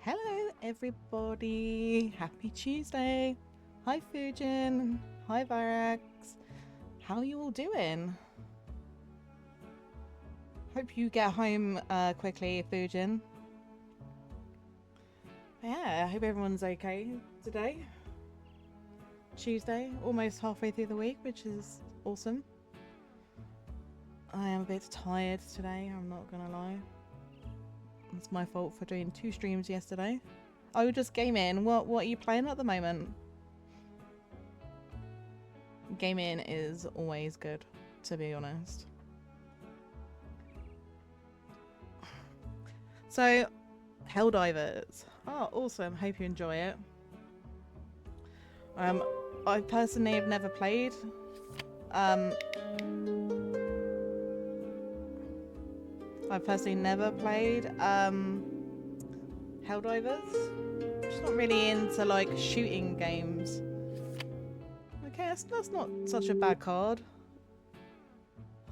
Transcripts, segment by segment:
Hello everybody, happy Tuesday. Hi Fujin, hi Varax. How you all doing? Hope you get home quickly, Fujin. Yeah, I hope everyone's okay today. Tuesday, almost halfway through the week, which is awesome. I am a bit tired today, I'm not gonna lie. It's my fault for doing 2 streams yesterday. Oh, you're just gaming. What are you playing at the moment? Gaming is always good, to be honest. So, Helldivers. Oh, awesome. Hope you enjoy it. I personally have never played. I've personally never played Helldivers. I'm just not really into like shooting games. Okay, that's not such a bad card.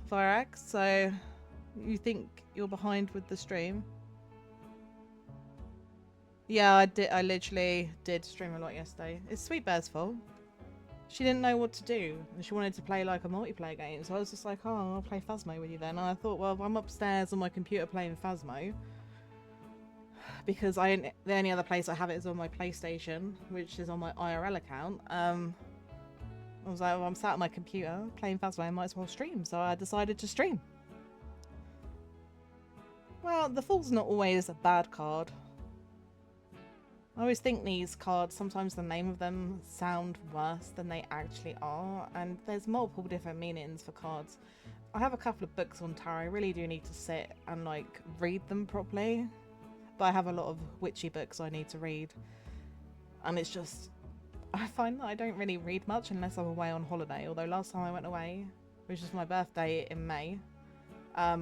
Virax, so you think you're behind with the stream? Yeah, I literally did stream a lot yesterday. It's Sweet Bear's fault. She didn't know what to do, and she wanted to play like a multiplayer game, so I was just like, oh, I'll play Phasmo with you then. And I thought, well, if I'm upstairs on my computer playing Phasmo, because the only other place I have it is on my PlayStation, which is on my IRL account. I was like, well, I'm sat on my computer playing Phasmo, I might as well stream, so I decided to stream. Well, the Fool's not always a bad card. I always think these cards, sometimes the name of them sound worse than they actually are, and there's multiple different meanings for cards. I have a couple of books on tarot. I really do need to sit and like read them properly, but I have a lot of witchy books I need to read, and it's just, I find that I don't really read much unless I'm away on holiday, although last time I went away, which was my birthday in May, I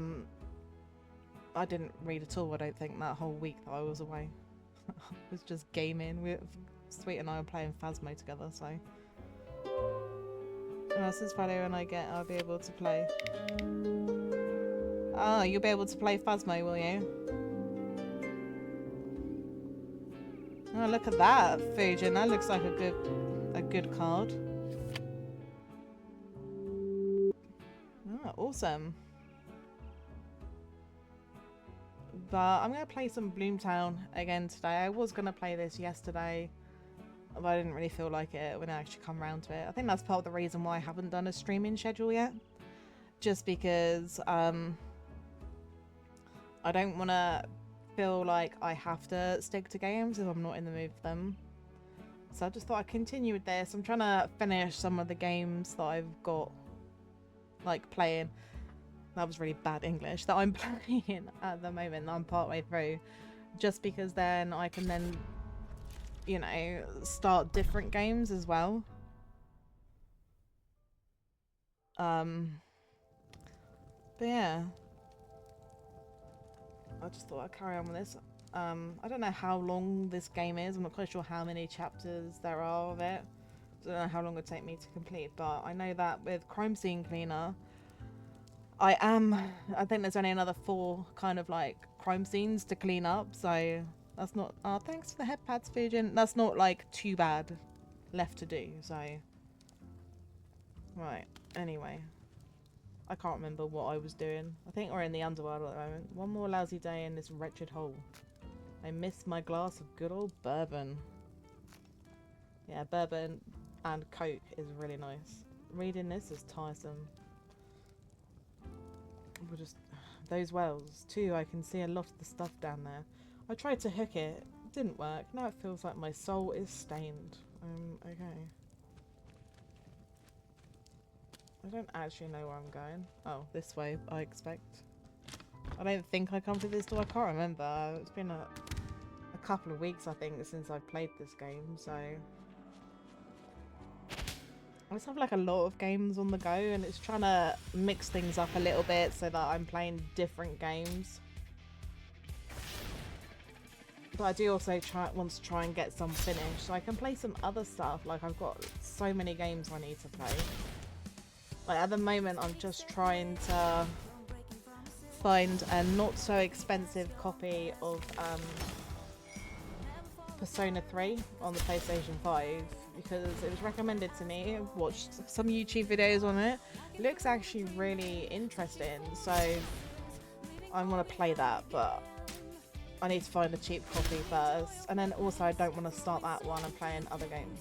didn't read at all, I don't think, that whole week that I was away. I was just gaming. Sweet and I were playing Phasmo together, so. Oh, since Friday when I'll be able to play. Ah, you'll be able to play Phasmo, will you? Oh, look at that, Fujin. That looks like a good card. Oh, awesome. But I'm going to play some Bloomtown again today. I was going to play this yesterday, but I didn't really feel like it when I actually come around to it. I think that's part of the reason why I haven't done a streaming schedule yet. Just because I don't want to feel like I have to stick to games if I'm not in the mood for them. So I just thought I'd continue with this. I'm trying to finish some of the games that I've got like playing. That was really bad English, that I'm playing at the moment. I'm partway through, just because then I can then, you know, start different games as well. But yeah, I just thought I'd carry on with this. I don't know how long this game is. I'm not quite sure how many chapters there are of it. I don't know how long it would take me to complete, but I know that with Crime Scene Cleaner, I think there's only another 4 kind of like crime scenes to clean up, so that's not, oh, thanks for the head pads, Fujin. That's not like too bad left to do, so. Right, anyway. I can't remember what I was doing. I think we're in the underworld at the moment. One more lousy day in this wretched hole. I miss my glass of good old bourbon. Yeah, bourbon and Coke is really nice. Reading this is tiresome. We'll just, those wells too, I can see a lot of the stuff down there. I tried to hook it, didn't work. Now it feels like my soul is stained. Okay. I don't actually know where I'm going. Oh, this way, I expect. I don't think I come through this door, I can't remember. It's been a couple of weeks, I think, since I've played this game, so. I just have like a lot of games on the go, and it's trying to mix things up a little bit so that I'm playing different games. But I do also want to try and get some finished so I can play some other stuff. Like, I've got so many games I need to play. Like, at the moment I'm just trying to find a not so expensive copy of Persona 3 on the PlayStation 5 because it was recommended to me. I've watched some YouTube videos on it. It looks actually really interesting, so I want to play that, but I need to find a cheap copy first. And then also I don't want to start that one and playing other games.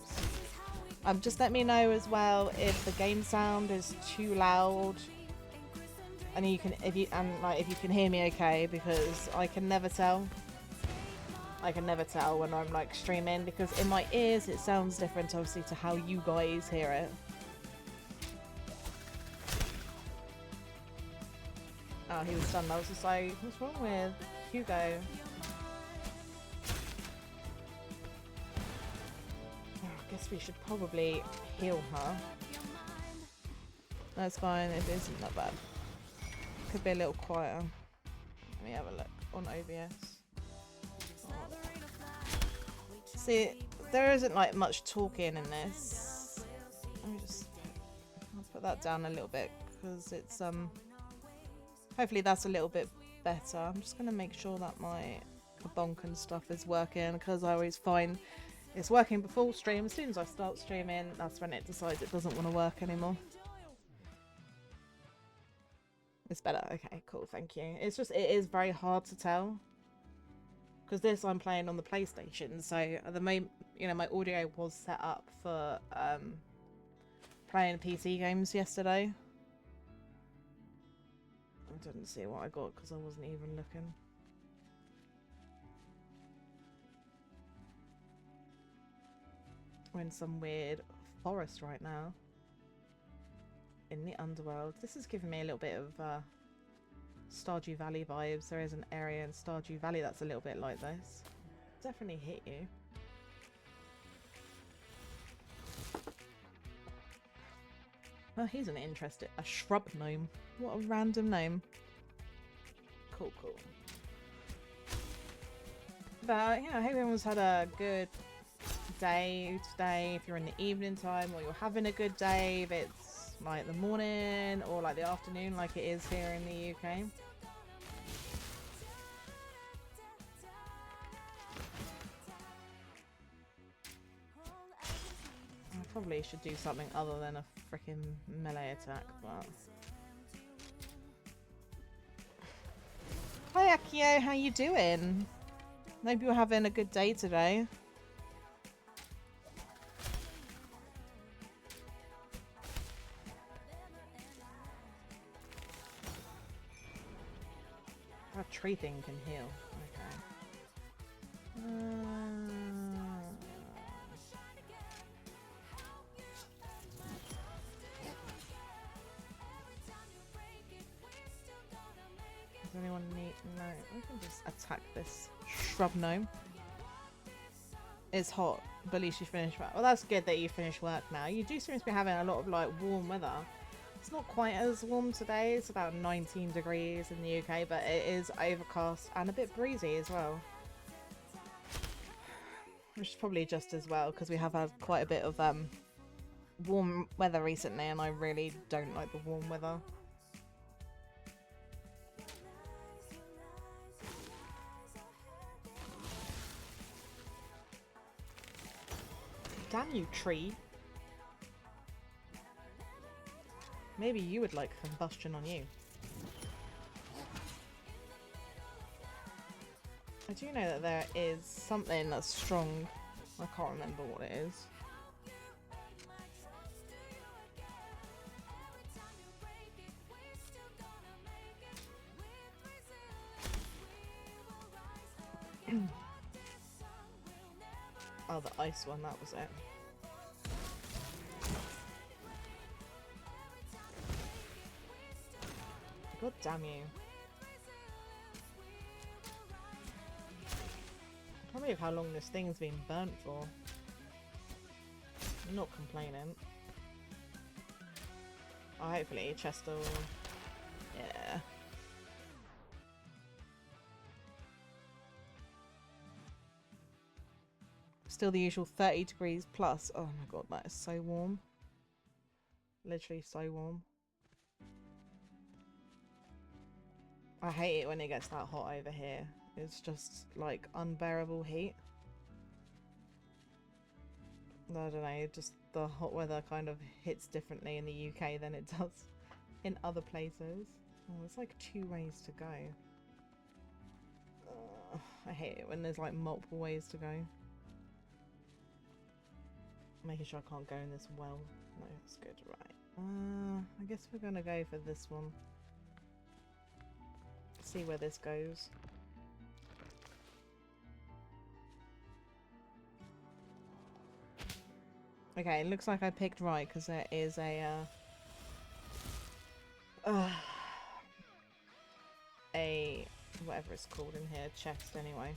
Just let me know as well if the game sound is too loud, and if you can hear me okay, because I can never tell. I can never tell when I'm like streaming, because in my ears it sounds different obviously to how you guys hear it. Oh, he was done. I was just like, what's wrong with Hugo? Oh, I guess we should probably heal her. That's fine, it isn't that bad. Could be a little quieter. Let me have a look on OBS. See, there isn't like much talking in this. Let me just I'll put that down a little bit because it's hopefully that's a little bit better. I'm just gonna make sure that my kabonk and stuff is working, because I always find it's working before stream. As soon as I start streaming, that's when it decides it doesn't want to work anymore. It's better. Okay, cool, thank you. It's just, it is very hard to tell, because this I'm playing on the PlayStation, so at the moment, you know, my audio was set up for playing PC games yesterday. I didn't see what I got because I wasn't even looking. We're in some weird forest right now. In the underworld. This is giving me a little bit of Stardew Valley vibes. There is an area in Stardew Valley that's a little bit like this. Definitely hit you. Oh, he's an interesting... a shrub gnome. What a random name. Cool, cool. But yeah, I hope everyone's had a good day today. If you're in the evening time, or you're having a good day, if it's like the morning or like the afternoon like it is here in the UK. I probably should do something other than a freaking melee attack, but... Hi Akio, how you doing? Hope you're having a good day today. That tree thing can heal. Okay. Does anyone need... No, we can just attack this shrub gnome. It's hot, but at least you finished work. Well, that's good that you finished work now. You do seem to be having a lot of like warm weather. It's not quite as warm today. It's about 19 degrees in the UK, but it is overcast and a bit breezy as well. Which is probably just as well, because we have had quite a bit of warm weather recently, and I really don't like the warm weather. Damn you, tree. Maybe you would like combustion on you. I do know that there is something that's strong. I can't remember what it is. Oh, the ice one, that was it. God damn you. I can't believe how long this thing's been burnt for. I'm not complaining. Oh, hopefully Chester will... Yeah. Still the usual 30 degrees plus. Oh my god, that is so warm. Literally so warm. I hate it when it gets that hot over here. It's just like unbearable heat. I don't know, just the hot weather kind of hits differently in the UK than it does in other places. Oh, there's like 2 ways to go. I hate it when there's like multiple ways to go. Making sure I can't go in this well. No, that's good, right. I guess we're gonna go for this one. See where this goes. Okay, it looks like I picked right because there is a whatever it's called in here, chest anyway.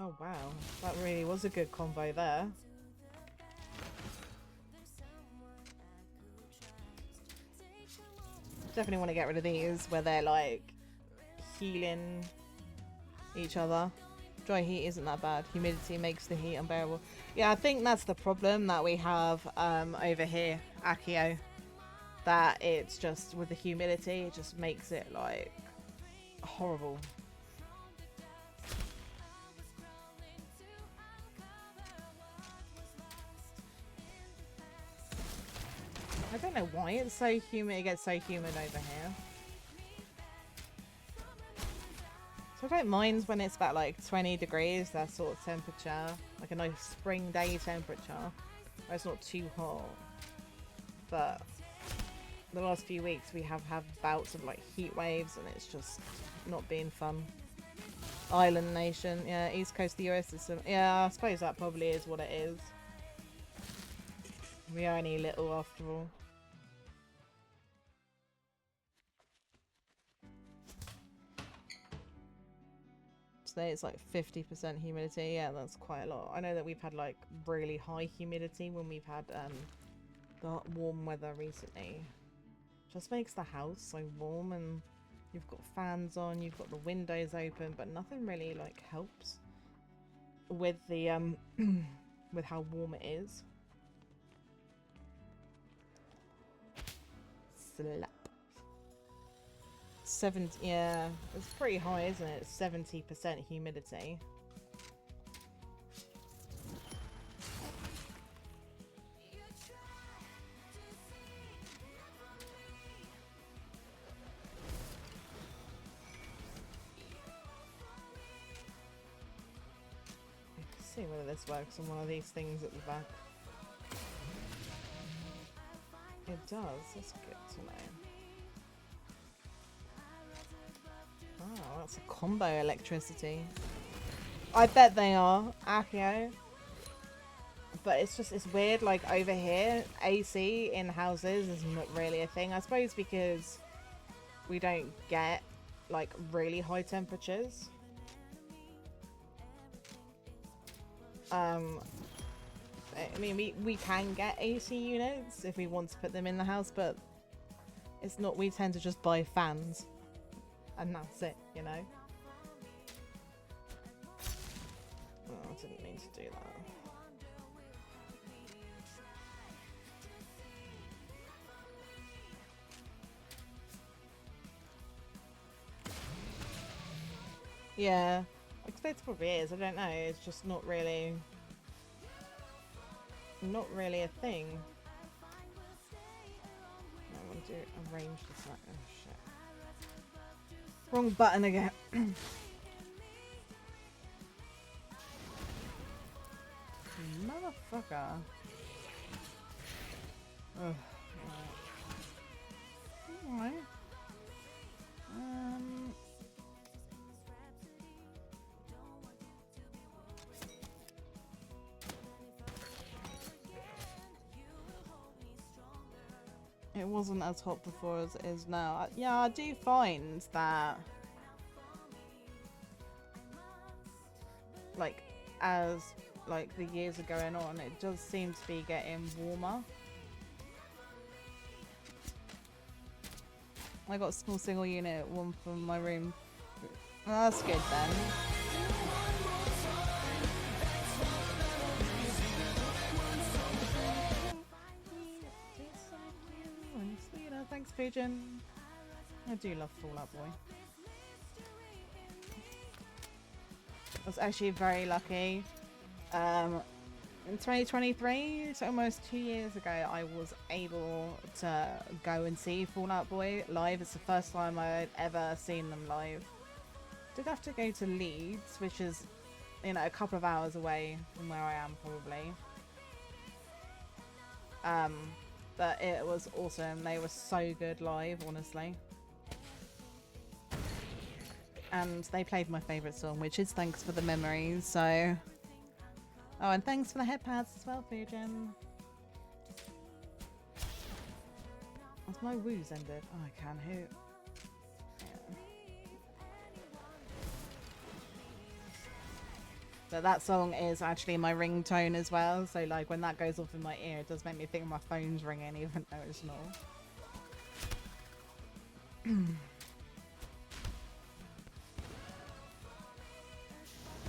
Oh wow, that really was a good combo there. Definitely want to get rid of these where they're like healing each other. Dry heat isn't that bad. Humidity makes the heat unbearable. Yeah, I think that's the problem that we have over here, Akio. That it's just with the humidity, it just makes it like horrible. I don't know why it's so humid. It gets so humid over here. So I don't mind when it's about like 20 degrees, that sort of temperature. Like a nice spring day temperature. Where it's not too hot. But the last few weeks we have had bouts of like heat waves and it's just not been fun. Island nation. Yeah, East Coast of the US is some... Yeah, I suppose that probably is what it is. We are only little after all. Today it's like 50% humidity. Yeah, that's quite a lot. I know that we've had like really high humidity when we've had the warm weather recently. Just makes the house so warm, and you've got fans on, you've got the windows open, but nothing really like helps with the with how warm it is. Slap. 70, yeah, it's pretty high, isn't it? 70% humidity. Let's see whether this works on one of these things at the back. It does, that's good to know. Oh, that's a combo electricity. I bet they are, Akio. But it's just, it's weird, like over here, AC in houses is not really a thing. I suppose because we don't get like really high temperatures. I mean, we can get AC units if we want to put them in the house, but it's not, we tend to just buy fans. And that's it, you know? Oh, I didn't mean to do that. Yeah, I expect it probably is, I don't know, it's just not really a thing. I want to arrange this like, oh shit. Wrong button again. Motherfucker. Ugh. Alright. It wasn't as hot before as it is now. Yeah, I do find that like as like the years are going on, it does seem to be getting warmer. I got a small single unit, one from my room. That's good then. Thanks, Pigeon. I do love Fall Out Boy. I was actually very lucky. In 2023, so almost 2 years ago, I was able to go and see Fall Out Boy live. It's the first time I'd ever seen them live. Did have to go to Leeds, which is, you know, a couple of hours away from where I am probably. But it was awesome. They were so good live, honestly. And they played my favourite song, which is Thanks for the Memories, so... Oh, and thanks for the head pads as well, Fujin. Has my woos ended? Oh, I can hoot. Yeah. But that song is actually my ringtone as well, so like when that goes off in my ear, it does make me think my phone's ringing, even though it's not.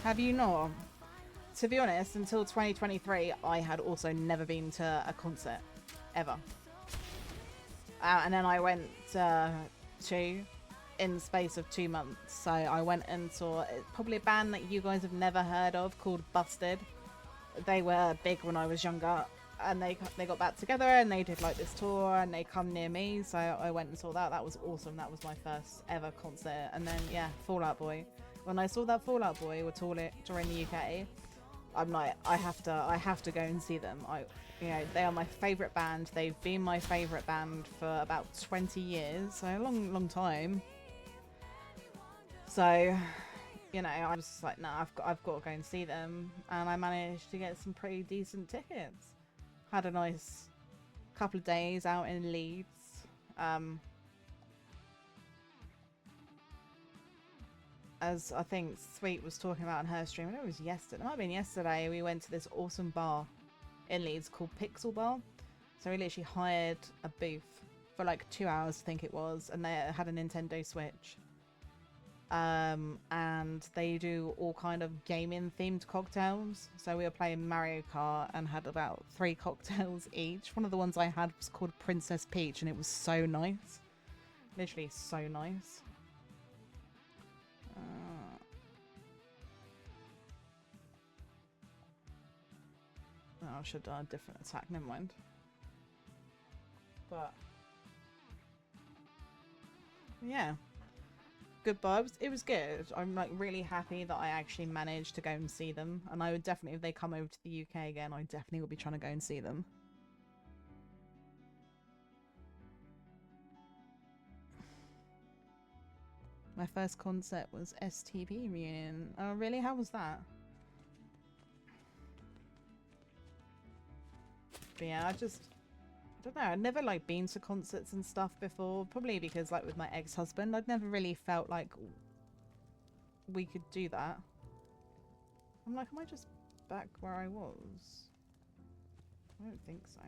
Have you not? To be honest, until 2023, I had also never been to a concert, ever. And then I went to in the space of 2 months. So I went and saw probably a band that you guys have never heard of called Busted. They were big when I was younger, and they got back together and they did like this tour and they come near me. So I went and saw that. That was awesome. That was my first ever concert. And then yeah, Fall Out Boy. When I saw that Fall Out Boy were touring the UK. I'm like, I have to go and see them. You know, they are my favourite band. They've been my favourite band for about 20 years, so a long time. So, you know, I was just like, nah, I've got to go and see them, and I managed to get some pretty decent tickets. Had a nice couple of days out in Leeds. As I think Sweet was talking about on her stream, and it was yesterday. It might have been yesterday. We went to this awesome bar in Leeds called Pixel Bar. So we literally hired a booth for like 2 hours, I think it was, and they had a Nintendo Switch. And they do all kind of gaming themed cocktails. So we were playing Mario Kart and had about 3 cocktails each. One of the ones I had was called Princess Peach, and it was so nice. Literally so nice. Oh, I should have done a different attack, never mind. But yeah, good vibes. It was good. I'm like really happy that I actually managed to go and see them, and I would definitely, if they come over to the UK again, I definitely will be trying to go and see them. My first concert was STP reunion. Oh really? How was that? But yeah, I don't know, I'd never like been to concerts and stuff before, probably because like with my ex-husband, I'd never really felt like we could do that. I'm like, am I just back where I was? I don't think so.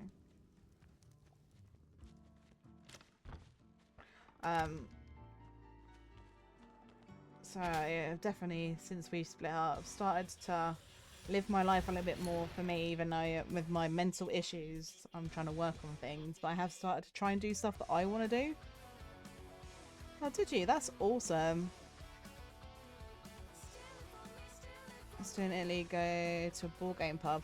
So yeah, definitely since we split up, I've started to live my life a little bit more for me, even though with my mental issues I'm trying to work on things, but I have started to try and do stuff that I want to do. Oh, did you? That's awesome. Let's do in Italy, go to a board game pub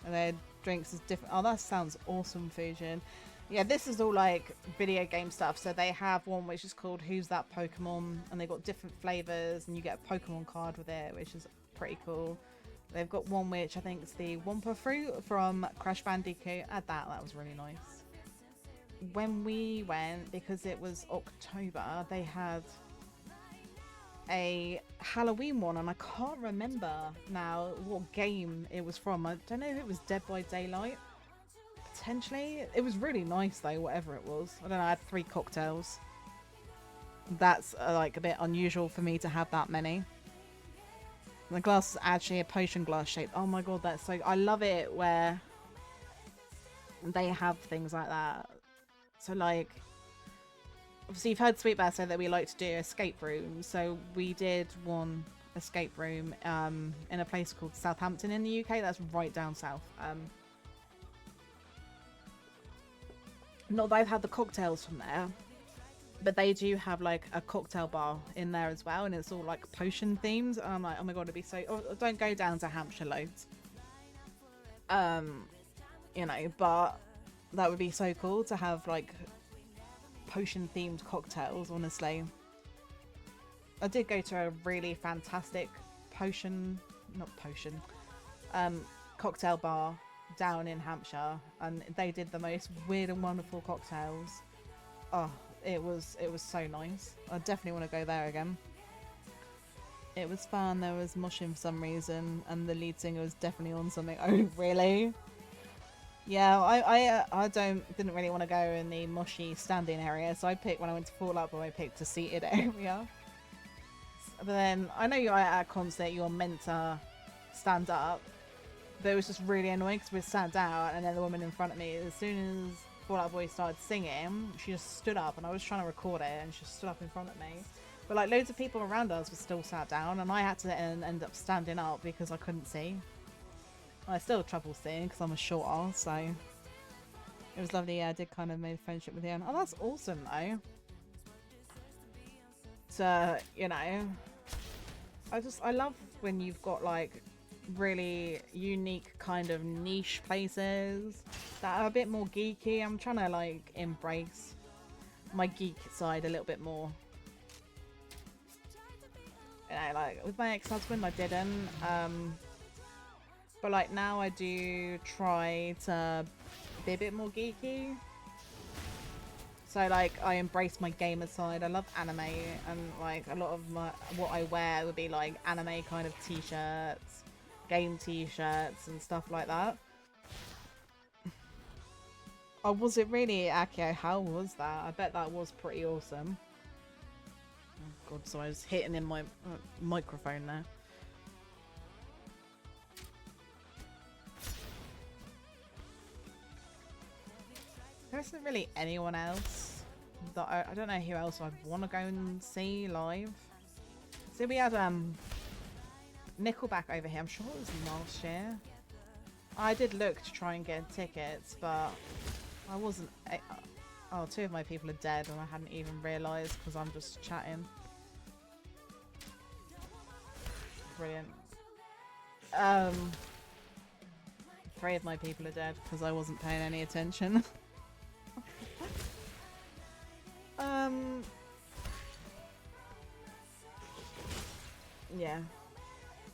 and their drinks is different. Oh, that sounds awesome, Fusion. Yeah, this is all like video game stuff. So they have one which is called Who's That Pokemon, and they've got different flavors and you get a Pokemon card with it, which is pretty cool. They've got one which I think is the Wumpa Fruit from Crash Bandicoot. Add that, that was really nice. When we went, because it was October, they had a Halloween one, and I can't remember now what game it was from. I don't know if it was Dead by Daylight. Potentially. It was really nice though, whatever it was. I don't know, I had 3 cocktails. That's like a bit unusual for me to have that many. The glass is actually a potion glass shape. Oh my god, that's so... I love it where they have things like that. So like, obviously you've heard Sweet Bear say that we like to do escape rooms, so we did one escape room in a place called Southampton in the UK. That's right down south. Not that I've had the cocktails from there, but they do have like a cocktail bar in there as well, and it's all like potion themed. And I'm like, oh my god, it'd be so. Oh, don't go down to Hampshire loads. You know, but that would be so cool to have like potion themed cocktails. Honestly, I did go to a really fantastic cocktail bar down in Hampshire, and they did the most weird and wonderful cocktails. Oh, it was so nice. I definitely want to go there again. It was fun. There was moshing for some reason, and the lead singer was definitely on something. Oh, really? Yeah, I didn't really want to go in the moshy standing area, so I picked, when I went to Fall Out Boy, I picked a seated area. But then I know you're at a concert, you're meant to stand up, but it was just really annoying because we sat down, and then the woman in front of me, as soon as Fall Out Boy started singing, she just stood up, and I was trying to record it, and she just stood up in front of me. But like loads of people around us were still sat down, and I had to end up standing up because I couldn't see. I still have trouble seeing because I'm a short ass, so it was lovely. Yeah, I did kind of make a friendship with Ian. Oh, that's awesome though. So, you know, I love when you've got like really unique kind of niche places that are a bit more geeky. I'm trying to like embrace my geek side a little bit more. You know, like with my ex-husband I didn't, but like now I do try to be a bit more geeky. So like I embrace my gamer side. I love anime, and like a lot of what I wear would be like anime kind of t-shirts, game t-shirts and stuff like that. Oh, was it really, Akio? How was that? I bet that was pretty awesome. Oh god, so I was hitting in my microphone there. There isn't really anyone else that I don't know who else I'd want to go and see live. So we had Nickelback over here. I'm sure it was last year. I did look to try and get tickets, but I wasn't. Oh, two of my people are dead, and I hadn't even realised because I'm just chatting. Brilliant. Three of my people are dead because I wasn't paying any attention. Yeah.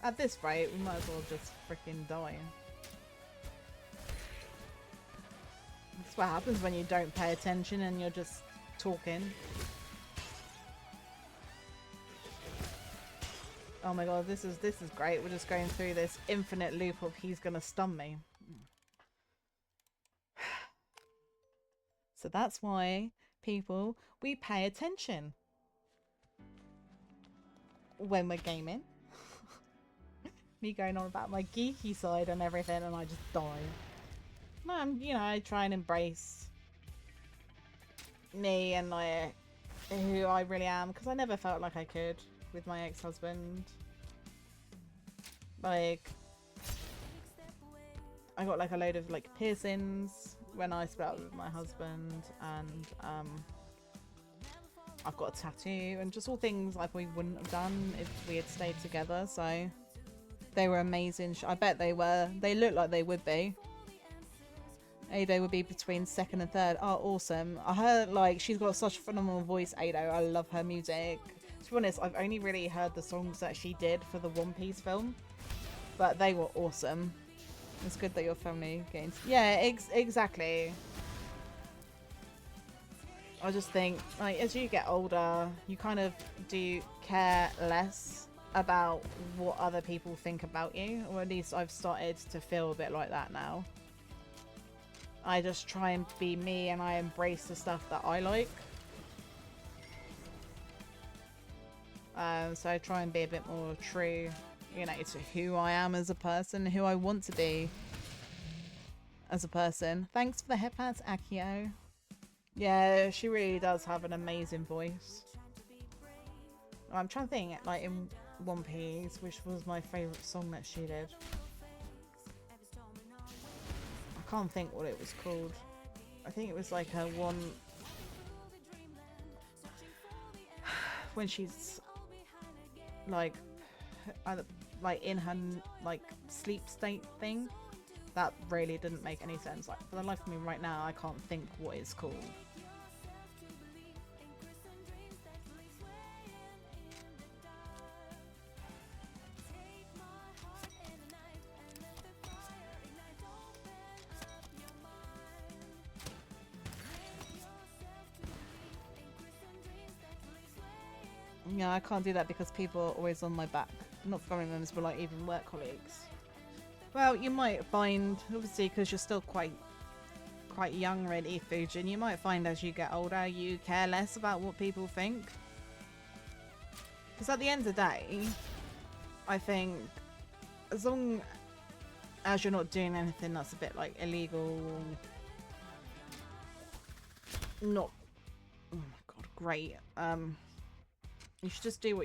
At this rate, we might as well just freaking die. That's what happens when you don't pay attention and you're just talking. Oh my god, this is great. We're just going through this infinite loop of he's gonna stun me. So that's why, people, we pay attention when we're gaming. Me going on about my geeky side and everything, and I just die. No, you know, I try and embrace me and like who I really am, because I never felt like I could with my ex-husband. Like, I got like a load of like piercings when I split up with my husband, and I've got a tattoo, and just all things like we wouldn't have done if we had stayed together. So they were amazing. I bet they were. They looked like they would be. Ado would be between second and third. Oh, awesome. I heard like she's got such a phenomenal voice, Ado. I love her music. To be honest, I've only really heard the songs that she did for the One Piece film, but they were awesome. It's good that your family gains. Yeah, exactly. I just think, like, as you get older, you kind of do care less about what other people think about you, or at least I've started to feel a bit like that now. I just try and be me, and I embrace the stuff that I like. So I try and be a bit more true, you know, to who I am as a person, who I want to be as a person. Thanks for the headpats, Akio. Yeah, she really does have an amazing voice. I'm trying to think, like in One Piece, which was my favourite song that she did. I can't think what it was called. I think it was like her one when she's like like in her like sleep state thing. That really didn't make any sense. Like for the life of me right now, I can't think what it's called. Yeah, I can't do that because people are always on my back. Not family members, but like even work colleagues. Well, you might find, obviously, because you're still quite young, really, Fujin. You might find as you get older, you care less about what people think. Because at the end of the day, I think as long as you're not doing anything that's a bit like illegal, not, oh my god, great. You should just do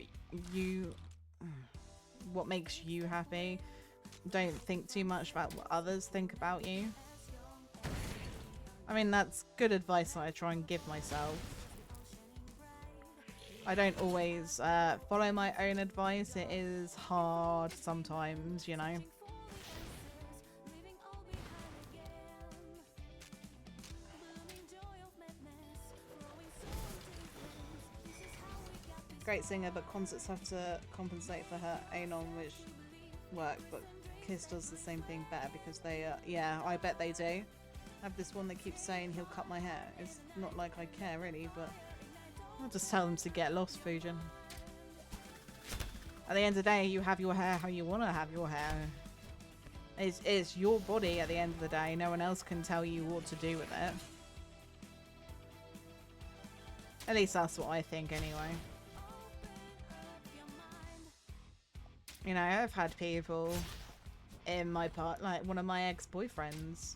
what makes you happy. Don't think too much about what others think about you. I mean, that's good advice that I try and give myself. I don't always follow my own advice. It is hard sometimes, you know. Great singer, but concerts have to compensate for her anon, which work, but Kiss does the same thing better because they yeah, I bet they do. I have this one that keeps saying he'll cut my hair. It's not like I care really, but I'll just tell them to get lost, Fujin. At the end of the day, you have your hair how you want to have your hair. It's your body at the end of the day. No one else can tell you what to do with it. At least that's what I think anyway. You know, I've had people in my part, like one of my ex-boyfriends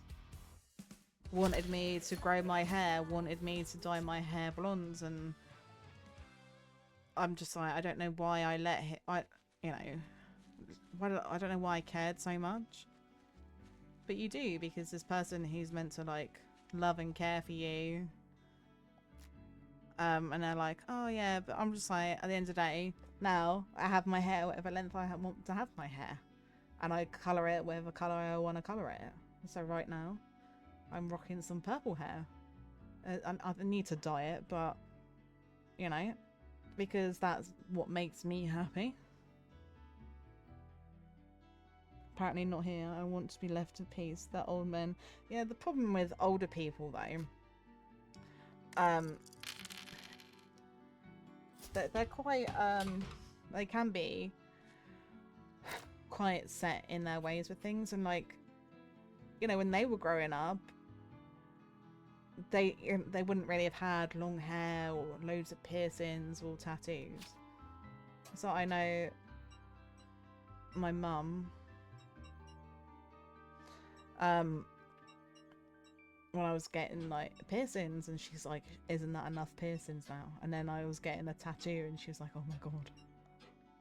wanted me to grow my hair, wanted me to dye my hair blonde, and I'm just like, I don't know why I let him, you know, I don't know why I cared so much. But you do, because this person who's meant to like love and care for you, and they're like, oh yeah, but I'm just like, at the end of the day, now I have my hair whatever length I want to have my hair, and I colour it whatever colour I want to colour it. So right now I'm rocking some purple hair. I need to dye it, but you know, because that's what makes me happy. Apparently not here. I want to be left in peace. That old men. Yeah, the problem with older people though, they're quite they can be quite set in their ways with things, and like, you know, when they were growing up, they wouldn't really have had long hair or loads of piercings or tattoos. So I know my mum, when I was getting like piercings, and she's like, isn't that enough piercings now? And then I was getting a tattoo and she was like, oh my god.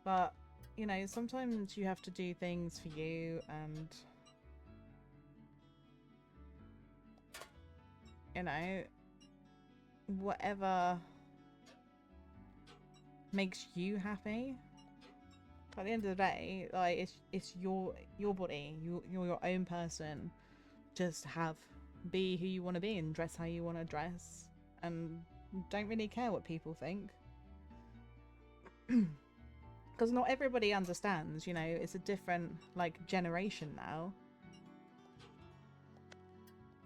But you know, sometimes you have to do things for you, and you know, whatever makes you happy. At the end of the day, like, it's your body, you're your own person. Just be who you want to be and dress how you want to dress, and don't really care what people think. Because not everybody understands, you know, it's a different like generation now,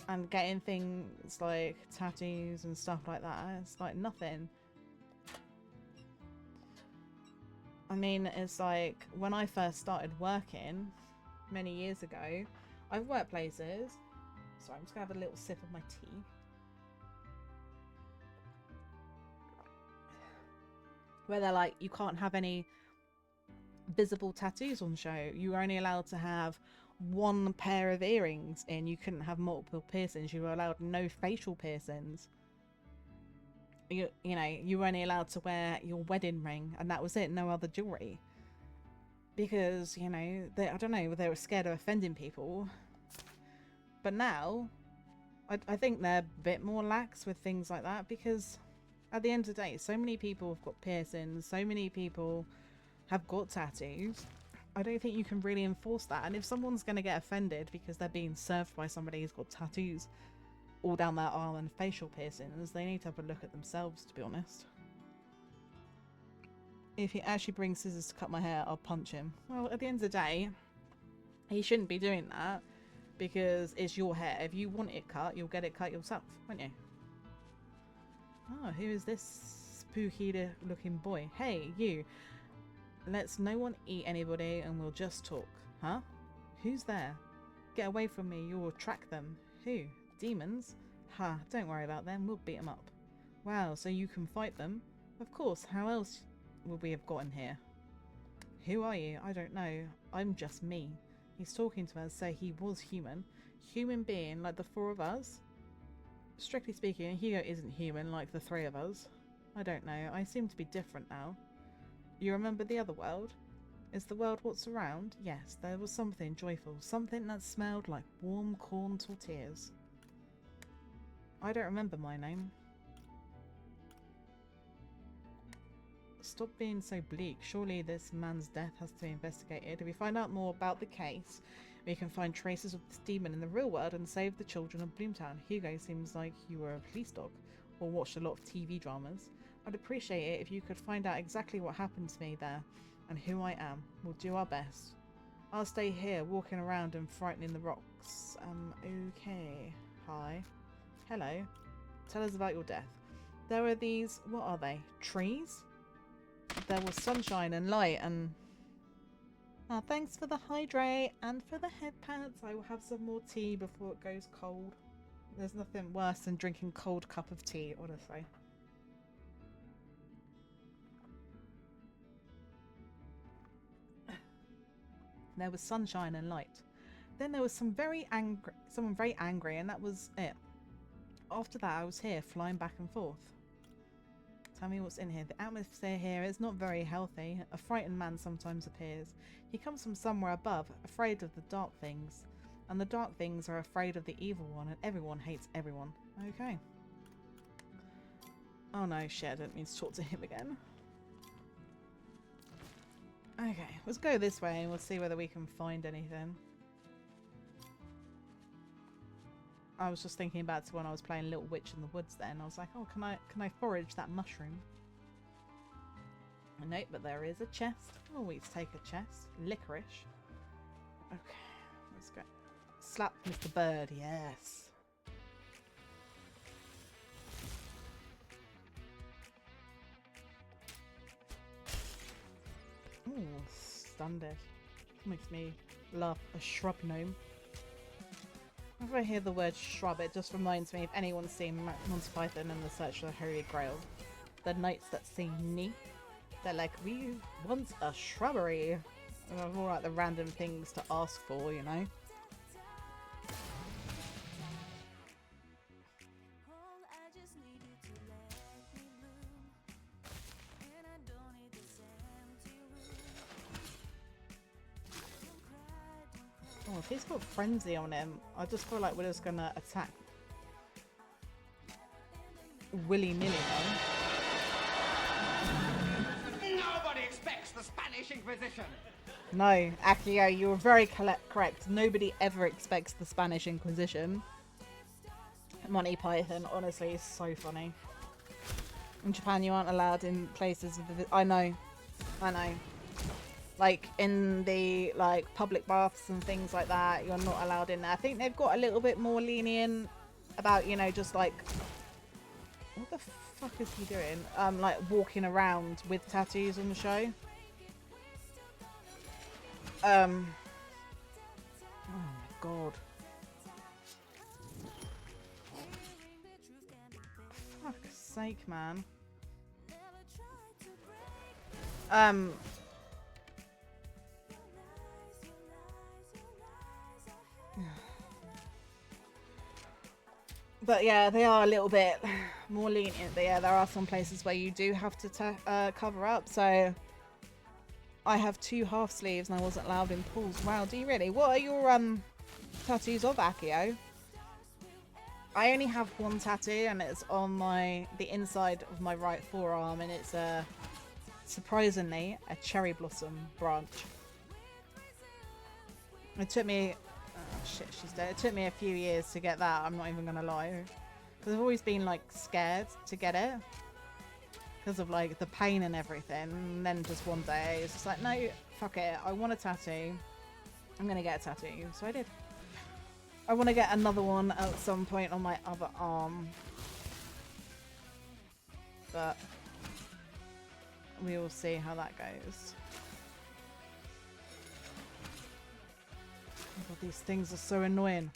and getting things like tattoos and stuff like that, it's like nothing. I mean, it's like when I first started working many years ago, I've worked places. Sorry, I'm just gonna have a little sip of my tea. Where they're like, you can't have any visible tattoos on show. You were only allowed to have one pair of earrings in. You couldn't have multiple piercings. You were allowed no facial piercings. you know, you were only allowed to wear your wedding ring and that was it, no other jewelry. Because, you know, I don't know, they were scared of offending people. But now, I think they're a bit more lax with things like that, because at the end of the day, so many people have got piercings, so many people have got tattoos. I don't think you can really enforce that. And if someone's going to get offended because they're being served by somebody who's got tattoos all down their arm and facial piercings, they need to have a look at themselves, to be honest. If he actually brings scissors to cut my hair, I'll punch him. Well, at the end of the day, he shouldn't be doing that, because it's your hair. If you want it cut, you'll get it cut yourself, won't you? Oh, who is this spooky looking boy? Hey, you. Let's no one eat anybody and we'll just talk. Huh? Who's there? Get away from me, you'll attract them. Who? Demons? Ha, don't worry about them, we'll beat them up. Wow, so you can fight them? Of course, how else would we have gotten here? Who are you? I don't know. I'm just me. He's talking to us, so he was human. Human being like the four of us? Strictly speaking, Hugo isn't human like the three of us. I don't know, I seem to be different now. You remember the other world? Is the world what's around? Yes, there was something joyful, something that smelled like warm corn tortillas. I don't remember my name. Stop being so bleak. Surely this man's death has to be investigated. If we find out more about the case, we can find traces of this demon in the real world and save the children of Bloomtown. Hugo, seems like you were a police dog or watched a lot of TV dramas. I'd appreciate it if you could find out exactly what happened to me there and who I am. We'll do our best. I'll stay here walking around and frightening the rocks. Okay. Hi. Hello. Tell us about your death. There are these, what are they? Trees? There was sunshine and light and... Oh, thanks for the hydrate and for the head pads. I will have some more tea before it goes cold. There's nothing worse than drinking cold cup of tea, honestly. There was sunshine and light. Then there was someone very angry, and that was it. After that, I was here, flying back and forth. Tell me what's in here. The atmosphere here is not very healthy. A frightened man sometimes appears. He comes from somewhere above, afraid of the dark things. And the dark things are afraid of the evil one, and everyone hates everyone. Okay. Oh no, shit, I didn't mean to talk to him again. Okay, let's go this way and we'll see whether we can find anything. I was just thinking back to when I was playing Little Witch in the Woods then. I was like, oh, can I forage that mushroom? Nope, but there is a chest. Oh, let's take a chest. Licorice. Okay, let's go. Slap Mr. Bird, yes. Ooh, stunned it. Makes me love a shrub gnome. Whenever I hear the word shrub, it just reminds me of anyone seen Monty Python and the Search for the Holy Grail. The knights that sing me. They're like, we want a shrubbery. And all like the random things to ask for, you know. Oh, if he's got frenzy on him, I just feel like we're just gonna attack willy-nilly now. Nobody expects the Spanish Inquisition! No, Akio, you were very correct. Nobody ever expects the Spanish Inquisition. Monty Python, honestly, is so funny. In Japan, you aren't allowed in places with... I know. Like, in the, like, public baths and things like that, you're not allowed in there. I think they've got a little bit more lenient about, you know, just, like... What the fuck is he doing? Like, walking around with tattoos on the show. Oh, my God. Fuck's sake, man. But yeah, they are a little bit more lenient. But yeah, there are some places where you do have to cover up. So I have 2 half sleeves and I wasn't allowed in pools. Wow, do you really? What are your tattoos of, Akio? I only have one tattoo and it's on the inside of my right forearm, and it's surprisingly a cherry blossom branch. It took me shit, she's dead. It took me a few years to get that, I'm not even gonna lie. Because I've always been like scared to get it. Because of like the pain and everything. And then just one day it's just like, no, fuck it. I want a tattoo. I'm gonna get a tattoo. So I did. I want to get another one at some point on my other arm. But we will see how that goes. Oh God, these things are so annoying.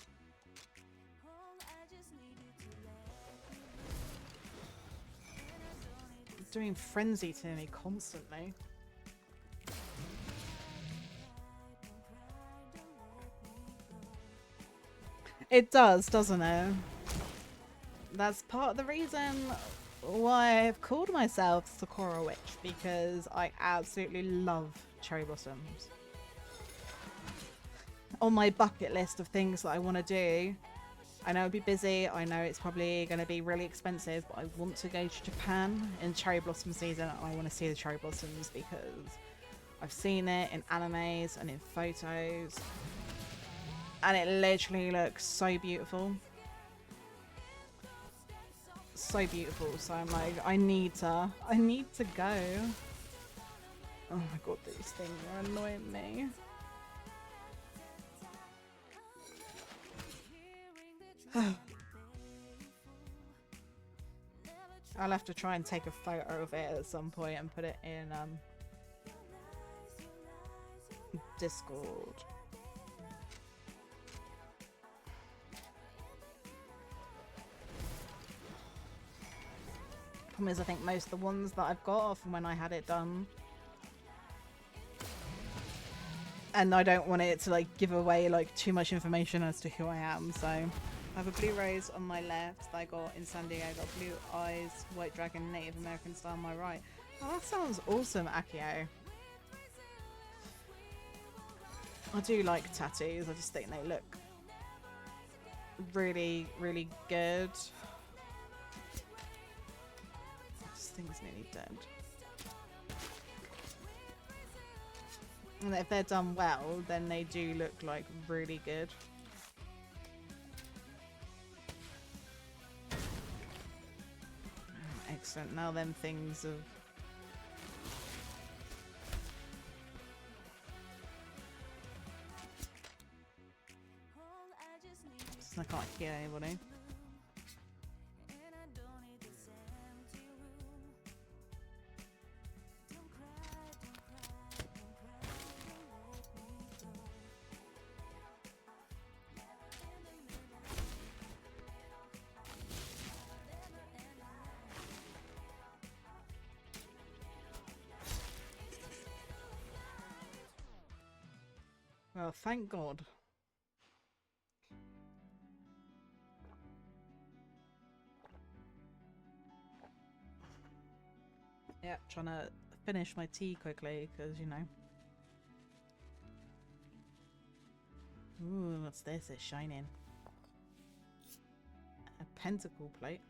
Doing frenzy to me constantly. It does, doesn't it? That's part of the reason why I've called myself Sakura Witch, because I absolutely love cherry blossoms. On my bucket list of things that I want to do, I know it'll be busy, I know it's probably going to be really expensive, but I want to go to Japan in cherry blossom season. I want to see the cherry blossoms because I've seen it in animes and in photos, and it literally looks so beautiful. So beautiful. So I'm like, I need to go. Oh my God, these things are annoying me. I'll have to try and take a photo of it at some point and put it in Discord. Problem is, I think most of the ones that I've got are from when I had it done. And I don't want it to like give away like too much information as to who I am, so I have a blue rose on my left that I got in San Diego, blue eyes, white dragon, Native American style on my right. Oh, that sounds awesome, Akio. I do like tattoos, I just think they look really, really good. This thing's nearly dead. And if they're done well, then they do look like really good. Excellent. Now them things have... I can't hear anybody. Well, thank God. Yeah, trying to finish my tea quickly, because, you know. Ooh, what's this? It's shining. A pentacle plate.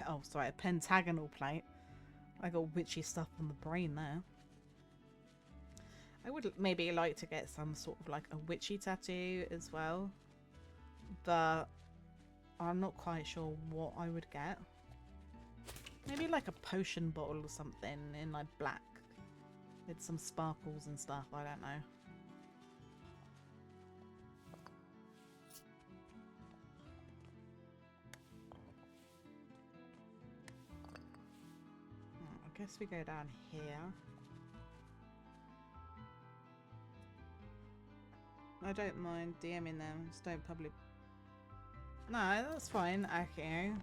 Oh, sorry, a pentagonal plate. I got witchy stuff on the brain there. I would maybe like to get some sort of like a witchy tattoo as well, but I'm not quite sure what I would get. Maybe like a potion bottle or something in like black with some sparkles and stuff, I don't know. I guess we go down here. I don't mind DMing them, just don't public. No, that's fine, okay.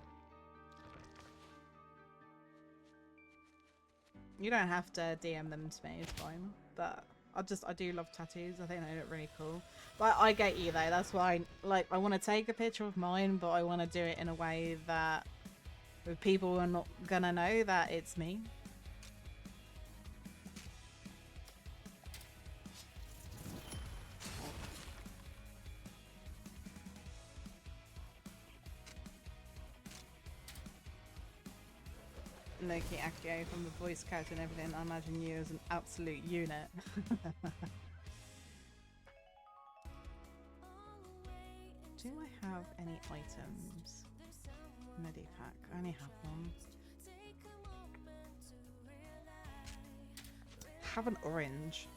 You don't have to DM them to me, it's fine, but I do love tattoos. I think they look really cool. But I get you though. That's why I want to take a picture of mine, but I want to do it in a way that people are not gonna know that it's me. Loki Akio from the voice character and everything. I imagine you as an absolute unit. Do I have any items? Medipack. I only have one. Have an orange.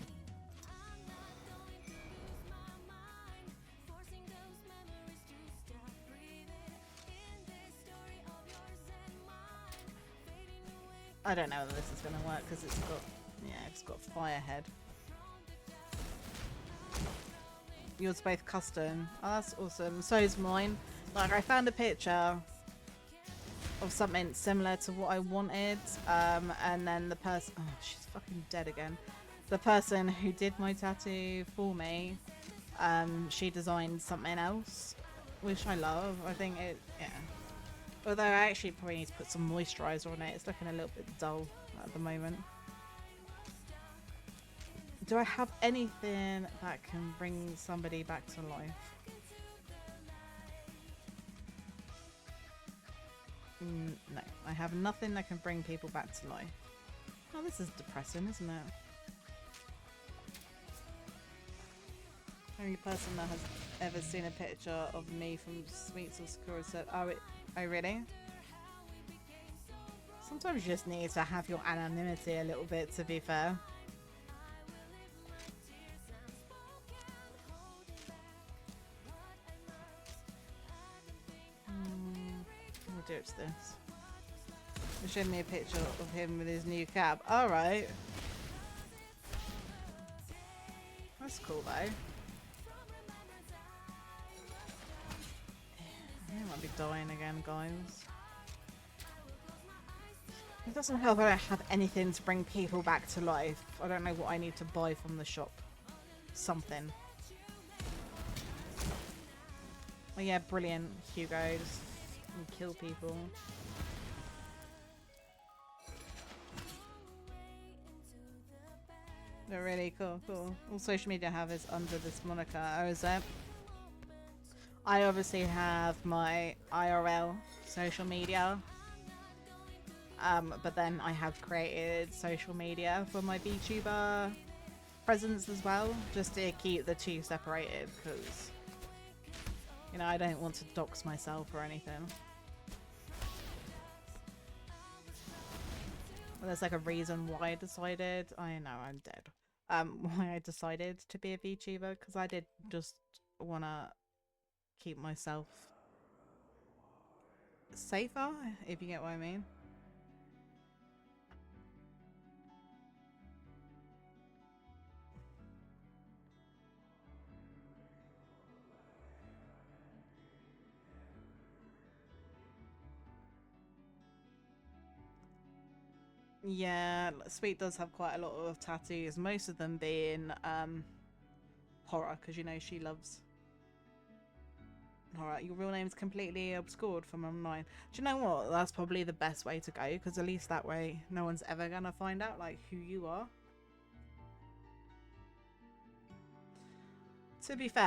I don't know whether this is going to work because it's got, yeah, it's got Firehead. Yours both custom. Oh, that's awesome. So is mine. Like, I found a picture of something similar to what I wanted, and then the person, oh, she's fucking dead again. The person who did my tattoo for me, she designed something else, which I love. I think it, yeah. Although I actually probably need to put some moisturiser on it. It's looking a little bit dull at the moment. Do I have anything that can bring somebody back to life? No, I have nothing that can bring people back to life. Oh, this is depressing, isn't it? Only person that has ever seen a picture of me from Sweets or Sakura said, oh, really? Sometimes you just need to have your anonymity a little bit, to be fair. What do it's this? They showed me a picture of him with his new cap. Alright. That's cool though. I might be dying again, guys. It doesn't help I don't have anything to bring people back to life. I don't know what I need to buy from the shop. Something. Oh yeah, brilliant, Hugo. Just kill people. They're really cool, cool. All social media I have is under this moniker. Oh, is it? I obviously have my IRL social media. But then I have created social media for my VTuber presence as well, just to keep the two separated, because, you know, I don't want to dox myself or anything. Well, there's like a reason why I decided, I know I'm dead, why I decided to be a VTuber, because I did just want to keep myself safer, if you get what I mean. Yeah, Sweet does have quite a lot of tattoos, most of them being horror, because you know she loves horror. Your real name's completely obscured from online. Do you know what? That's probably the best way to go, because at least that way no one's ever gonna find out like who you are. To be fair,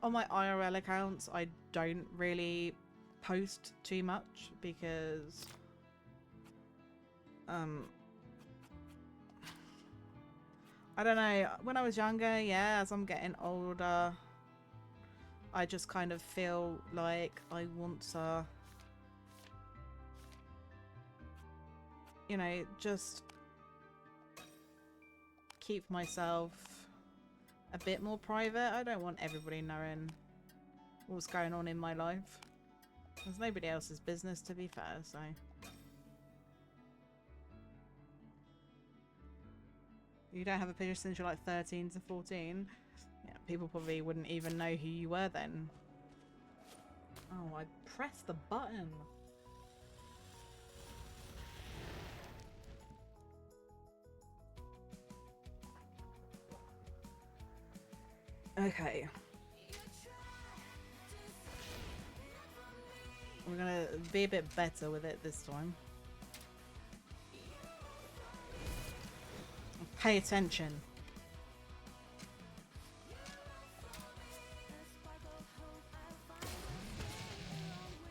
on my IRL accounts I don't really post too much because I don't know, when I was younger, yeah, as I'm getting older, I just kind of feel like I want to, you know, just keep myself a bit more private. I don't want everybody knowing what's going on in my life. There's nobody else's business, to be fair, so. You don't have a picture since you're like 13 to 14? Yeah, people probably wouldn't even know who you were then. Oh, I pressed the button. Okay. We're gonna be a bit better with it this time. Pay attention.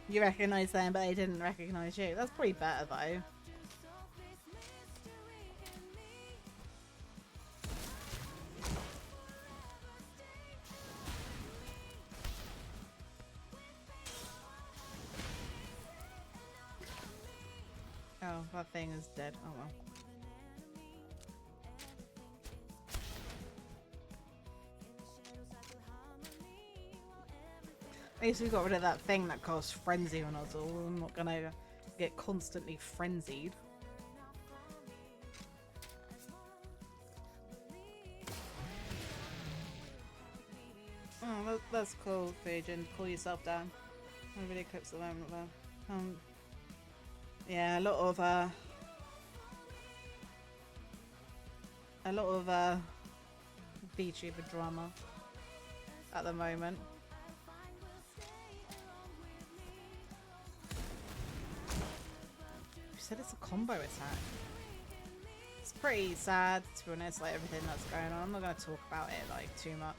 You recognise them, but they didn't recognise you. That's pretty better though. Oh, that thing is dead. Oh well. At least we got rid of that thing that caused frenzy on us all. I'm not gonna get constantly frenzied. Oh, that's cool, Fujin. Cool yourself down. Nobody clips at the moment though. Yeah, a lot of VTuber drama at the moment. You said it's a combo attack. It's pretty sad, to be honest, like everything that's going on. I'm not gonna talk about it like too much.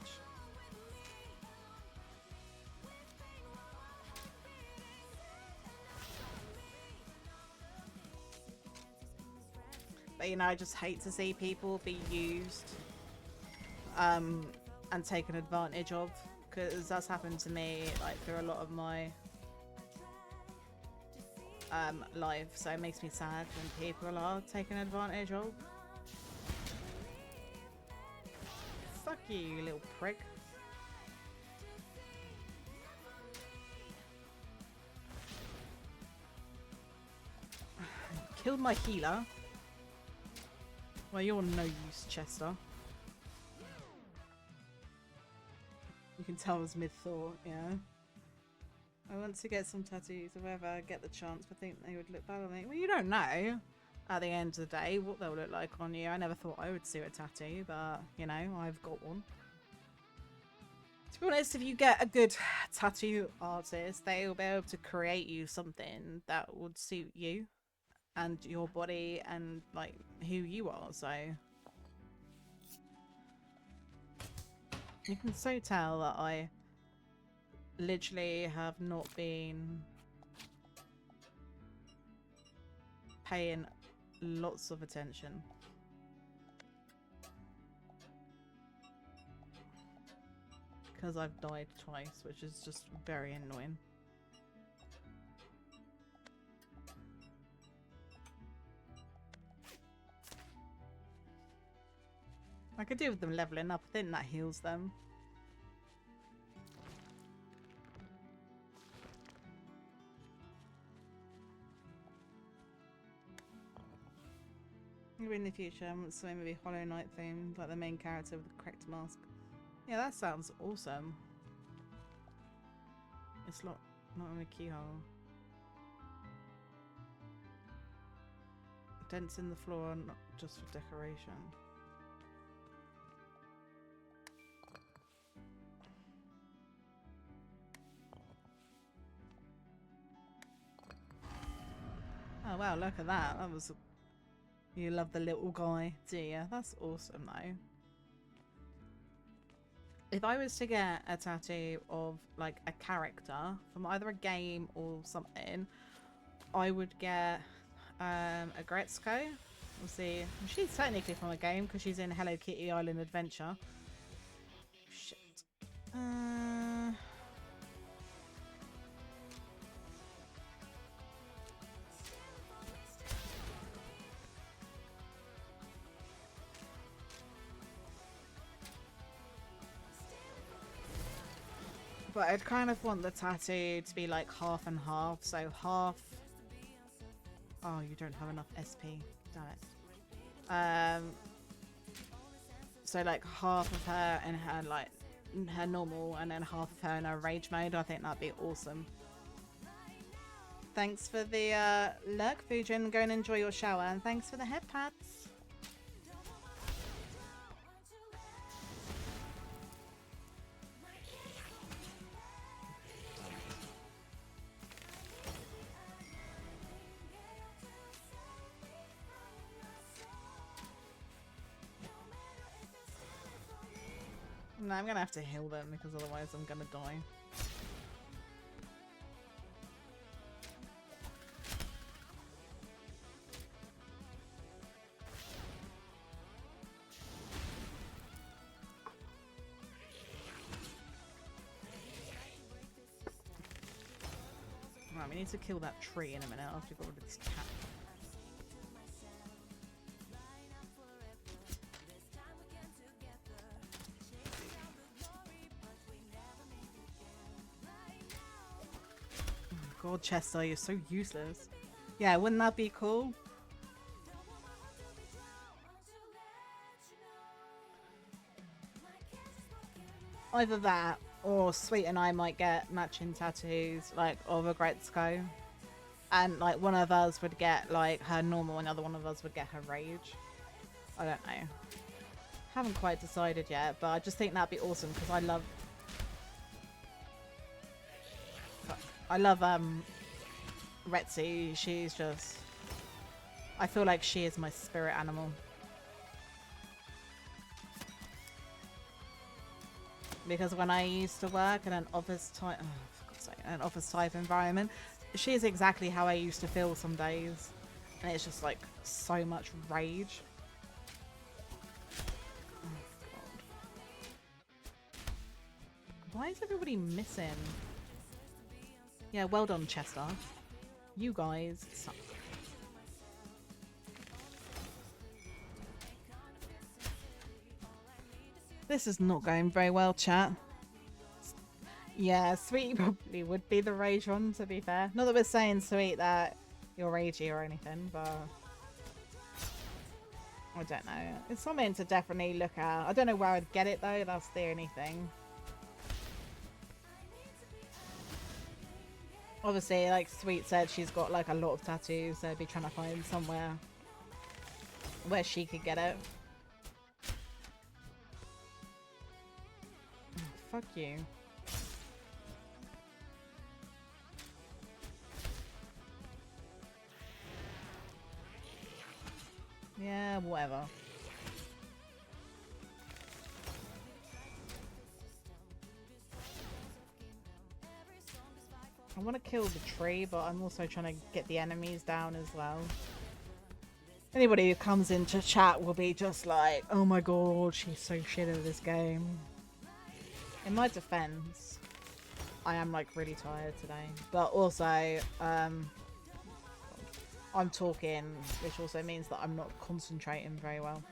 But you know, I just hate to see people be used and taken advantage of, because that's happened to me like through a lot of my life, so it makes me sad when people are taken advantage of. Fuck you, you little prick. Killed my healer. Well, you're no use, Chester. You can tell I was mid-thought, yeah. I want to get some tattoos if I ever get the chance, but I think they would look bad on me. Well, you don't know at the end of the day what they'll look like on you. I never thought I would suit a tattoo, but, you know, I've got one. To be honest, if you get a good tattoo artist, they'll be able to create you something that would suit you and your body and, like, who you are, so... You can so tell that I literally have not been paying lots of attention. Because I've died twice, which is just very annoying. I could do with them leveling up. I think that heals them. Maybe in the future, I want something maybe Hollow Knight themed, like the main character with the correct mask. Yeah, that sounds awesome. It's not in a keyhole. Dents in the floor, not just for decoration. Oh wow, look at that. That was... You love the little guy, do you? That's awesome though. If I was to get a tattoo of like a character from either a game or something, I would get a Gretzko. We'll see. She's technically from a game because she's in Hello Kitty Island Adventure. Shit. But I'd kind of want the tattoo to be like half and half. So half... Oh, you don't have enough SP. Damn it. So like half of her in her like her normal and then half of her in her rage mode. I think that'd be awesome. Thanks for the lurk, Fujin. Go and enjoy your shower. And thanks for the head pads. No, I'm gonna have to heal them because otherwise I'm gonna die. Right, we need to kill that tree in a minute after we've got rid of this cat. Oh god, Chester, you're so useless. Yeah, wouldn't that be cool? Either that, or Sweet and I might get matching tattoos, like, of a Gretzko. And, like, one of us would get, like, her normal and the other one of us would get her rage. I don't know. Haven't quite decided yet, but I just think that'd be awesome, because I love... Retzi. She's just... I feel like she is my spirit animal. Because when I used to work in an office type, for God's sake, an office type environment, she is exactly how I used to feel some days, and it's just like so much rage. Oh God! Why is everybody missing? Yeah, well done, Chester. You guys suck. This is not going very well, chat. Yeah, Sweet probably would be the rage one, to be fair. Not that we're saying, Sweet, that you're ragey or anything, but... I don't know. It's something to definitely look at. I don't know where I'd get it, though. That's the only thing. Obviously, like Sweet said, she's got, like, a lot of tattoos, so I'd be trying to find somewhere where she could get it. Oh, fuck you. Yeah, whatever. I want to kill the tree, but I'm also trying to get the enemies down as well. Anybody who comes into chat will be just like, oh my god, she's so shit at this game. In my defense, I am like really tired today. But also, I'm talking, which also means that I'm not concentrating very well.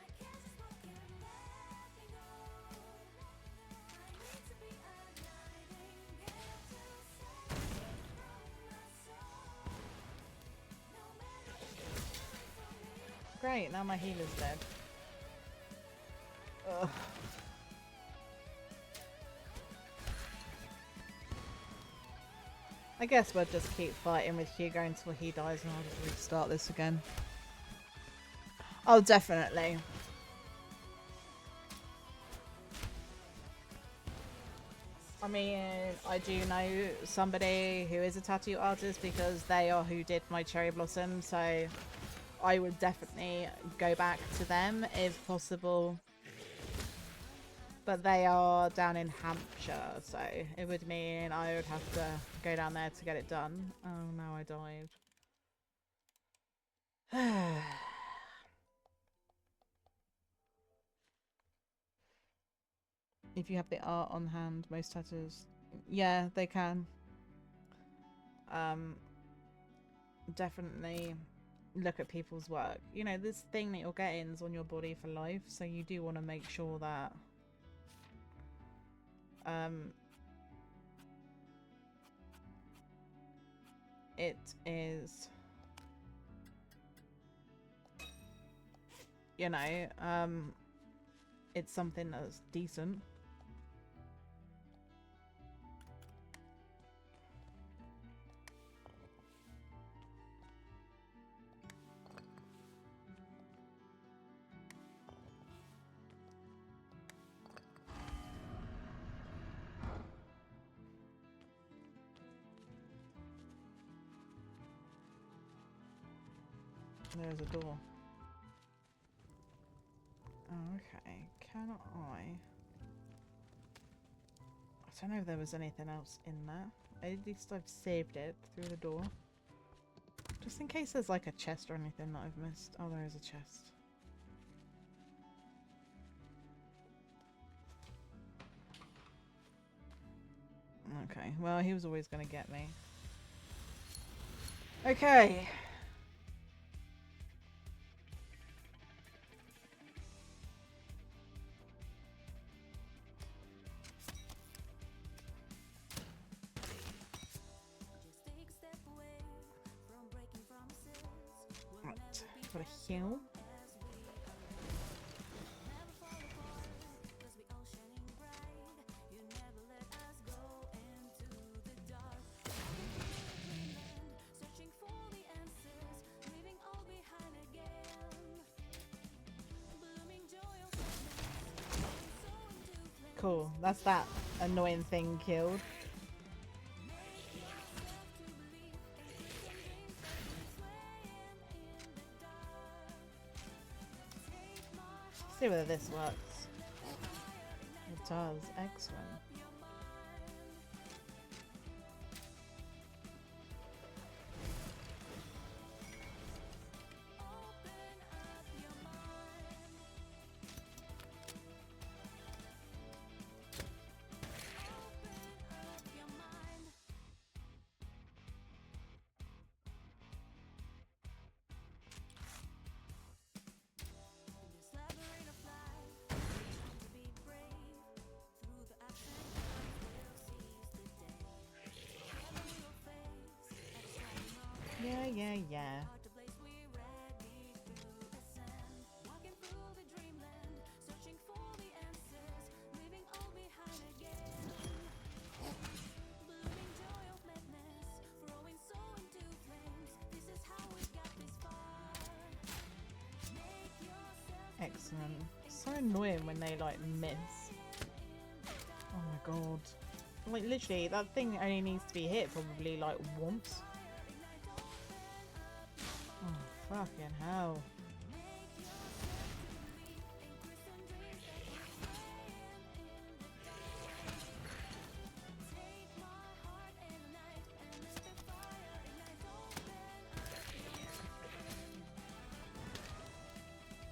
Great, now my healer's dead. Ugh. I guess we'll just keep fighting with Hugo until he dies and I'll just restart this again. Oh, definitely. I mean, I do know somebody who is a tattoo artist because they are who did my cherry blossom, so I would definitely go back to them if possible. But they are down in Hampshire, so it would mean I would have to go down there to get it done. Oh, no, I died. If you have the art on hand, most tattoos... Yeah, they can. Definitely look at people's work. You know, this thing that you're getting is on your body for life, so you do want to make sure that... it is... You know, it's something that's decent. There's a door. Oh, okay. Can I... I don't know if there was anything else in there. At least I've saved it through the door. Just in case there's like a chest or anything that I've missed. Oh, there is a chest. Okay, well, he was always going to get me. Okay. Right, got a heal. Cool, that's that annoying thing killed. See whether this works. It does, excellent. Yeah. Excellent. So annoying when they like miss. Oh my god. Like literally, that thing only needs to be hit probably like once. Oh, fucking hell.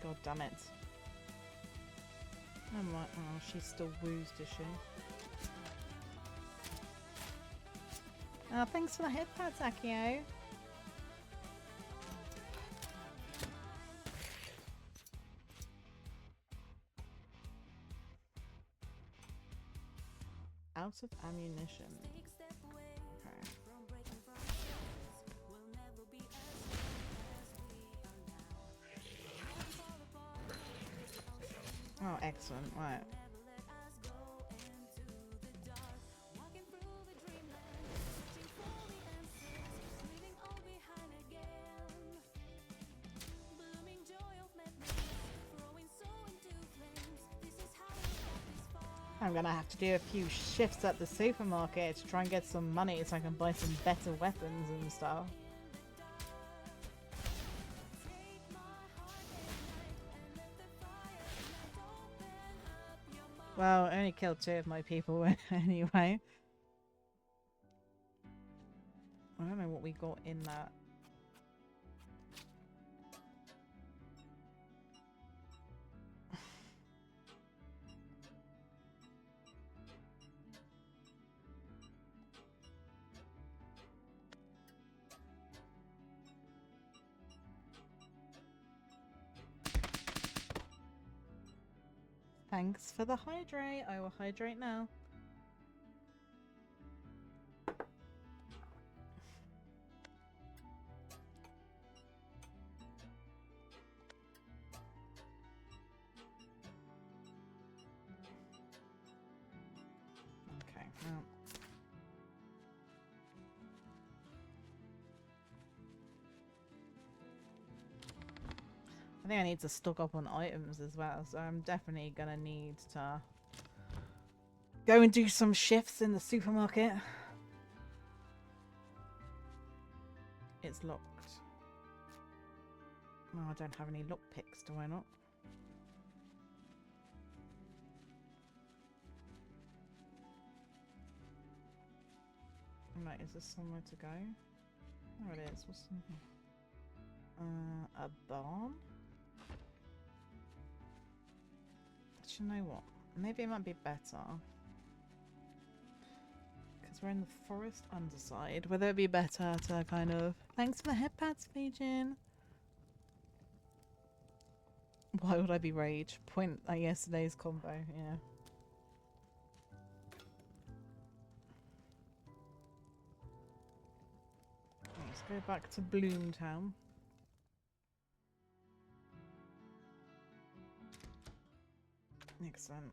God damn it. I'm like, oh, she's still woozed, is she? Oh, thanks for the headpad, Takio. Out of ammunition. Okay. Oh, excellent. Right. I'm gonna have to do a few shifts at the supermarket to try and get some money so I can buy some better weapons and stuff. Well, I only killed 2 of my people anyway. I don't know what we got in that. Thanks for the hydrate. I will hydrate now. Okay. Well. I think I need to stock up on items as well, so I'm definitely gonna need to go and do some shifts in the supermarket. It's locked. Oh, I don't have any lockpicks, do I not? Right, is this somewhere to go? There it is. What's in here? A barn? Do you know what? Maybe it might be better. Because we're in the forest underside. Whether it be better to kind of... Thanks for the head pads, Fijian. Why would I be rage? Point at yesterday's combo, yeah. Let's go back to Bloomtown. Excellent.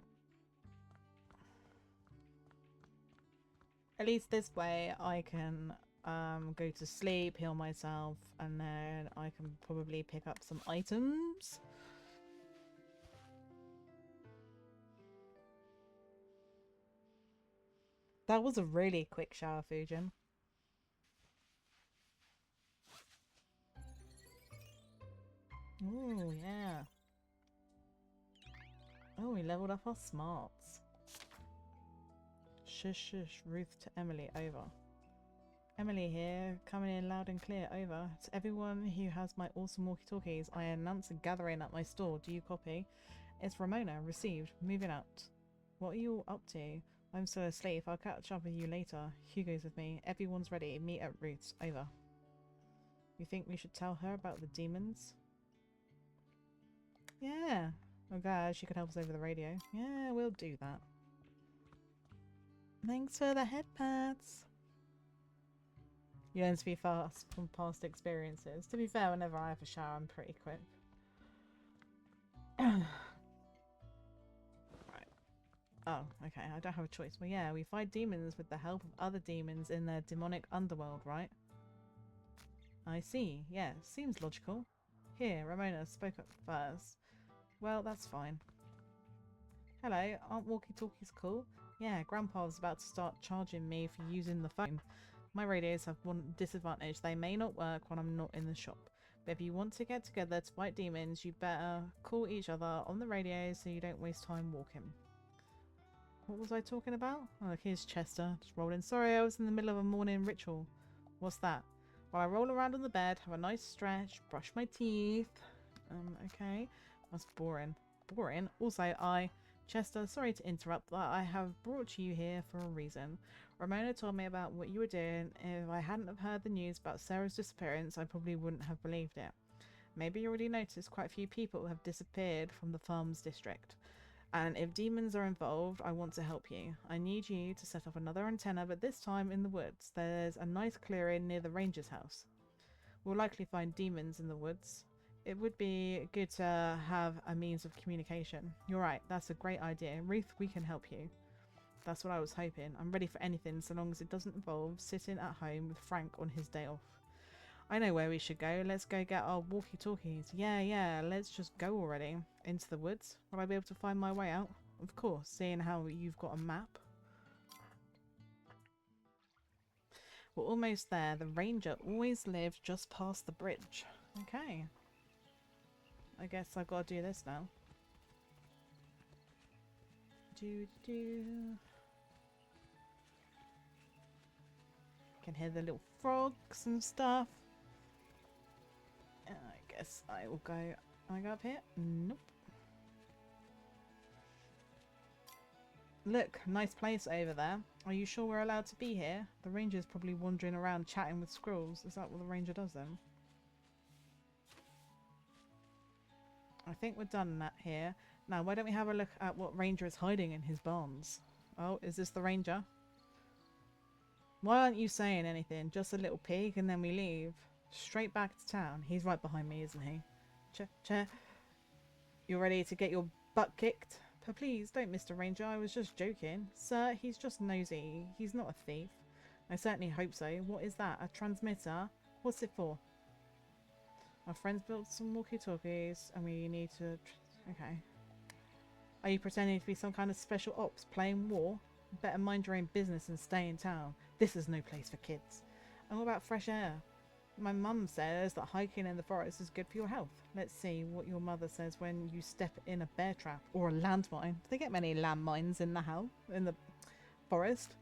At least this way I can go to sleep, heal myself, and then I can probably pick up some items. That was a really quick shower, Fujin. Ooh, yeah. Oh, we leveled up our smarts. Shush, shush, Ruth to Emily, over. Emily here, coming in loud and clear, over. To everyone who has my awesome walkie-talkies, I announce a gathering at my store. Do you copy? It's Ramona, received, moving out. What are you all up to? I'm still asleep. I'll catch up with you later. Hugo's with me. Everyone's ready. Meet at Ruth's. Over. You think we should tell her about the demons? Yeah. Oh god, she could help us over the radio. Yeah, we'll do that. Thanks for the head pats. You learn to be fast from past experiences. To be fair, whenever I have a shower, I'm pretty quick. Right. Oh, okay. I don't have a choice. Well, yeah, we fight demons with the help of other demons in their demonic underworld, right? I see. Yeah, seems logical. Here, Ramona spoke up first. Well, that's fine. Hello, aren't walkie-talkies cool? Yeah, Grandpa was about to start charging me for using the phone. My radios have one disadvantage. They may not work when I'm not in the shop. But if you want to get together to fight demons, you better call each other on the radio so you don't waste time walking. What was I talking about? Oh, look, here's Chester. Just rolling. Sorry, I was in the middle of a morning ritual. What's that? While I roll around on the bed, have a nice stretch, brush my teeth. Okay. That's boring. Boring? Also, Chester, sorry to interrupt, but I have brought you here for a reason. Ramona told me about what you were doing. If I hadn't have heard the news about Sarah's disappearance, I probably wouldn't have believed it. Maybe you already noticed quite a few people have disappeared from the farms district. And if demons are involved, I want to help you. I need you to set up another antenna, but this time in the woods. There's a nice clearing near the ranger's house. We'll likely find demons in the woods. It would be good to have a means of communication. You're right, that's a great idea. Ruth, we can help you. That's what I was hoping. I'm ready for anything so long as it doesn't involve sitting at home with Frank on his day off. I know where we should go. Let's go get our walkie-talkies. Yeah, let's just go already. Into the woods. Will I be able to find my way out? Of course, seeing how you've got a map. We're almost there. The ranger always lived just past the bridge. Okay. I guess I've got to do this now. Can hear the little frogs and stuff. I guess I will go. I go up here? Nope. Look, nice place over there. Are you sure we're allowed to be here? The ranger's probably wandering around chatting with squirrels. Is that what the ranger does then? I think we're done that here. Now, why don't we have a look at what ranger is hiding in his barns? Oh, is this the ranger? Why aren't you saying anything? Just a little peek and then we leave. Straight back to town. He's right behind me, isn't he? You're ready to get your butt kicked? But please, don't, Mr. Ranger. I was just joking. Sir, he's just nosy. He's not a thief. I certainly hope so. What is that? A transmitter? What's it for? Our friends built some walkie-talkies and we need to... Okay. Are you pretending to be some kind of special ops playing war? Better mind your own business and stay in town. This is no place for kids. And what about fresh air? My mum says that hiking in the forest is good for your health. Let's see what your mother says when you step in a bear trap or a landmine. Do they get many landmines in the forest?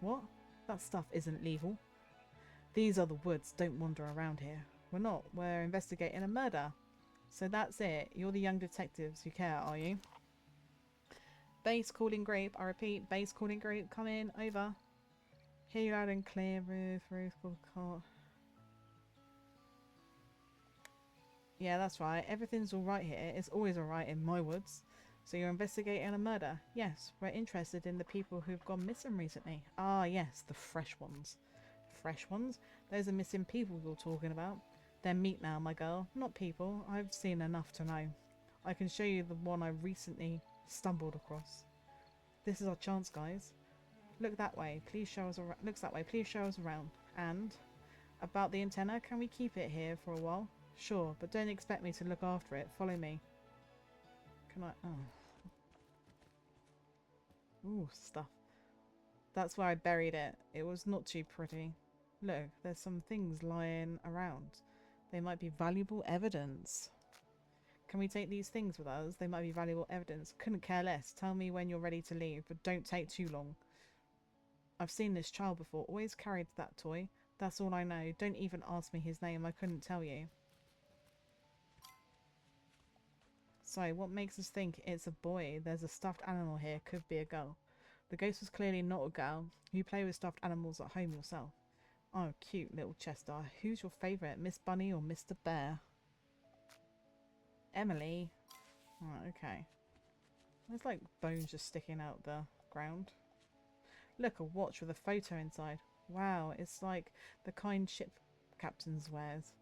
What? That stuff isn't legal. These are the woods. Don't wander around here. We're not. We're investigating a murder. So that's it. You're the young detectives who care, are you? Base calling group. I repeat, base calling group. Come in. Over. Hear you loud and clear. Roof, call. Yeah, that's right. Everything's alright here. It's always alright in my woods. So you're investigating a murder? Yes, we're interested in the people who've gone missing recently. Ah, yes, the fresh ones. Fresh ones? Those are missing people you're talking about. They're meat now, my girl, not people. I've seen enough to know. I can show you the one I recently stumbled across. This is our chance, guys. Look that way. Please show us around. Looks that way. Please show us around. And about the antenna, can we keep it here for a while? Sure, but don't expect me to look after it. Follow me. Can I? Oh. Ooh, stuff. That's where I buried it. It was not too pretty. Look, there's some things lying around. They might be valuable evidence. Can we take these things with us? They might be valuable evidence. Couldn't care less. Tell me when you're ready to leave, but don't take too long. I've seen this child before. Always carried that toy. That's all I know. Don't even ask me his name. I couldn't tell you. So, what makes us think it's a boy? There's a stuffed animal here. Could be a girl. The ghost was clearly not a girl. You play with stuffed animals at home yourself. Oh, cute little Chester. Who's your favourite, Miss Bunny or Mr. Bear? Emily. Oh, okay. There's like bones just sticking out the ground. Look, a watch with a photo inside. Wow, it's like the kind ship captains wears.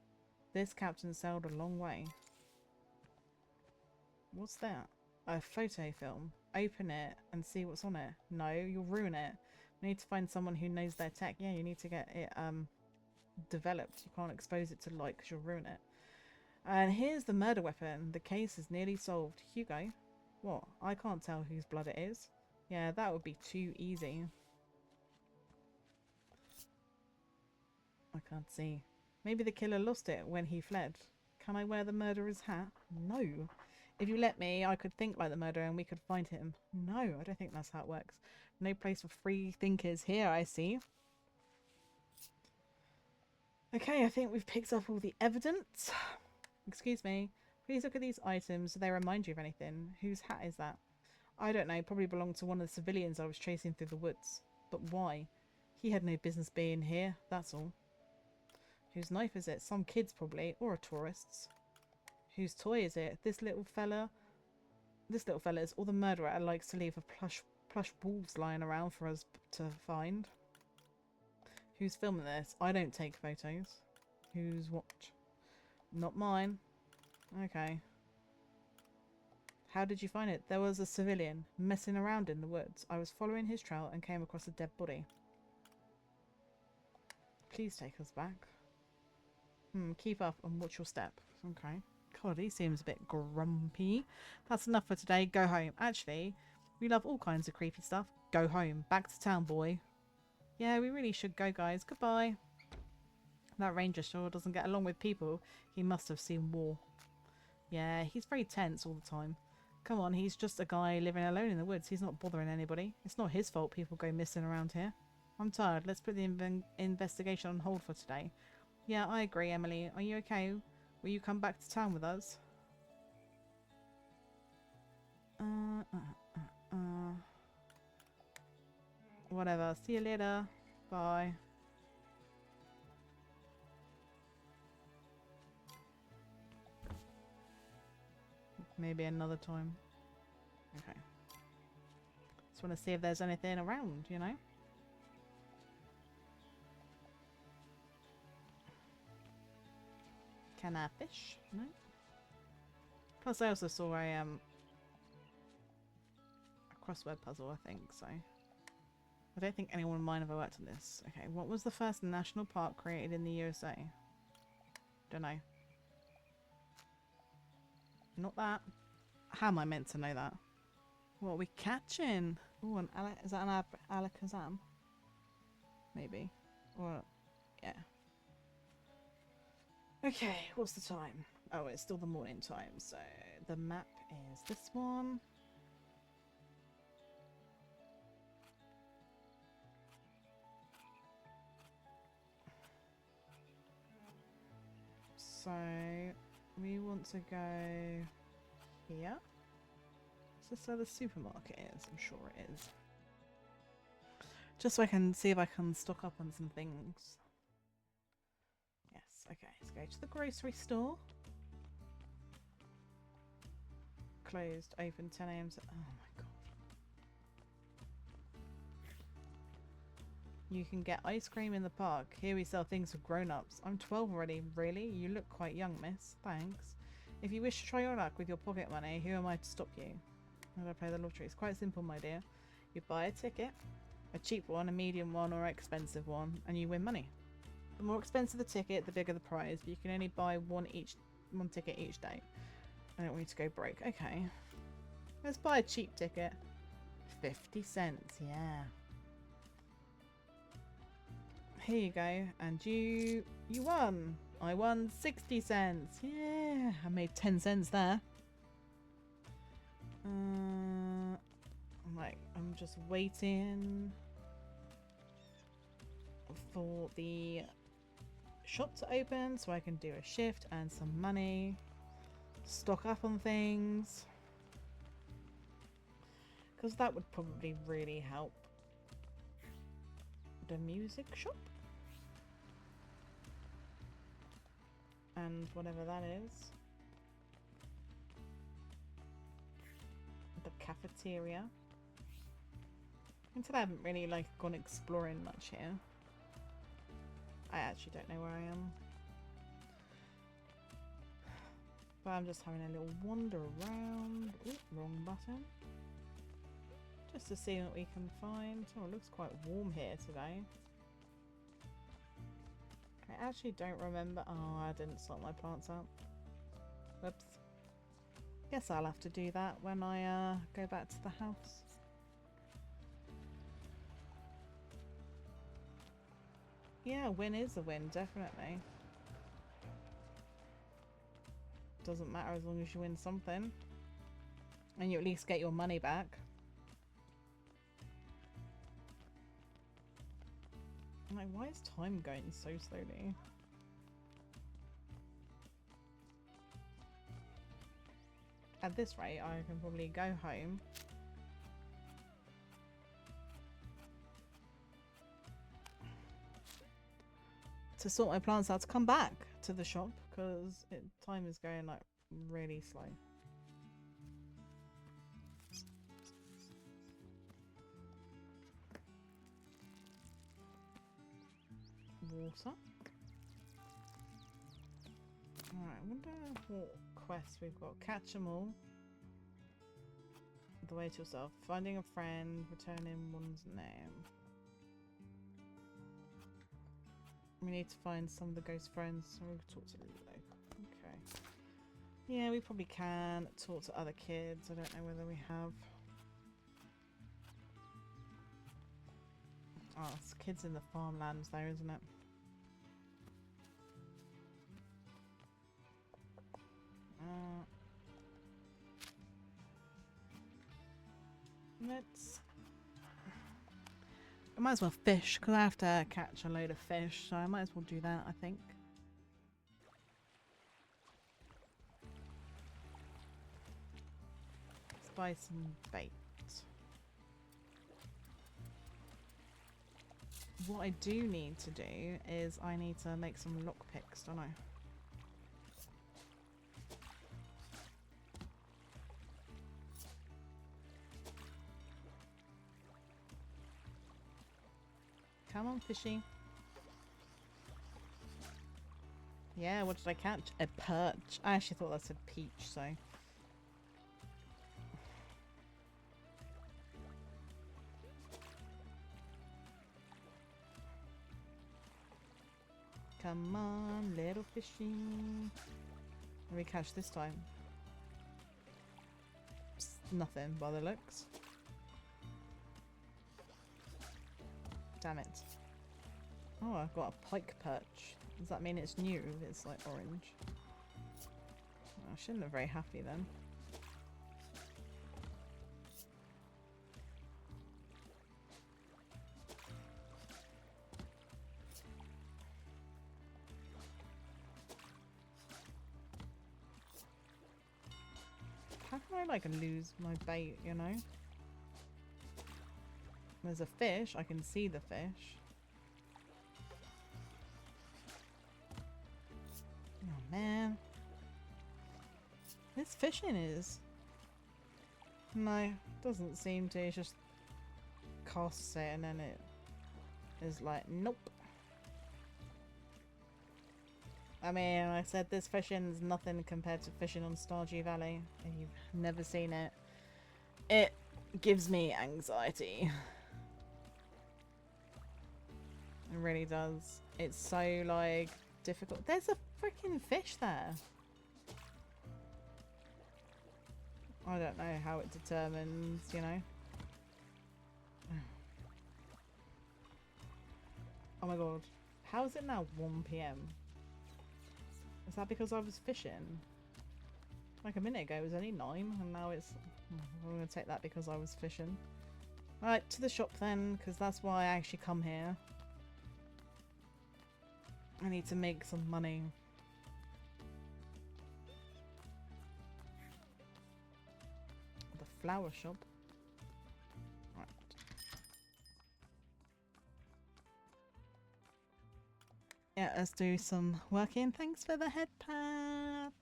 This captain sailed a long way. What's that? A photo film. Open it and see what's on it. No, you'll ruin it. We need to find someone who knows their tech. Yeah, you need to get it developed. You can't expose it to light because you'll ruin it. And here's the murder weapon. The case is nearly solved. Hugo? What? I can't tell whose blood it is. Yeah, that would be too easy. I can't see. Maybe the killer lost it when he fled. Can I wear the murderer's hat? No. If you let me, I could think like the murderer and we could find him. No, I don't think that's how it works. No place for free thinkers here, I see. Okay, I think we've picked up all the evidence. Excuse me. Please look at these items. Do they remind you of anything? Whose hat is that? I don't know. Probably belonged to one of the civilians I was chasing through the woods. But why? He had no business being here, that's all. Whose knife is it? Some kid's probably, or a tourist's. Whose toy is it? This little fella? This little fella's, or the murderer likes to leave a plush wolves lying around for us to find. Who's filming this? I don't take photos. Whose watch? Not mine. Okay. How did you find it? There was a civilian messing around in the woods. I was following his trail and came across a dead body. Please take us back. Keep up and watch your step. Okay. God, he seems a bit grumpy. That's enough for today. Go home. Actually, we love all kinds of creepy stuff. Go home. Back to town, boy. Yeah, we really should go, guys. Goodbye. That ranger sure doesn't get along with people. He must have seen war. Yeah, he's very tense all the time. Come on, he's just a guy living alone in the woods. He's not bothering anybody. It's not his fault people go missing around here. I'm tired. Let's put the investigation on hold for today. Yeah, I agree, Emily. Are you okay? Will you come back to town with us? Whatever. See you later. Bye. Maybe another time. Okay. Just want to see if there's anything around, you know? Can I fish? No. Plus I also saw a crossword puzzle, I think, so. I don't think anyone might have worked on this. Okay, what was the first national park created in the USA? Don't know. Not that. How am I meant to know that? What are we catching? Oh, is that an alakazam? Maybe. Or, yeah. Okay, what's the time? Oh, it's still the morning time, so the map is this one. So we want to go here. Is this where the supermarket is? I'm sure it is. Just so I can see if I can stock up on some things. Yes, okay, let's go to the grocery store. Closed, open 10 AM to... Oh my god. You can get ice cream in the park. Here we sell things for grown-ups. I'm 12 already. Really? You look quite young, miss. Thanks. If you wish to try your luck with your pocket money, who am I to stop you? How do I play the lottery? It's quite simple, my dear. You buy a ticket. A cheap one, a medium one, or an expensive one, and you win money. The more expensive the ticket, the bigger the prize, but you can only buy one ticket each day. I don't want you to go broke. Okay. Let's buy a cheap ticket. 50 cents, yeah. Here you go, and you won. I won 60 cents. Yeah, I made 10 cents there. I'm just waiting for the shop to open so I can do a shift, earn some money, stock up on things, because that would probably really help the music shop and whatever that is, the cafeteria. Until I haven't really gone exploring much here. I actually don't know where I am. But I'm just having a little wander around. Ooh, wrong button. Just to see what we can find. Oh, it looks quite warm here today. I actually don't remember. Oh, I didn't sort my plants out. Whoops. Guess I'll have to do that when I go back to the house. Yeah, a win is a win, definitely. Doesn't matter as long as you win something. And you at least get your money back. I'm like, why is time going so slowly? At this rate, I can probably go home. To sort my plants out to come back to the shop because time is going really slow. Water. Alright, I wonder what quests we've got. Catch 'em all. The way to yourself. Finding a friend. Returning one's name. We need to find some of the ghost friends. So we'll talk to Lilo. Okay. Yeah, we probably can talk to other kids. I don't know whether we have. Oh, it's kids in the farmlands there, isn't it? Let's... I might as well fish, because I have to catch a load of fish, so I might as well do that, I think. Let's buy some bait. What I do need to do is I need to make some lockpicks, don't I? Come on, fishy. Yeah, what did I catch? A perch. I actually thought that said peach, so... Come on, little fishy. What did we catch this time? Psst, nothing by the looks. Damn it. Oh, I've got a pike perch. Does that mean it's new? It's like orange. Oh, I shouldn't look very happy then. I like lose my bait, you know? There's a fish. I can see the fish. Oh, man. This fishing is... No, doesn't seem to. It's just casts it and then it is like, nope. I mean, like I said, this fishing is nothing compared to fishing on Stardew Valley. If you've never seen it, it gives me anxiety. It really does. It's so, like, difficult. There's a freaking fish there. I don't know how it determines, you know. Oh my god. How is it now 1 PM? Is that because I was fishing? Like a minute ago it was only 9 and now it's... I'm going to take that because I was fishing. Right, to the shop then, because that's why I actually come here. I need to make some money. The flower shop. Right. Yeah, let's do some working. Thanks for the head pads.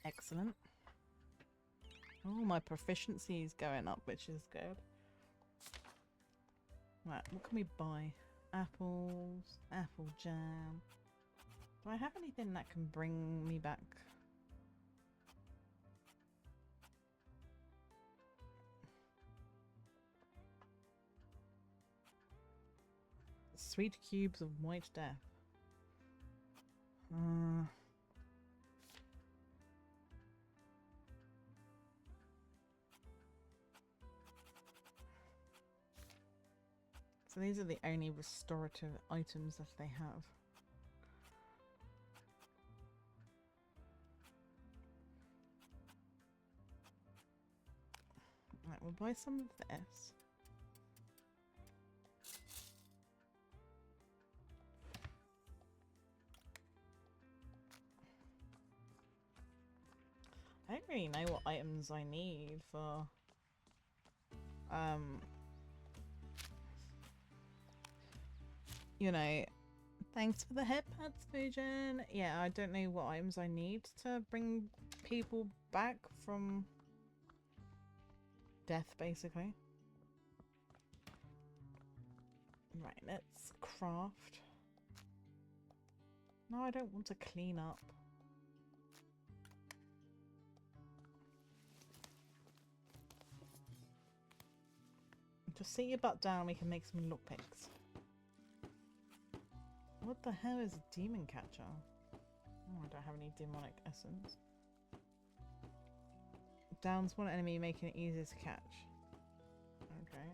Excellent. Oh, my proficiency is going up, which is good. Right, what can we buy? Apples, apple jam. Do I have anything that can bring me back? Sweet cubes of white death. So these are the only restorative items that they have. Right, we'll buy some of this. I don't really know what items I need for you know, thanks for the head pads, Fusion. Yeah, I don't know what items I need to bring people back from death, basically. Right, let's craft. No, I don't want to clean up. Just sit your butt down, we can make some lockpicks. What the hell is a demon catcher? Oh, I don't have any demonic essence. Downs one enemy, making it easier to catch. Okay.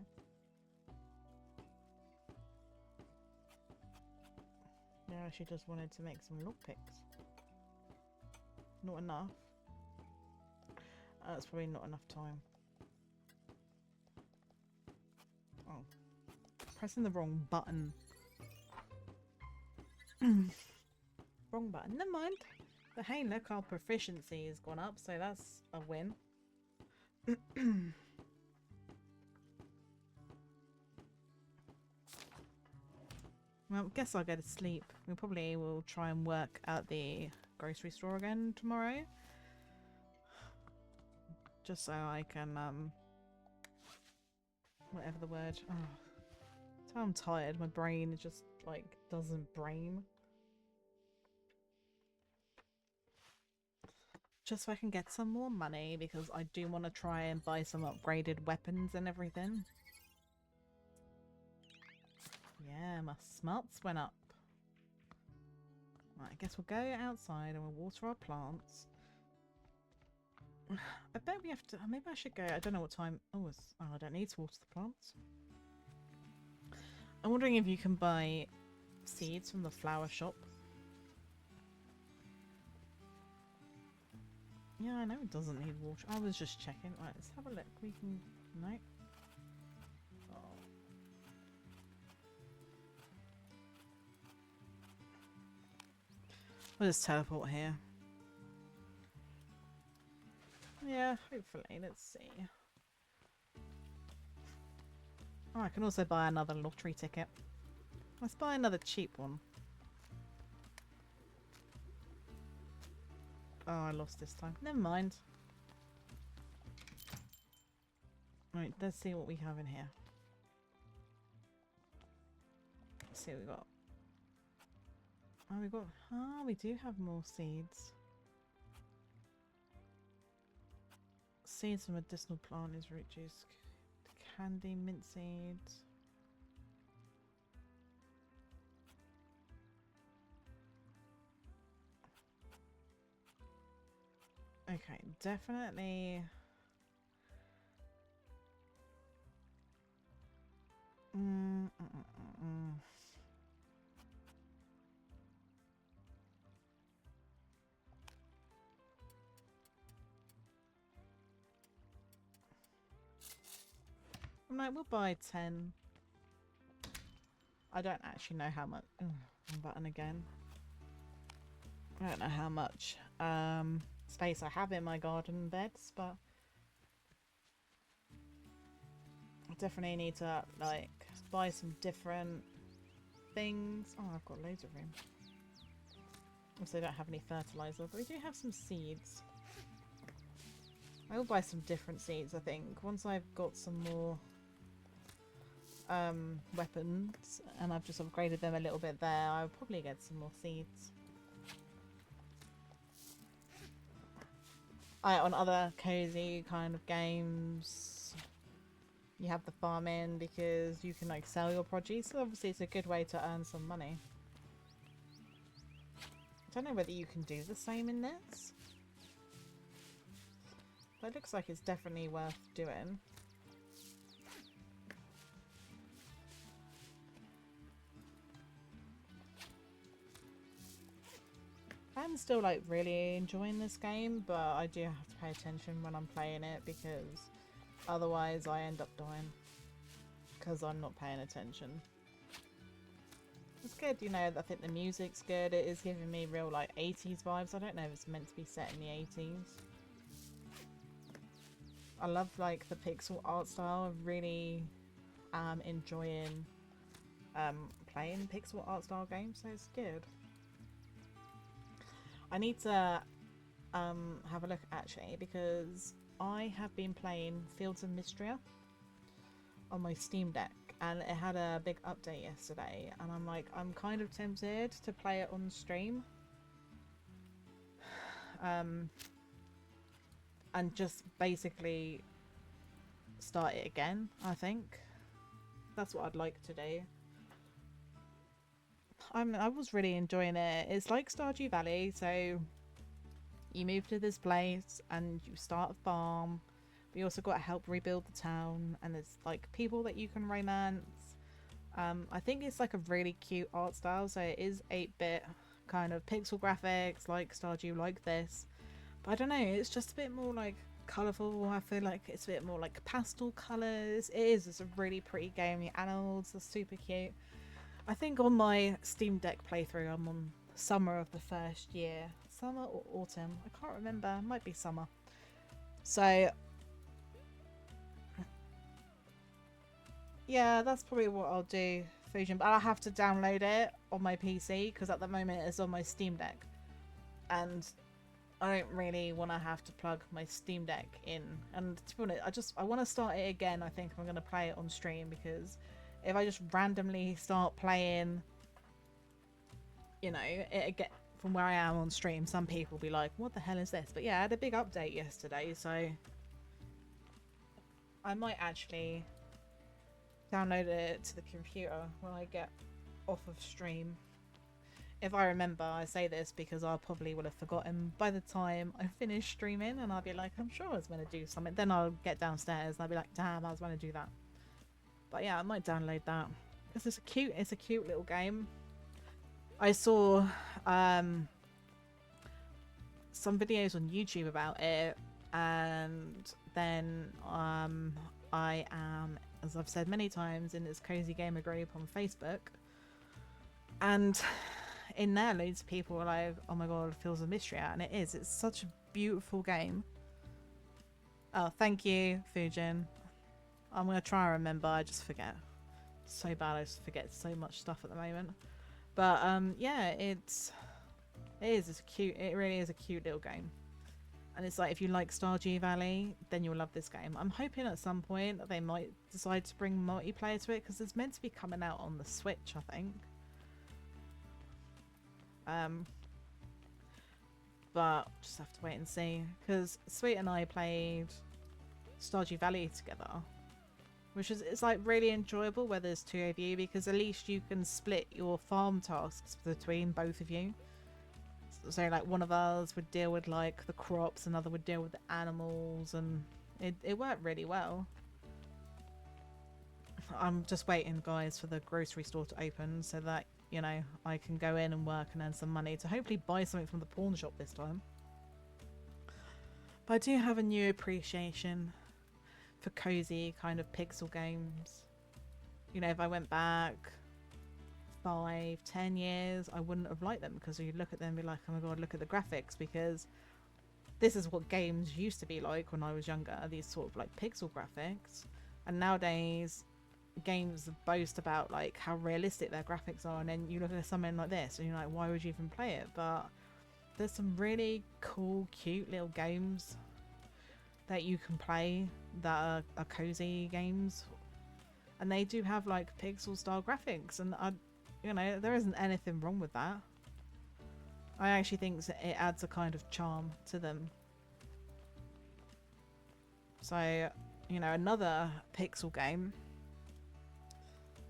Yeah, she just wanted to make some lockpicks. Not enough. That's probably not enough time. Oh. Pressing the wrong button. Wrong button. Never mind. But hey, look, our proficiency has gone up, so that's a win. Well, guess I'll go to sleep. We probably will try and work at the grocery store again tomorrow. Just so I can, whatever the word. Oh. So I'm tired. My brain just, like, doesn't brain. Just so I can get some more money, because I do want to try and buy some upgraded weapons and everything. Yeah, my smarts went up. Right, I guess we'll go outside and we'll water our plants. I bet we have to... Maybe I should go... I don't know what time... Oh, I don't need to water the plants. I'm wondering if you can buy seeds from the flower shop. Yeah, I know it doesn't need water. I was just checking. Right, let's have a look. We can... No. Oh. We'll just teleport here. Yeah, hopefully. Let's see. Oh, I can also buy another lottery ticket. Let's buy another cheap one. Oh, I lost this time. Never mind. Right, let's see what we have in here. Let's see what we got. Oh, we got... Ah, we do have more seeds. Seeds from medicinal plant is root juice. Candy, mint seeds. Okay, definitely... I'm like, we'll buy 10. I don't actually know how much... button again. I don't know how much space I have in my garden beds, but I definitely need to, like, buy some different things. Oh, I've got loads of room. Also, I don't have any fertilizer, but we do have some seeds. I will buy some different seeds, I think. Once I've got some more weapons and I've just upgraded them a little bit there, I'll probably get some more seeds. On other cozy kind of games, you have the farming because you can like sell your produce. So obviously it's a good way to earn some money. I don't know whether you can do the same in this. But it looks like it's definitely worth doing. I'm still like really enjoying this game, but I do have to pay attention when I'm playing it because otherwise I end up dying because I'm not paying attention. It's good, you know, I think the music's good. It is giving me real like 80s vibes. I don't know if it's meant to be set in the 80s. I love like the pixel art style. I really am enjoying playing pixel art style games, so it's good. I need to have a look actually because I have been playing Fields of Mystria on my Steam Deck and it had a big update yesterday and I'm like, I'm kind of tempted to play it on stream and just basically start it again. I think that's what I'd like to do. I was really enjoying it. It's like Stardew Valley, so you move to this place and you start a farm. But you also got to help rebuild the town, and there's like people that you can romance. I think it's like a really cute art style, so it is 8-bit kind of pixel graphics like Stardew, like this. But I don't know, it's just a bit more like colourful. I feel like it's a bit more like pastel colours. It's a really pretty game. The animals are super cute. I think on my Steam Deck playthrough I'm on summer of the first year. Summer or autumn? I can't remember. It might be summer. So yeah, that's probably what I'll do, Fusion. But I'll have to download it on my PC because at the moment it's on my Steam Deck. And I don't really want to have to plug my Steam Deck in. And to be honest, I want to start it again. I think I'm going to play it on stream because if I just randomly start playing, you know, it get from where I am on stream, some people will be like, what the hell is this? But yeah, I had a big update yesterday, so I might actually download it to the computer when I get off of stream. If I remember, I say this because I probably will have forgotten by the time I finish streaming and I'll be like, I'm sure I was going to do something. Then I'll get downstairs and I'll be like, damn, I was going to do that. But yeah, I might download that. It's a cute little game. I saw some videos on YouTube about it, and then I am, as I've said many times, in this cozy gamer group on Facebook, and in there loads of people are like, oh my god, Fields of Mystery out, and it's such a beautiful game. Oh, thank you, Fujin. I'm gonna try and remember. I just forget so bad. I just forget so much stuff at the moment. But yeah, it's cute. It really is a cute little game. And it's like, if you like Stardew Valley, then you'll love this game. I'm hoping at some point that they might decide to bring multiplayer to it, because it's meant to be coming out on the Switch, I think. But just have to wait and see, because Sweet and I played Stardew Valley together, which is, it's like really enjoyable where there's two of you, because at least you can split your farm tasks between both of you. So like one of us would deal with like the crops, another would deal with the animals, and it worked really well. I'm just waiting, guys, for the grocery store to open so that, you know, I can go in and work and earn some money to hopefully buy something from the pawn shop this time. But I do have a new appreciation for cozy kind of pixel games. You know, if I went back 5-10 years, I wouldn't have liked them, because you look at them and be like, oh my god, look at the graphics, because this is what games used to be like when I was younger, these sort of like pixel graphics. And nowadays games boast about like how realistic their graphics are, and then you look at something like this and you're like, why would you even play it? But there's some really cool, cute little games that you can play that are cozy games, and they do have like pixel style graphics, and you know, there isn't anything wrong with that. I actually think it adds a kind of charm to them. So, you know, another pixel game.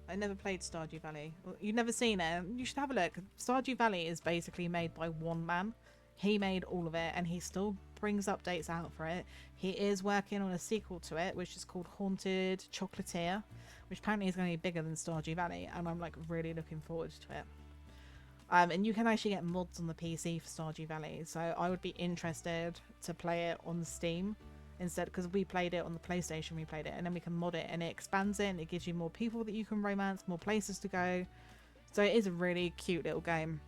I never played Stardew Valley. Well, you've never seen it. You should have a look. Stardew Valley is basically made by one man. He made all of it, and he still brings updates out for it. He is working on a sequel to it, which is called Haunted Chocolatier, which apparently is going to be bigger than Stardew Valley, and I'm like really looking forward to it. And you can actually get mods on the PC for Stardew Valley, so I would be interested to play it on Steam instead, because we played it on the PlayStation, we played it, and then we can mod it, and it expands it, and it gives you more people that you can romance, more places to go. So it is a really cute little game.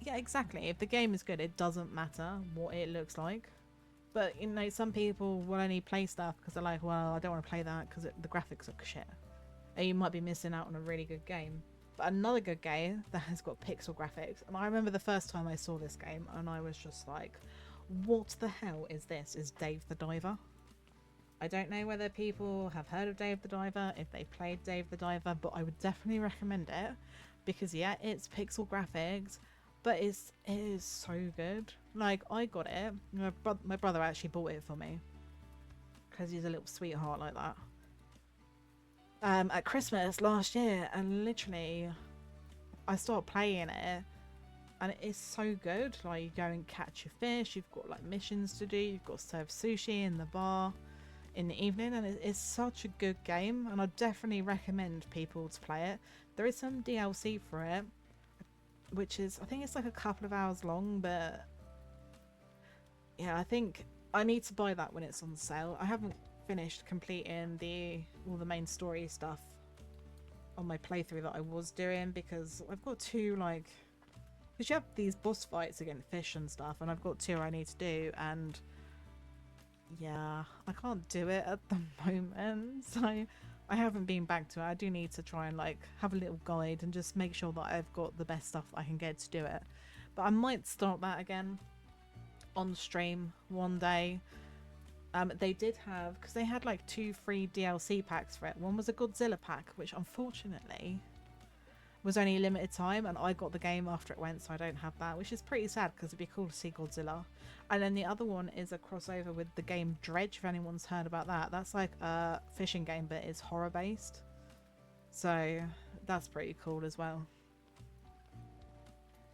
Yeah, exactly. If the game is good, it doesn't matter what it looks like. But, you know, some people will only play stuff because they're like, well, I don't want to play that because the graphics look shit. And you might be missing out on a really good game. But another good game that has got pixel graphics, and I remember the first time I saw this game and I was just like, what the hell is this? Is Dave the Diver. I don't know whether people have heard of Dave the Diver, if they played Dave the Diver, but I would definitely recommend it, because yeah, it's pixel graphics, but it is so good. Like, I got it, my brother actually bought it for me because he's a little sweetheart like that, at Christmas last year, and literally I started playing it and it is so good. Like, you go and catch your fish, you've got like missions to do, you've got to serve sushi in the bar in the evening, and it's such a good game, and I definitely recommend people to play it. There is some DLC for it, which is, I think it's like a couple of hours long, but yeah, I think I need to buy that when it's on sale. I haven't finished completing all the main story stuff on my playthrough that I was doing, because I've got two, like, because you have these boss fights against fish and stuff, and I've got two I need to do, and yeah, I can't do it at the moment, so I haven't been back to it. I do need to try and like have a little guide and just make sure that I've got the best stuff I can get to do it. But I might start that again on stream one day. They did have, because they had like 2 free DLC packs for it. One was a Godzilla pack, which unfortunately was only a limited time, and I got the game after it went, so I don't have that, which is pretty sad because it'd be cool to see Godzilla. And then the other one is a crossover with the game Dredge, if anyone's heard about that. That's like a fishing game, but it's horror based, so that's pretty cool as well.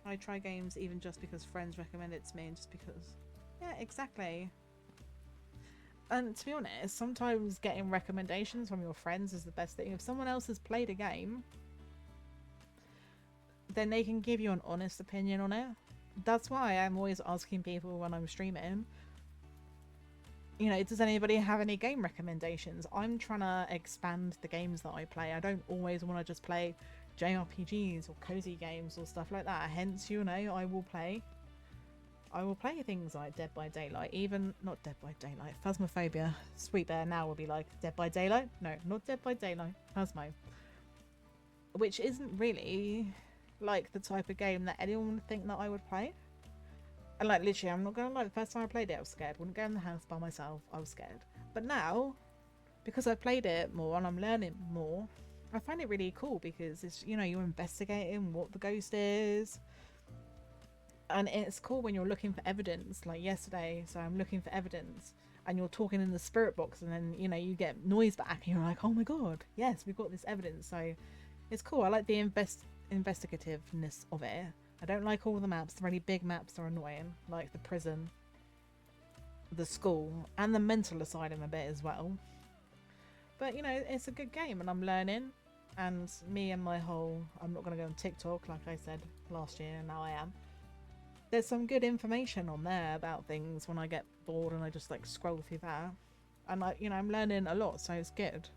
I try games even just because friends recommend it to me, and just because, yeah, exactly. And to be honest, sometimes getting recommendations from your friends is the best thing. If someone else has played a game, then they can give you an honest opinion on it. That's why I'm always asking people when I'm streaming, you know, does anybody have any game recommendations? I'm trying to expand the games that I play. I don't always want to just play JRPGs or cozy games or stuff like that. Hence, you know, I will play things like Dead by Daylight, even not Dead by Daylight, Phasmophobia. Sweet Bear now will be like Dead by Daylight. No, not Dead by Daylight, Phasmo, which isn't really like the type of game that anyone would think that I would play. And like literally, I'm not gonna lie, the first time I played it, I was scared. Wouldn't go in the house by myself. I was scared. But now, because I've played it more and I'm learning more, I find it really cool because it's, you know, you're investigating what the ghost is. And it's cool when you're looking for evidence, like yesterday. So I'm looking for evidence, and you're talking in the spirit box, and then, you know, you get noise back, and you're like, oh my god, yes, we've got this evidence. So it's cool. I like the investigativeness of it. I don't like all the maps. The really big maps are annoying, like the prison, the school, and the mental asylum a bit as well. But, you know, it's a good game, and I'm learning. And me and my whole, I'm not going to go on TikTok, like I said last year, and now I am. There's some good information on there about things when I get bored and I just like scroll through that. And I, you know, I'm learning a lot, so it's good.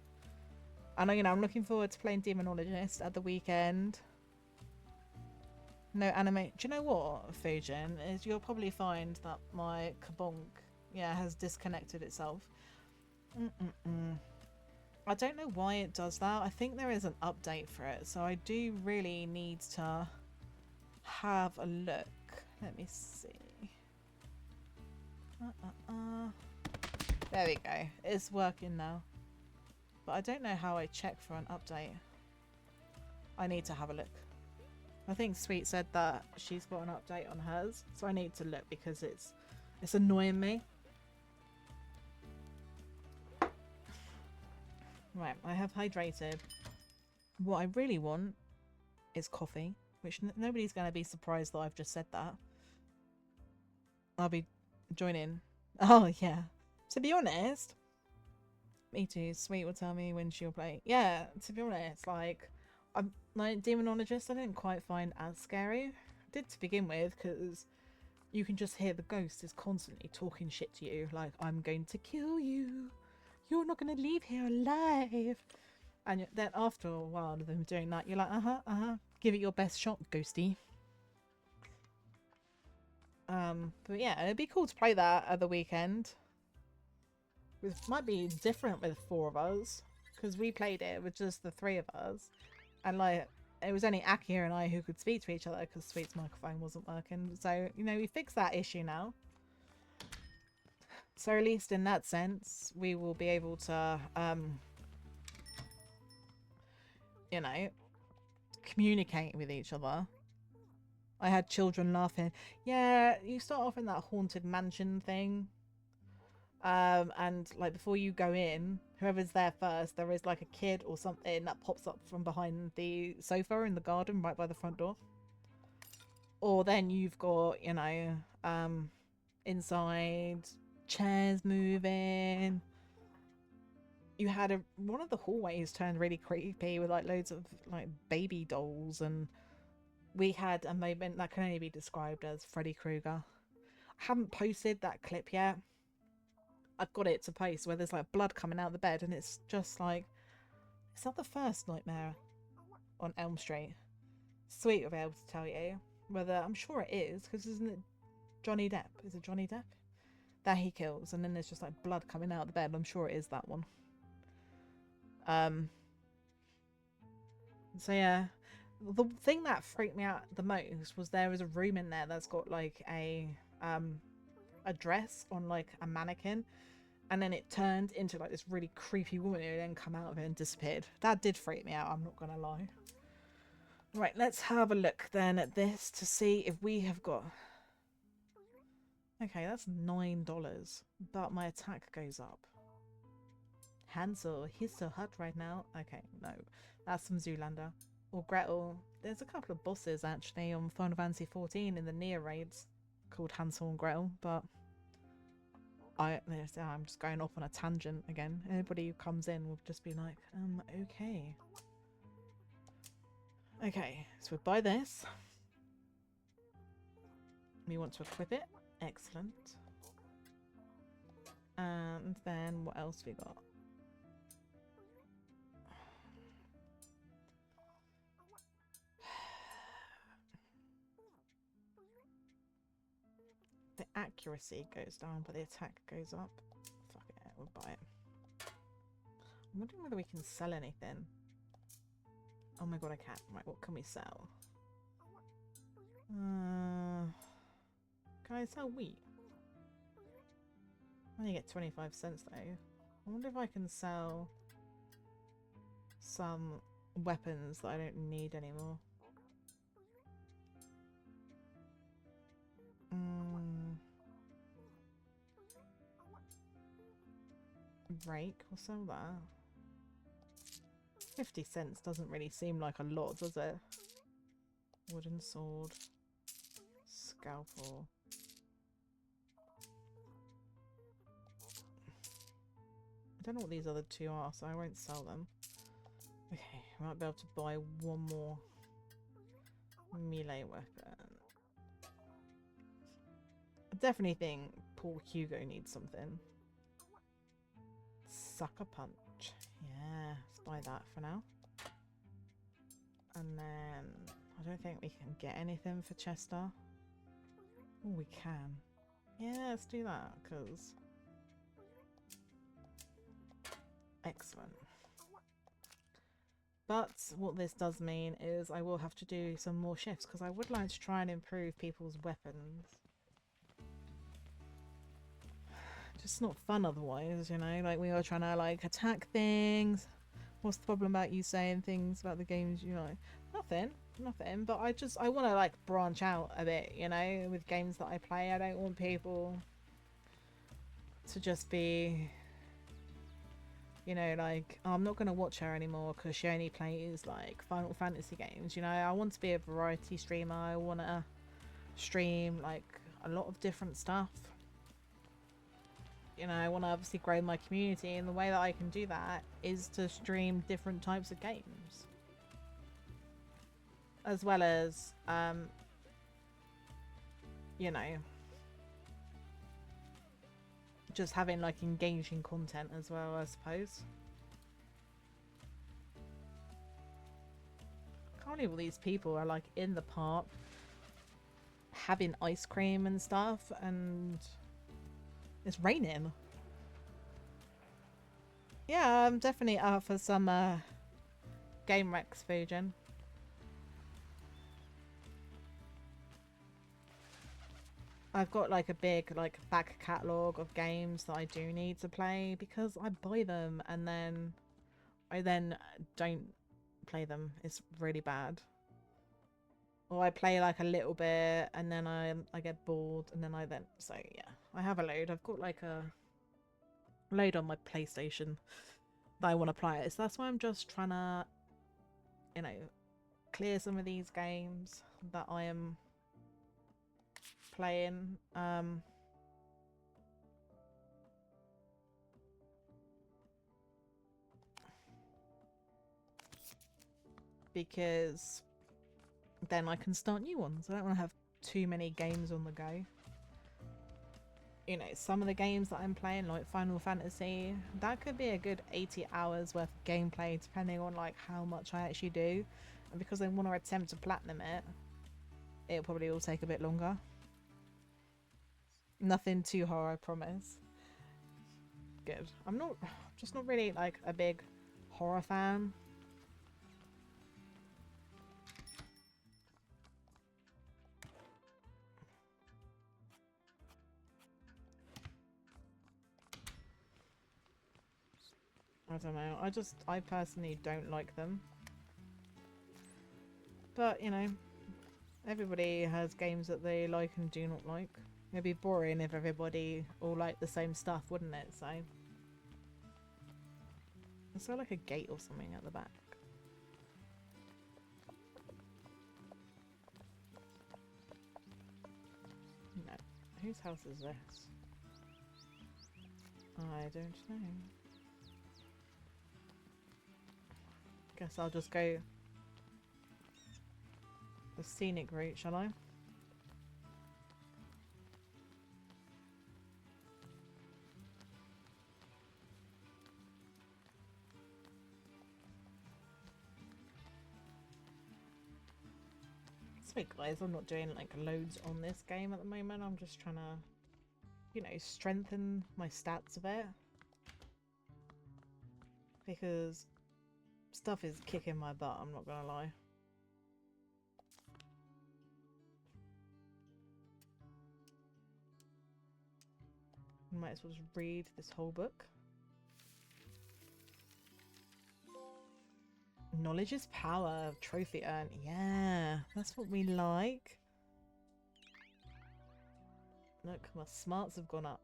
And you know, I'm looking forward to playing Demonologist at the weekend. No anime. Do you know what, Fujin? Is you'll probably find that my Kabonk, yeah, has disconnected itself. I don't know why it does that. I think there is an update for it, so I do really need to have a look. Let me see. There we go. It's working now. But I don't know how I check for an update. I need to have a look. I think Sweet said that she's got an update on hers, so I need to look because it's annoying me. Right, I have hydrated. What I really want is coffee, which nobody's going to be surprised that I've just said that. I'll be joining. Oh, yeah. To be honest, me too. Sweet will tell me when she'll play. Yeah, to be honest, like, I'm like Demonologist, I didn't quite find as scary. I did to begin with, because you can just hear the ghost is constantly talking shit to you, like, I'm going to kill you. You're not going to leave here alive. And then after a while of them doing that, you're like, give it your best shot, ghosty. But yeah, it'd be cool to play that at the weekend. It might be different with 4 of us, because we played it with just the 3 of us, and like it was only Aki and I who could speak to each other because Sweet's microphone wasn't working. So, you know, we fixed that issue now. So at least in that sense, we will be able to, you know, communicate with each other. I had children laughing. Yeah, you start off in that haunted mansion thing. And like before you go in, whoever's there first, there is like a kid or something that pops up from behind the sofa in the garden right by the front door. Or then you've got, you know, inside chairs moving. You had one of the hallways turned really creepy with like loads of like baby dolls, and we had a moment that can only be described as Freddy Krueger. I haven't posted that clip yet. I've got it to post where there's like blood coming out of the bed, and it's just like, it's not the first nightmare on Elm Street. Sweet will be able to tell you whether, I'm sure it is, because isn't it Johnny Depp? Is it Johnny Depp that he kills, and then there's just like blood coming out of the bed? I'm sure it is that one. So yeah, the thing that freaked me out the most was there was a room in there that's got like a dress on like a mannequin, and then it turned into like this really creepy woman who then come out of it and disappeared. That did freak me out, I'm not gonna lie. Right, let's have a look then at this to see if we have got... Okay, that's $9, but my attack goes up. Hansel, he's so hot right now. Okay, no, that's from Zoolander. Or Gretel. There's a couple of bosses actually on Final Fantasy 14 in the Nier raids called Hansel and Gretel, but I'm just going off on a tangent again. Anybody who comes in will just be like, okay. Okay, so we buy this. We want to equip it. Excellent. And then what else we got? The accuracy goes down, but the attack goes up. Fuck it, we'll buy it. I'm wondering whether we can sell anything. Oh my god, I can't. Right, what can we sell? Can I sell wheat? I only get 25 cents though. I wonder if I can sell some weapons that I don't need anymore. Rake, we'll sell that. 50 cents doesn't really seem like a lot, does it? Wooden sword. Scalpel. I don't know what these other two are, so I won't sell them. Okay, I might be able to buy one more melee weapon. I definitely think Paul Hugo needs something. Sucker punch. Yeah, let's buy that for now. And then I don't think we can get anything for Chester. Oh, we can. Yeah, let's do that, because... Excellent. But what this does mean is I will have to do some more shifts, because I would like to try and improve people's weapons. Just not fun otherwise, you know? Like, we are trying to, like, attack things. What's the problem about you saying things about the games you like? Nothing. Nothing. But I want to, like, branch out a bit, you know? With games that I play, I don't want people to just be... You know, like, oh, I'm not going to watch her anymore because she only plays, like, Final Fantasy games. You know, I want to be a variety streamer. I want to stream, like, a lot of different stuff. You know, I want to obviously grow my community, and the way that I can do that is to stream different types of games. As well as, you know, just having, like, engaging content as well, I suppose. I can't believe all these people are, like, in the park having ice cream and stuff, and it's raining. Yeah, I'm definitely up for some Game Rex Fujin. I've got like a big like back catalogue of games that I do need to play because I buy them and then I don't play them. It's really bad. Or I play like a little bit and then I get bored and then so yeah, I have a load. I've got like a load on my PlayStation that I want to play it. So that's why I'm just trying to, you know, clear some of these games that I am playing. Because then I can start new ones. I don't want to have too many games on the go. You know, some of the games that I'm playing, like Final Fantasy, that could be a good 80 hours worth of gameplay, depending on like how much I actually do. And because I want to attempt to platinum it, it'll probably all take a bit longer. Nothing too hard, I promise. Good. I'm just not really like a big horror fan. I don't know. I personally don't like them. But, you know, everybody has games that they like and do not like. It'd be boring if everybody all liked the same stuff, wouldn't it? So, is there like a gate or something at the back? No. Whose house is this? I don't know. Guess I'll just go the scenic route, shall I? why, guys, I'm not doing like loads on this game at the moment. I'm just trying to, you know, strengthen my stats a bit. Because stuff is kicking my butt, I'm not gonna lie. Might as well just read this whole book. Knowledge is power. Trophy earned. Yeah, that's what we like. Look, my smarts have gone up.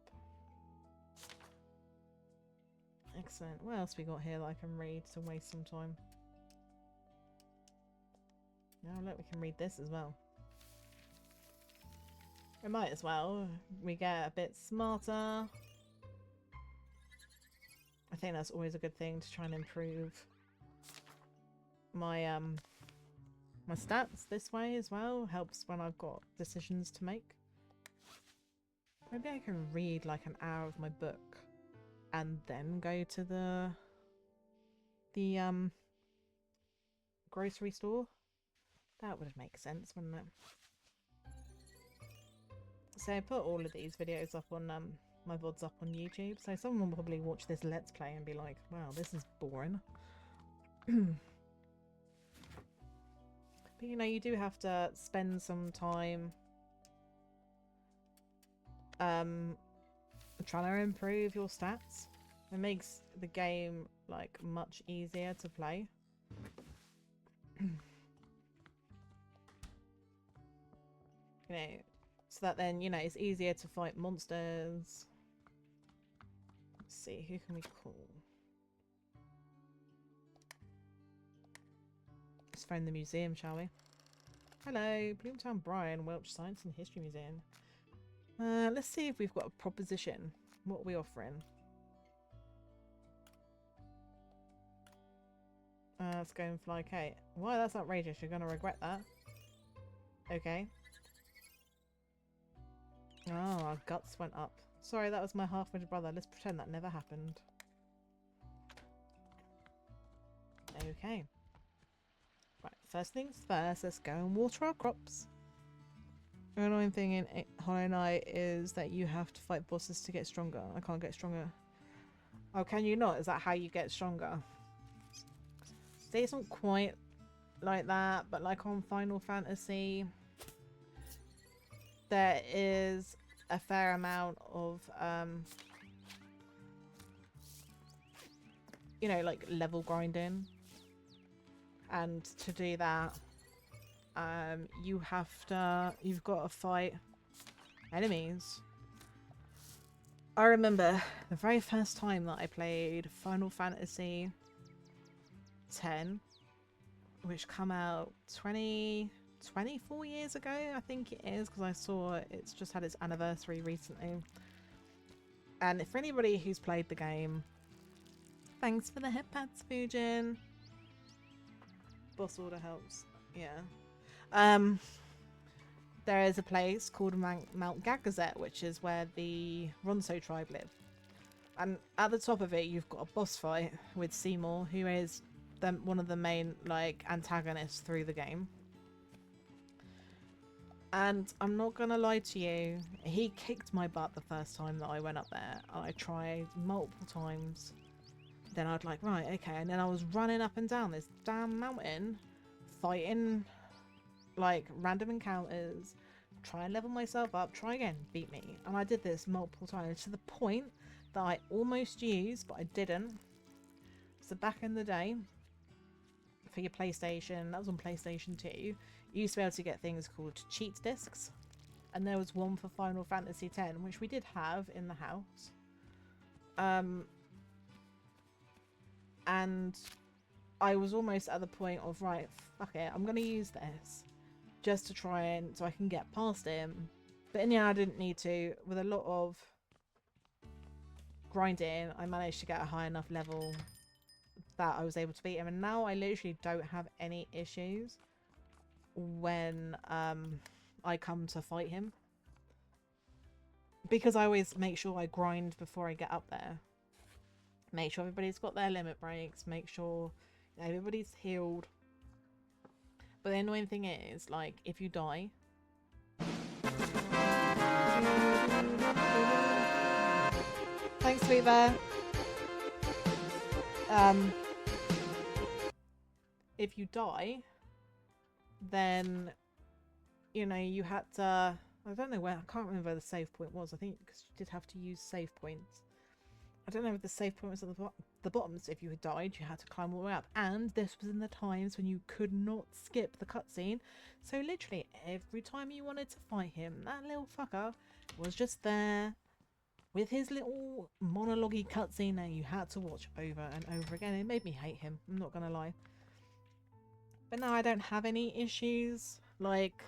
Excellent. What else we got here that I can read to waste some time? Now look, we can read this as well. We might as well. We get a bit smarter. I think that's always a good thing to try and improve my my stats this way as well. Helps when I've got decisions to make. Maybe I can read like an hour of my book and then go to the grocery store. That would make sense, wouldn't it? So I put all of these videos up on my VODs up on YouTube, so someone will probably watch this Let's Play and be like, wow, this is boring. But you know, you do have to spend some time trying to improve your stats. It makes the game like much easier to play. You know, so that then, you know, it's easier to fight monsters. Let's see, who can we call? Let's phone the museum, shall we? Hello, Bloomtown Brian, Welch Science and History Museum. Let's see if we've got a proposition. What are we offering? Let's go and fly Kate. Why, that's outrageous. You're going to regret that. Okay. Oh, our guts went up. Sorry, that was my half-witted brother. Let's pretend that never happened. Okay. Right, first things first, let's go and water our crops. The annoying thing in Hollow Knight is that you have to fight bosses to get stronger. I can't get stronger. Oh, can you not? Is that how you get stronger? See, it's not quite like that, but like on Final Fantasy, there is a fair amount of, you know, like level grinding. And to do that, you've got to fight enemies. I remember the very first time that I played Final Fantasy X, which come out 24 years ago, I think it is, because I saw it's just had its anniversary recently. And for anybody who's played the game, thanks for the hip pads, Fujin. Boss order helps, yeah. There is a place called Mount Gagazet, which is where the Ronso tribe live. And at the top of it, you've got a boss fight with Seymour, who is one of the main like antagonists through the game. And I'm not gonna lie to you, he kicked my butt the first time that I went up there. I tried multiple times. Then I'd like, right, okay, and then I was running up and down this damn mountain, fighting like random encounters, try and level myself up, try again, beat me. And I did this multiple times to the point that I almost used, but I didn't. So back in the day, for your PlayStation, that was on PlayStation 2, you used to be able to get things called cheat discs. And there was one for Final Fantasy X, which we did have in the house. And I was almost at the point of, right, fuck it, I'm going to use this just to try and, so I can get past him. But in the end, I didn't need to. With a lot of grinding, I managed to get a high enough level that I was able to beat him. And now I literally don't have any issues when I come to fight him. Because I always make sure I grind before I get up there. Make sure everybody's got their limit breaks. Make sure everybody's healed. But the annoying thing is, like, if you die... Thanks, Sweet Bear. If you die, then, you know, you had to... I don't know where... I can't remember where the save point was. I think because you did have to use save points. I don't know if the save point was at the bottom, so if you had died, you had to climb all the way up. And this was in the times when you could not skip the cutscene. So literally, every time you wanted to fight him, that little fucker was just there with his little monologue-y cutscene that you had to watch over and over again. It made me hate him, I'm not gonna lie. But now I don't have any issues, like,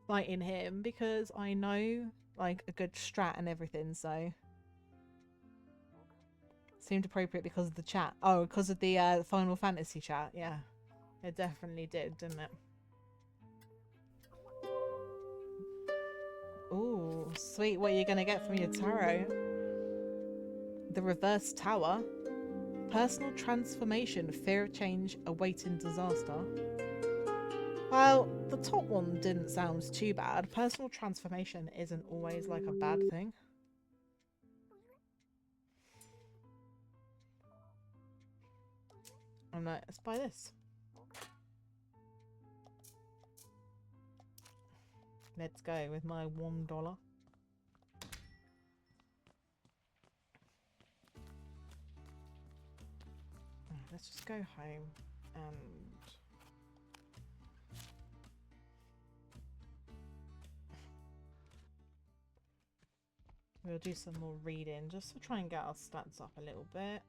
fighting him because I know, like, a good strat and everything, so... Seemed appropriate because of the chat. Oh, because of the Final Fantasy chat. Yeah, it definitely did, didn't it? Ooh, sweet. What are you going to get from your tarot? The reverse tower. Personal transformation. Fear of change. Awaiting disaster. Well, the top one didn't sound too bad. Personal transformation isn't always like a bad thing. I'm like, let's buy this. Let's go with my $1. Let's just go home and we'll do some more reading just to try and get our stats up a little bit.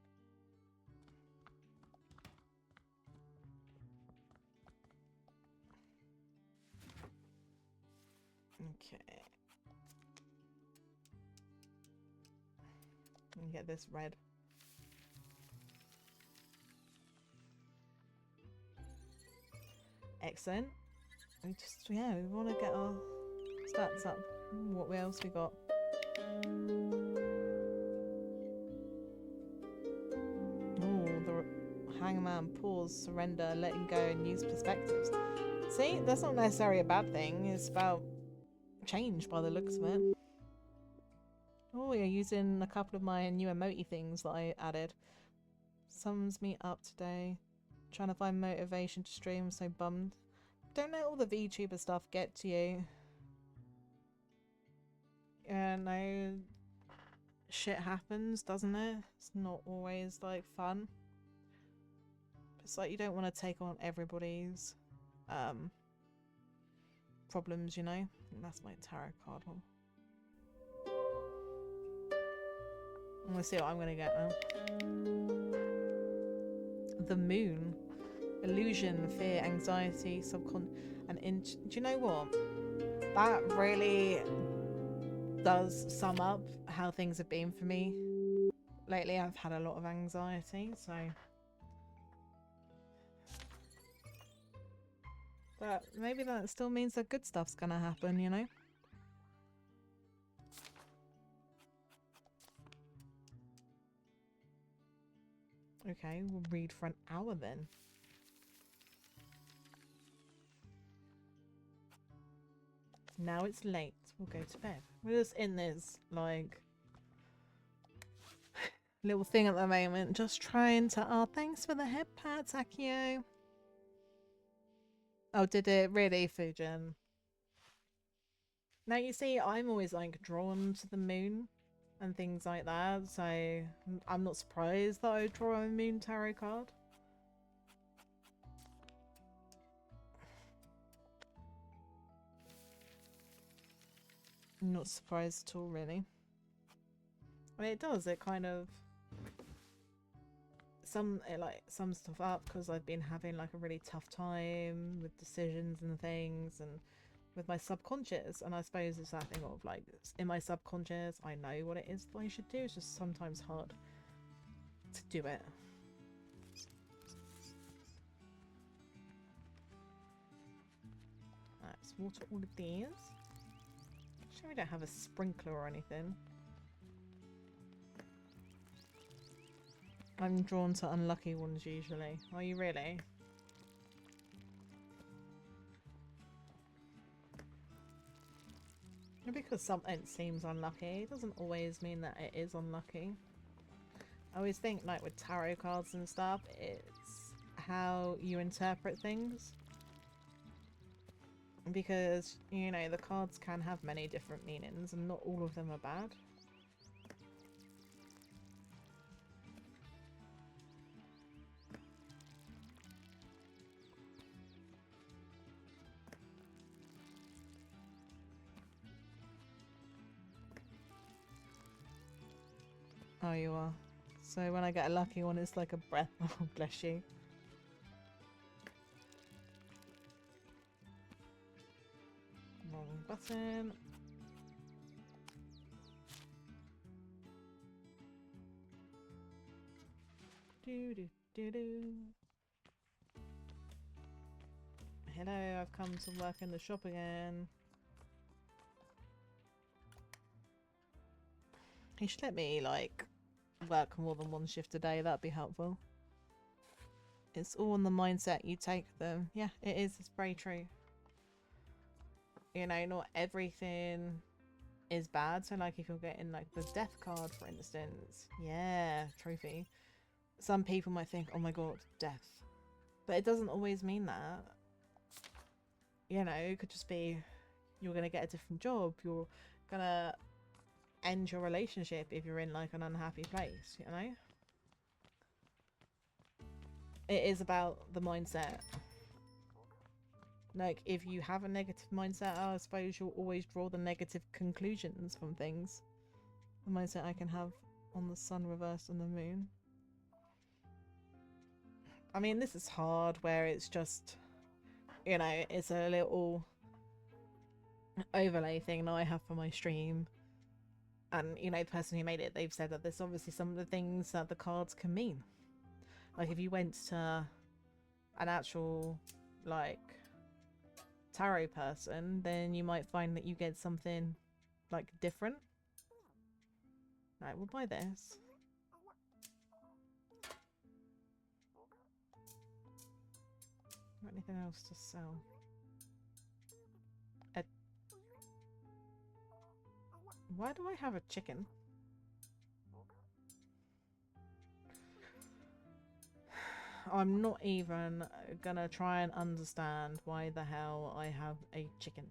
Okay. And get this red. Excellent. We just, yeah, we want to get our stats up. What else we got? Oh, the hangman, pause, surrender, letting go, and use perspectives. See, that's not necessarily a bad thing. It's about change by the looks of it. Oh, you're using a couple of my new emote things that I added. Sums me up today. Trying to find motivation to stream, so bummed. Don't let all the VTuber stuff get to you. Yeah, no. Shit happens, doesn't it? It's not always, like, fun. It's like you don't want to take on everybody's problems, you know? And that's my tarot card one. I'm gonna see what I'm gonna get now. The moon. Illusion, fear, anxiety, do you know what? That really does sum up how things have been for me. Lately I've had a lot of anxiety, so... But maybe that still means that good stuff's gonna happen, you know? Okay, we'll read for an hour then. Now it's late. We'll go to bed. We're just in this, like, little thing at the moment. Just trying to... Oh, thanks for the head pat, Akio. Oh, did it really, Fujin? Now, you see, I'm always, like, drawn to the moon and things like that, so I'm not surprised that I draw a moon tarot card. I'm not surprised at all, really. I mean, it does. It kind of... It like sums stuff up because I've been having like a really tough time with decisions and things and with my subconscious, and I suppose it's that thing of like in my subconscious I know what it is that I should do. It's just sometimes hard to do it. Let's water all of these. Actually, we don't have a sprinkler or anything. I'm drawn to unlucky ones usually. Are you really? Because something seems unlucky, it doesn't always mean that it is unlucky. I always think, like, with tarot cards and stuff, it's how you interpret things. Because, you know, the cards can have many different meanings and not all of them are bad. Oh, you are. So when I get a lucky one, it's like a breath. Oh, bless you. Wrong button. Do do do do. Hello, I've come to work in the shop again. He should let me, like, work more than one shift a day. That'd be helpful. It's all in the mindset you take them. Yeah, it is. It's very true. You know, not everything is bad. So, like, if you're getting, like, the death card, for instance. Yeah, trophy. Some people might think, oh my god, death. But it doesn't always mean that. You know, it could just be you're going to get a different job. You're going to end your relationship if you're in, like, an unhappy place, you know? It is about the mindset. Like, if you have a negative mindset, I suppose you'll always draw the negative conclusions from things. The mindset I can have on the sun reversed and the moon. I mean, this is hard where it's just, you know, it's a little overlay thing that I have for my stream. And, you know, the person who made it, they've said that there's obviously some of the things that the cards can mean. Like, if you went to an actual, like, tarot person, then you might find that you get something, like, different. Right, we'll buy this. Got anything else to sell? Why do I have a chicken? I'm not even gonna try and understand why the hell I have a chicken.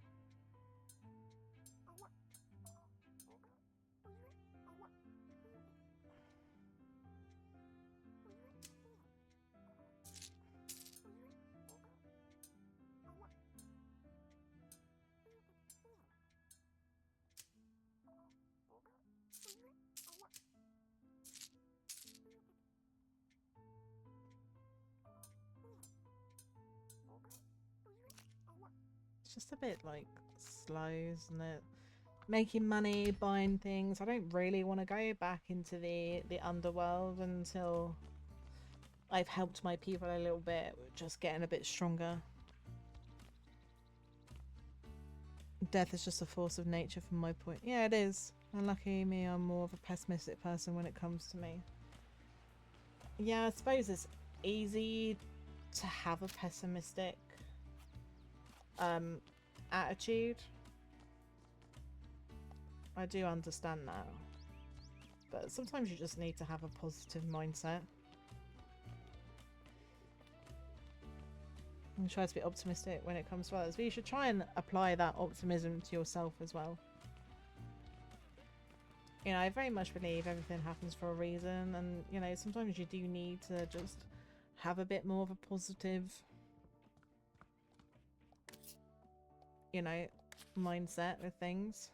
It's just a bit, like, slow, isn't it? Making money, buying things. I don't really want to go back into the underworld until I've helped my people a little bit, just getting a bit stronger. Death is just a force of nature from my point. Yeah, it is. And lucky me, I'm more of a pessimistic person when it comes to me. Yeah, I suppose it's easy to have a pessimistic attitude. I do understand that. But sometimes you just need to have a positive mindset. And try to be optimistic when it comes to others. But you should try and apply that optimism to yourself as well. You know, I very much believe everything happens for a reason. And, you know, sometimes you do need to just have a bit more of a positive, you know, mindset with things.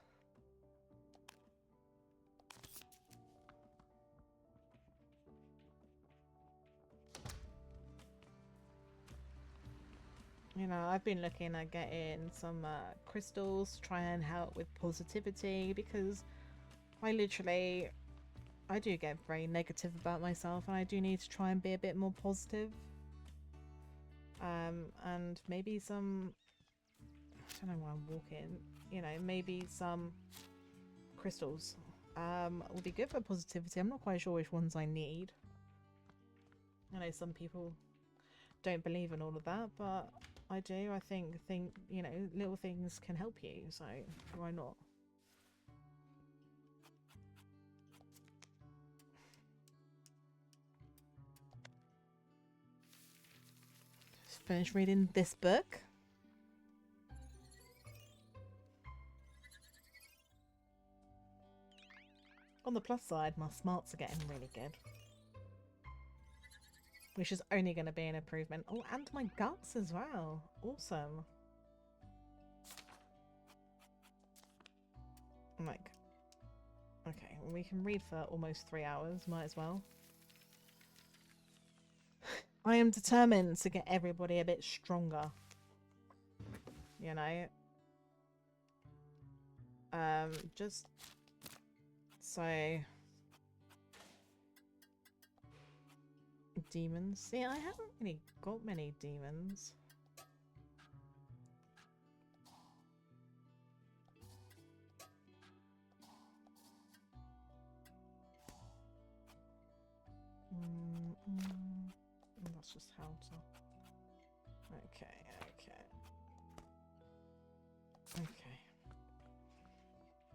You know, I've been looking at getting some crystals to try and help with positivity, because I do get very negative about myself, and I do need to try and be a bit more positive. And maybe some, I don't know why I'm walking, you know, maybe some crystals will be good for positivity. I'm not quite sure which ones I need. I know some people don't believe in all of that, but I do. I think you know, little things can help you, so why not? finish reading this book. On the plus side, my smarts are getting really good. Which is only going to be an improvement. Oh, and my guts as well. Awesome. I'm like, okay, well, we can read for almost 3 hours. Might as well. I am determined to get everybody a bit stronger. You know? Just so... Demons. See, I haven't really got many demons. That's just how to... Okay.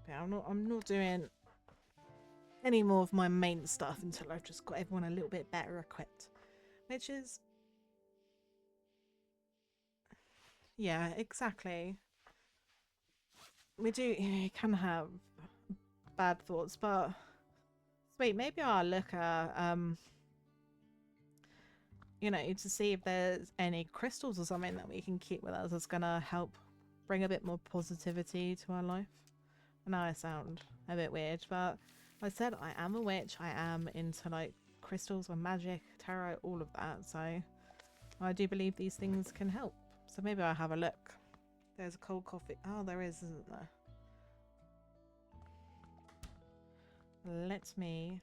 Yeah, I'm not doing any more of my main stuff until I've just got everyone a little bit better equipped. Which is... Yeah, exactly. We can have bad thoughts, but... Sweet, maybe I'll look at, you know, to see if there's any crystals or something that we can keep with us that's gonna help bring a bit more positivity to our life. I know I sound a bit weird, but like I said, I am a witch. I am into like crystals and magic, tarot, all of that. So I do believe these things can help. So maybe I'll have a look. There's a cold coffee. Oh, there is, isn't there? Let me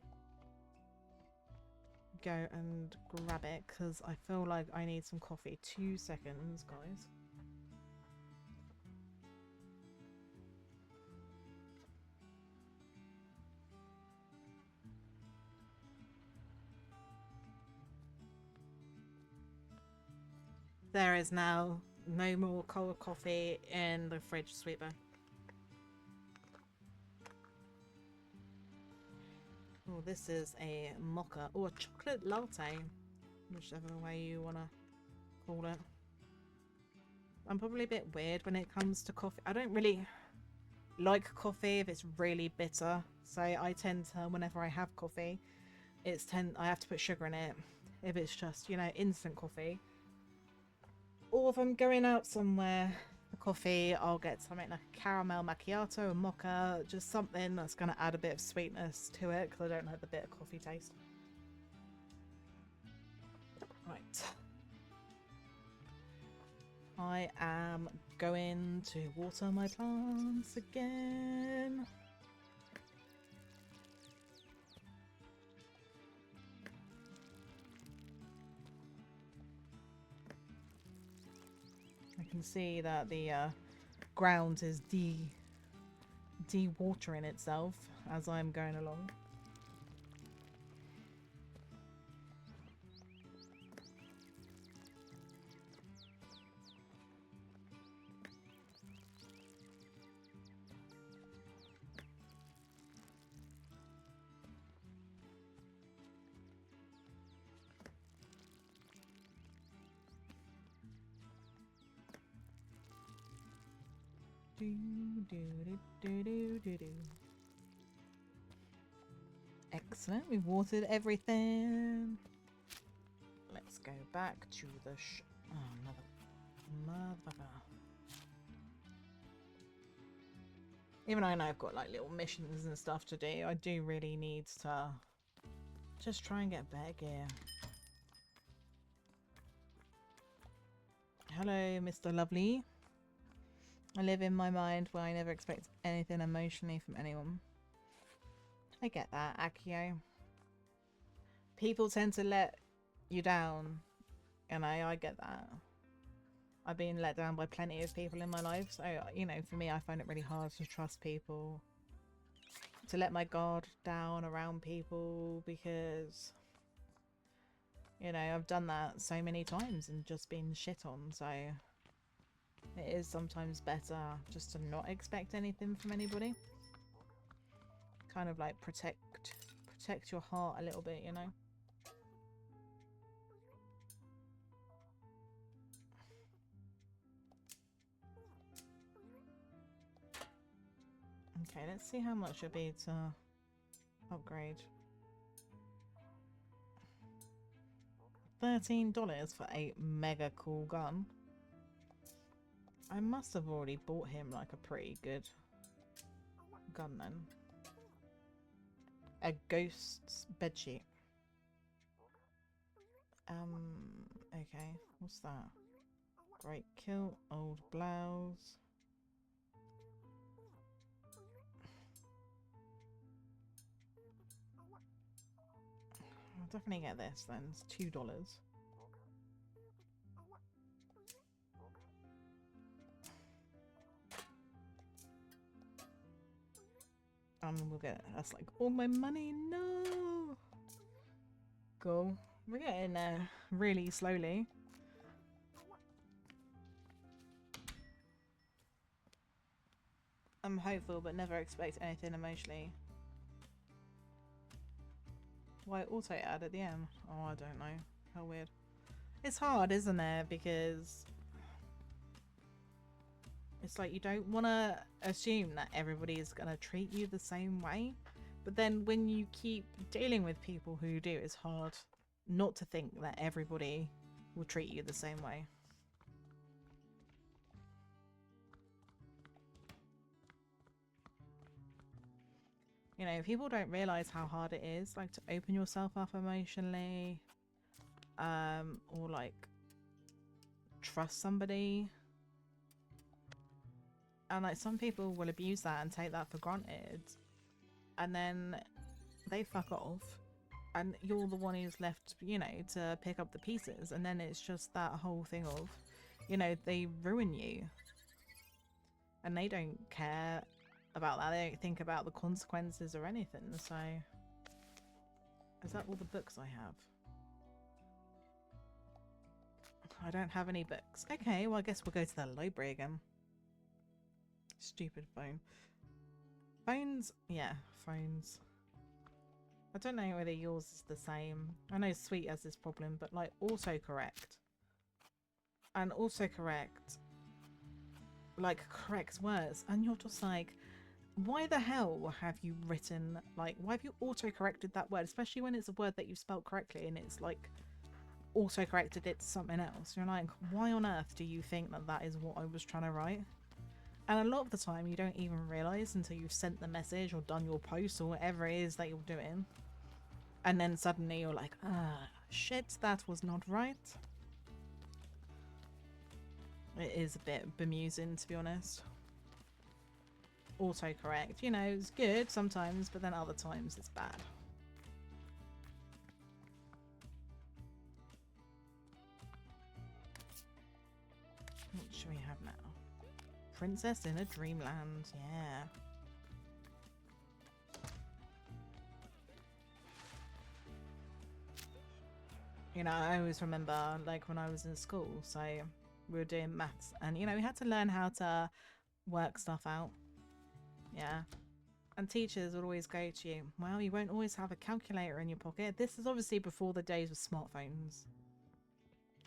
go and grab it because I feel like I need some coffee. 2 seconds, guys. There is now no more cold coffee in the fridge, sweeper. Oh, this is a mocha or a chocolate latte, whichever way you want to call it. I'm probably a bit weird when it comes to coffee. I don't really like coffee if it's really bitter. So I tend to, whenever I have coffee, I have to put sugar in it. If it's just, you know, instant coffee. Or if I'm going out somewhere for coffee, I'll get something like a caramel macchiato, a mocha, just something that's going to add a bit of sweetness to it because I don't like the bitter coffee taste. Right. I am going to water my plants again. I can see that the ground is de-watering itself as I'm going along. Excellent, we've watered everything. Let's go back to the mother. Even though I know I've got like little missions and stuff to do, I do really need to just try and get better gear. Hello, Mr. Lovely. I live in my mind where I never expect anything emotionally from anyone. I get that, Akio. People tend to let you down. You know, I get that. I've been let down by plenty of people in my life. So, you know, for me, I find it really hard to trust people. To let my guard down around people because, you know, I've done that so many times and just been shit on. So it is sometimes better just to not expect anything from anybody. Kind of like protect your heart a little bit, you know. Okay, let's see how much it'll be to upgrade. $13 for a mega cool gun. I must have already bought him like a pretty good gun then. A ghost's bedsheet. Okay, what's that? Great kilt, old blouse. I'll definitely get this then. It's $2. We'll get it. That's like all my money. No. Cool. We're getting there really slowly. I'm hopeful, but never expect anything emotionally. Why auto add at the end? Oh, I don't know. How weird. It's hard, isn't it? Because it's like you don't want to assume that everybody is going to treat you the same way. But then when you keep dealing with people who do, it's hard not to think that everybody will treat you the same way. You know, people don't realize how hard it is, like, to open yourself up emotionally, or like trust somebody. And like some people will abuse that and take that for granted, and then they fuck off, and you're the one who's left, you know, to pick up the pieces. And then it's just that whole thing of, you know, they ruin you, and they don't care about that. They don't think about the consequences or anything. So is that all the books I have? I don't have any books. Okay, well I guess we'll go to the library again. Stupid phone. Phones? Yeah, phones. I don't know whether yours is the same. I know Sweet has this problem, but like autocorrect. And autocorrect like corrects words, and you're just like, why the hell have you written, like, why have you auto-corrected that word, especially when it's a word that you spelled correctly and it's like auto-corrected it to something else. You're like, why on earth do you think that that is what I was trying to write? And a lot of the time you don't even realise until you've sent the message or done your post or whatever it is that you're doing, and then suddenly you're like, ah, shit, that was not right. It is a bit bemusing, to be honest. Autocorrect, you know, it's good sometimes, but then other times it's bad. What should we have now? Princess in a Dreamland, yeah. You know, I always remember, like, when I was in school, so we were doing maths, and, you know, we had to learn how to work stuff out. Yeah. And teachers would always go to you, well, you won't always have a calculator in your pocket. This is obviously before the days of smartphones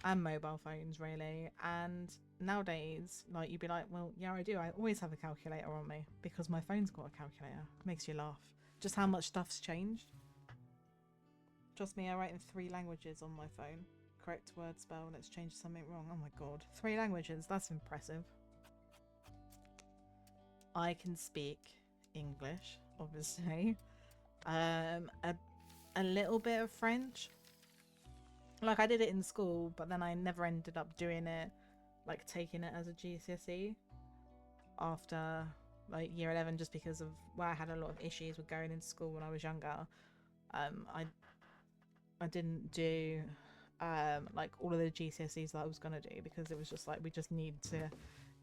and mobile phones, really. And nowadays, like, you'd be like, well, yeah, I do. I always have a calculator on me because my phone's got a calculator. Makes you laugh. Just how much stuff's changed. Trust me, I write in 3 languages on my phone. Correct word spell, let's change something wrong. Oh my god. 3 languages, that's impressive. I can speak English, obviously. A little bit of French. Like, I did it in school, but then I never ended up doing it, like taking it as a GCSE after like year 11, just because of where I had a lot of issues with going into school when I was younger. I didn't do like all of the GCSEs that I was gonna do, because it was just like, we just need to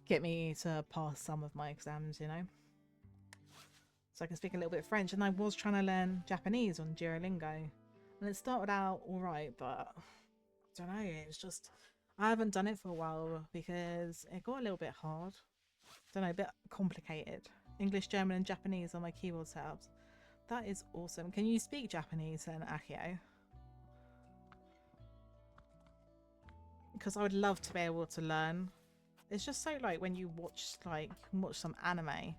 get me to pass some of my exams, you know, so I can speak a little bit of French. And I was trying to learn Japanese on Duolingo, and it started out all right, but I don't know, it was just, I haven't done it for a while because it got a little bit hard. I don't know, a bit complicated. English, German and Japanese on my keyboard setups. That is awesome. Can you speak Japanese then, Akio? Because I would love to be able to learn. It's just so, like, when you watch, like, you can watch some anime,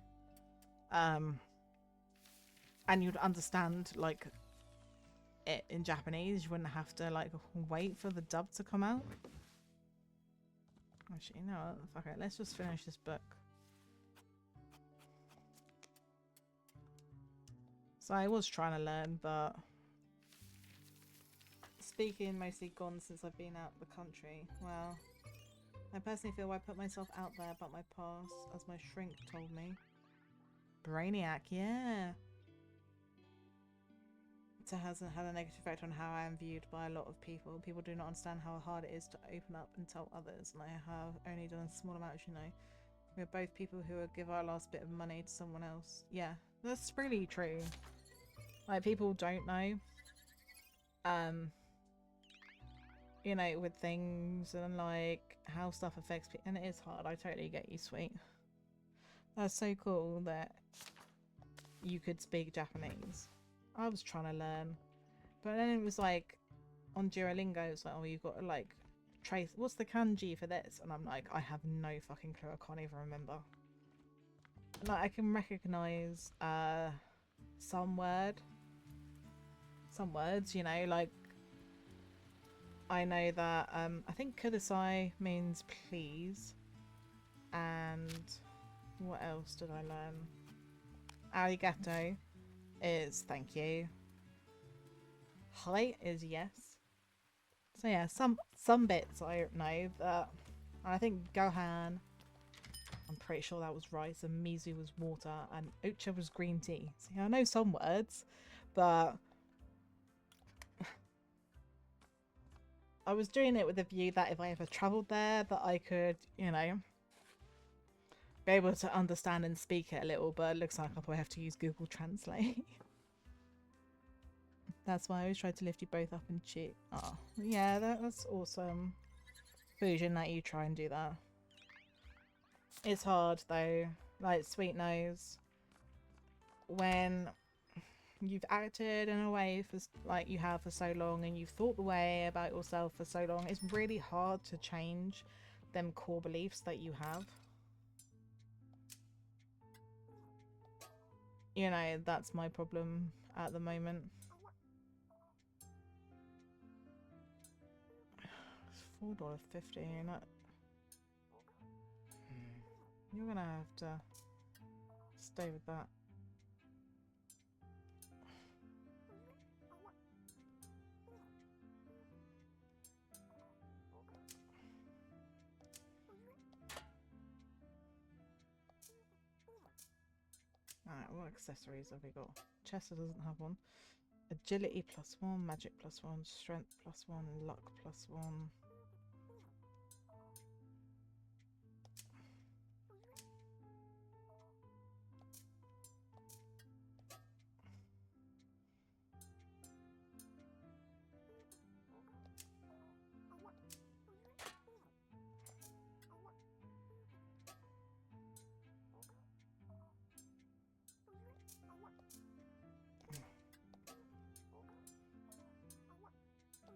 and you'd understand like it in Japanese. You wouldn't have to like wait for the dub to come out. Actually, you know what? Fuck it. Let's just finish this book. So I was trying to learn, but speaking mostly gone since I've been out the country. Well, I personally feel I put myself out there about my past, as my shrink told me. Brainiac, yeah. It hasn't had a negative effect on how I am viewed by a lot of people. People do not understand how hard it is to open up and tell others, and I have only done a small amount, you know. We're both people who would give our last bit of money to someone else. Yeah, that's really true. Like, people don't know. You know, with things and like how stuff affects people, and it is hard. I totally get you, sweet. That's so cool that you could speak Japanese. I was trying to learn, but then it was like on Duolingo, it's like, oh, you've got to like trace what's the kanji for this, and I'm like, I have no fucking clue. I can't even remember. Like, I can recognize some words, you know, like I know that I think kudasai means please, and what else did I learn? Arigato is thank you. Hi is yes. So yeah, some bits I know that. And I think gohan, I'm pretty sure that was rice, and mizu was water, and ucha was green tea. So yeah, I know some words, but I was doing it with the view that if I ever travelled there, that I could, you know, be able to understand and speak it a little, but it looks like I'll probably have to use Google Translate. That's why I always try to lift you both up and cheat. Oh, yeah, that's awesome. Fusion that you try and do that. It's hard though, like Sweet knows. When you've acted in a way for like you have for so long, and you've thought the way about yourself for so long, it's really hard to change them core beliefs that you have. You know, that's my problem at the moment. It's $4.50, and you're gonna have to stay with that. Alright, what accessories have we got? Chester doesn't have one. Agility +1, magic +1, strength +1, luck +1.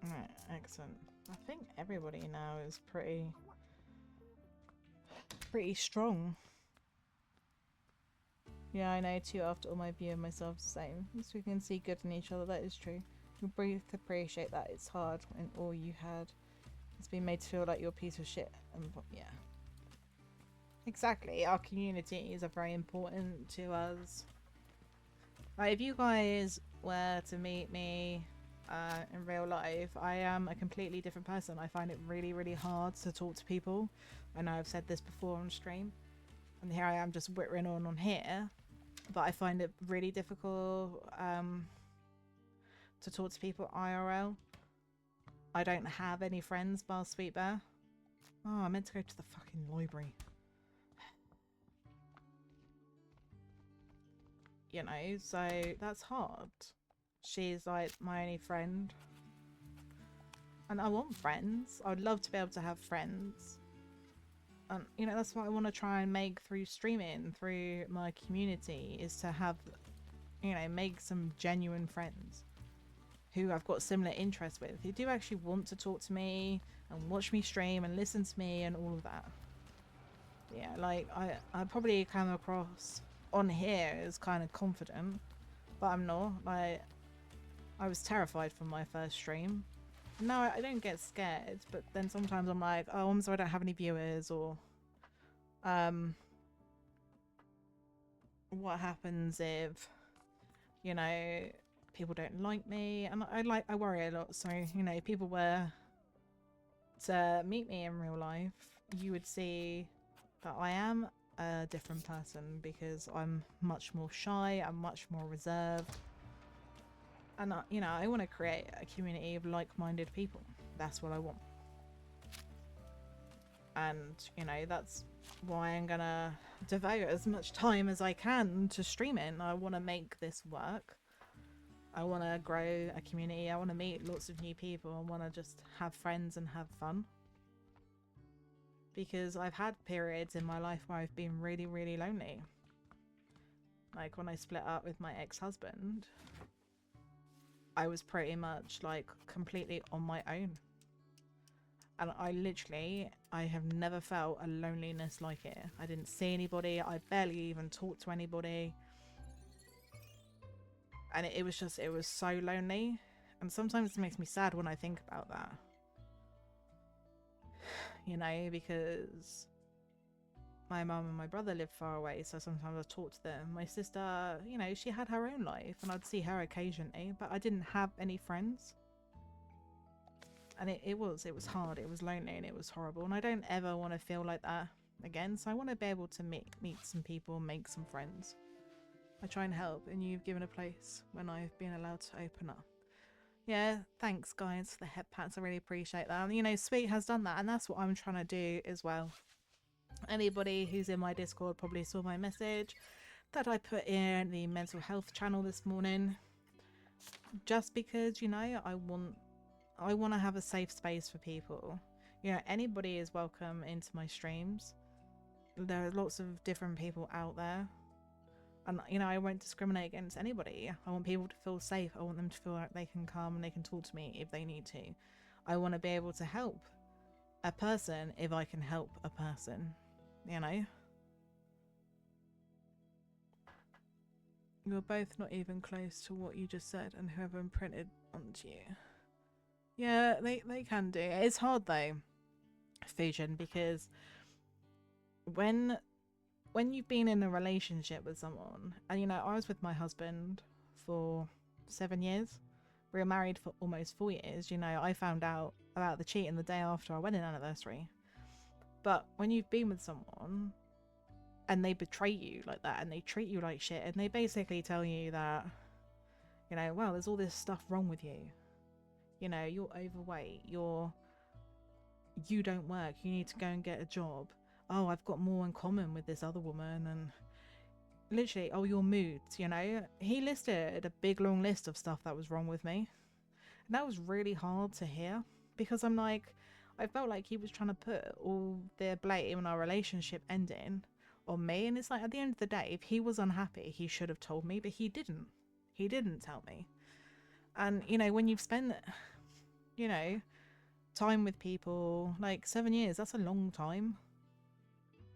Alright, excellent. I think everybody now is pretty strong. Yeah, I know too, after all my view of myself the same. As we can see good in each other, that is true. We both appreciate that it's hard when all you had has been made to feel like you're a piece of shit. And yeah. Exactly, our communities are very important to us. Like, if you guys were to meet me in real life, I am a completely different person. I find it really, really hard to talk to people. I know I've said this before on stream, and here I am just whittering on here, but I find it really difficult to talk to people IRL. I don't have any friends bar Sweet Bear. Oh, I meant to go to the fucking library. You know, so that's hard. She's like my only friend. And I want friends. I would love to be able to have friends. And, you know, that's what I want to try and make through streaming, through my community, is to have, you know, make some genuine friends who I've got similar interests with, who do actually want to talk to me and watch me stream and listen to me and all of that. Yeah, like, I probably come across on here is kind of confident, but I'm not. Like, I was terrified from my first stream. No, I don't get scared, but then sometimes I'm like, oh, I'm sorry I don't have any viewers, or what happens if, you know, people don't like me, and I worry a lot. So, you know, if people were to meet me in real life, you would see that I am a different person because I'm much more shy, I'm much more reserved. And, you know, I want to create a community of like-minded people. That's what I want. And, you know, that's why I'm gonna devote as much time as I can to streaming. I want to make this work. I want to grow a community. I want to meet lots of new people. I want to just have friends and have fun. Because I've had periods in my life where I've been really, really lonely. Like when I split up with my ex-husband, I was pretty much like completely on my own. And I have never felt a loneliness like it. I didn't see anybody. I barely even talked to anybody. And it was so lonely. And sometimes it makes me sad when I think about that. You know, because my mum and my brother live far away, so sometimes I talk to them. My sister, you know, she had her own life, and I'd see her occasionally, but I didn't have any friends. And it was hard, it was lonely, and it was horrible, and I don't ever want to feel like that again, so I want to be able to meet some people, make some friends. I try and help, and you've given a place when I've been allowed to open up. Yeah, thanks guys for the head pats, I really appreciate that. And, you know, Sweet has done that, and that's what I'm trying to do as well. Anybody who's in my Discord probably saw my message that I put in the mental health channel this morning. Just because, you know, I want to have a safe space for people. You know, anybody is welcome into my streams. There are lots of different people out there. And, you know, I won't discriminate against anybody. I want people to feel safe. I want them to feel like they can come and they can talk to me if they need to. I want to be able to help a person if I can help a person, you know? You're both not even close to what you just said and whoever imprinted onto you. Yeah, they can do. It's hard though, Fusion, because when you've been in a relationship with someone, and you know, I was with my husband for 7 years. We were married for almost 4 years. You know, I found out about the cheating the day after our wedding anniversary. But when you've been with someone and they betray you like that and they treat you like shit and they basically tell you that, you know, well, there's all this stuff wrong with you. You know, you're overweight, you don't work, you need to go and get a job. Oh, I've got more in common with this other woman, and literally, oh, your moods, you know. He listed a big long list of stuff that was wrong with me. And that was really hard to hear because I'm like, I felt like he was trying to put all the blame on our relationship ending on me. And it's like, at the end of the day, if he was unhappy, he should have told me, but he didn't. He didn't tell me. And, you know, when you've spent, you know, time with people, like 7 years, that's a long time.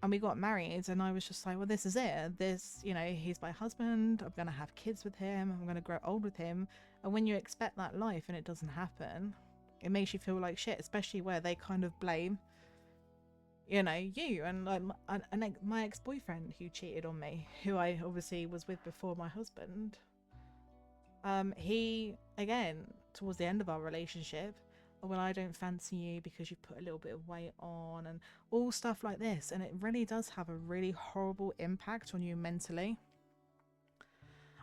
And we got married and I was just like, well, this is it. This, you know, he's my husband. I'm going to have kids with him. I'm going to grow old with him. And when you expect that life and it doesn't happen, it makes you feel like shit, especially where they kind of blame, you know, you. And like my ex-boyfriend who cheated on me, who I obviously was with before my husband, he, again, towards the end of our relationship, well, I don't fancy you because you put a little bit of weight on and all stuff like this. And it really does have a really horrible impact on you mentally.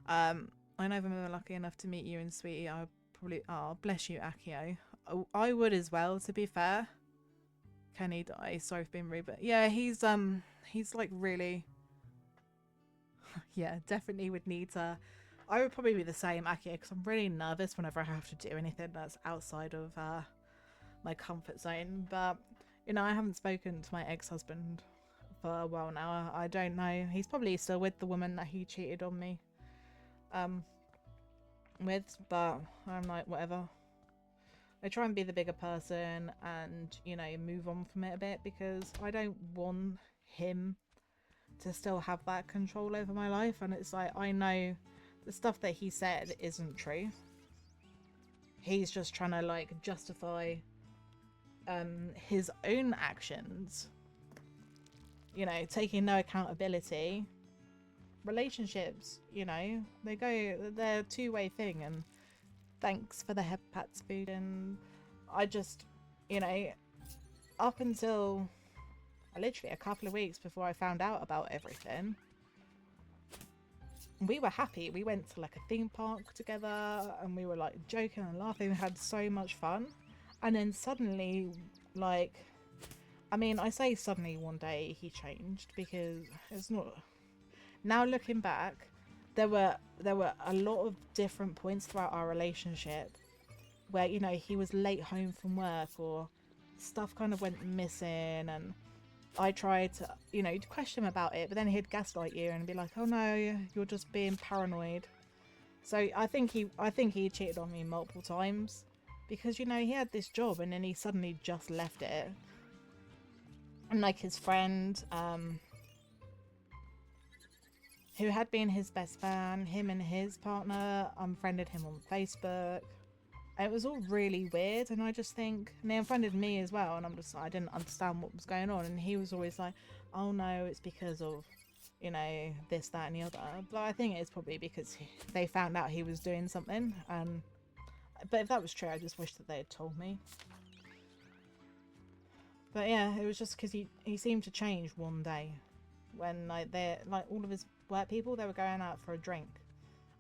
I know if I'm ever lucky enough to meet you and Sweetie, I'll probably, oh, bless you, Akio. I would as well, to be fair. Can he die? Sorry for being rude, but yeah, he's like really, yeah, definitely would need to. I would probably be the same, Akio, because I'm really nervous whenever I have to do anything that's outside of my comfort zone. But, you know, I haven't spoken to my ex-husband for a while now. I don't know. He's probably still with the woman that he cheated on me with, but I'm like, whatever. I try and be the bigger person and, you know, move on from it a bit because I don't want him to still have that control over my life. And it's like, I know the stuff that he said isn't true. He's just trying to like justify his own actions, you know, taking no accountability. Relationships, you know, they're a two-way thing. And thanks for the head pats food. And I just, you know, up until literally a couple of weeks before I found out about everything, we were happy. We went to like a theme park together and we were like joking and laughing. We had so much fun. And then suddenly, like, I mean, I say suddenly one day he changed, because it's not. Now looking back, there were a lot of different points throughout our relationship where, you know, he was late home from work or stuff kind of went missing, and I tried to, you know, question him about it, but then he'd gaslight you and be like, oh no, you're just being paranoid. So I think he cheated on me multiple times, because, you know, he had this job and then he suddenly just left it. And like his friend, who had been his best fan, him and his partner unfriended him on Facebook. It was all really weird, and I just think, and they unfriended me as well, and I didn't understand what was going on, and he was always like, oh no, it's because of, you know, this, that and the other. But I think it's probably because they found out he was doing something, and but if that was true, I just wish that they had told me. But yeah, it was just because he seemed to change one day when like all of his work people, they were going out for a drink.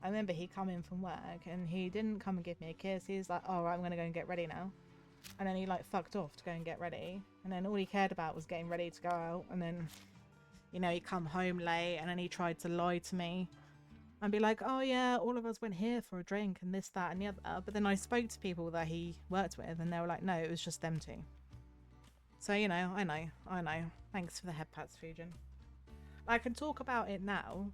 I remember he come in from work and he didn't come and give me a kiss. He was like, oh, right, I'm going to go and get ready now. And then he like fucked off to go and get ready. And then all he cared about was getting ready to go out. And then, you know, he come home late and then he tried to lie to me and be like, oh yeah, all of us went here for a drink and this, that and the other. But then I spoke to people that he worked with and they were like, no, it was just them two. So, you know, I know. Thanks for the head pats, Fujin. I can talk about it now,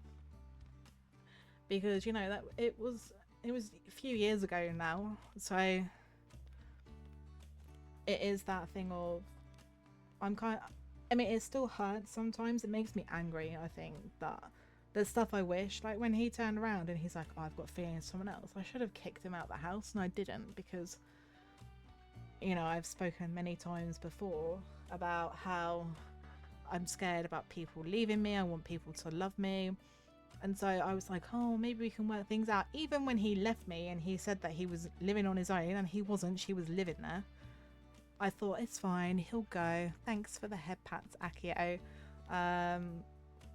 because, you know, that it was a few years ago now, so it is that thing of, I mean, it still hurts sometimes. It makes me angry. I think that there's stuff I wish, like when he turned around and he's like, oh, I've got feelings for someone else, I should have kicked him out of the house, and I didn't, because, you know, I've spoken many times before about how I'm scared about people leaving me. I want people to love me. And so I was like, oh, maybe we can work things out. Even when he left me and he said that he was living on his own, and he wasn't, she was living there, I thought, it's fine, he'll go. Thanks for the head pats, Akio.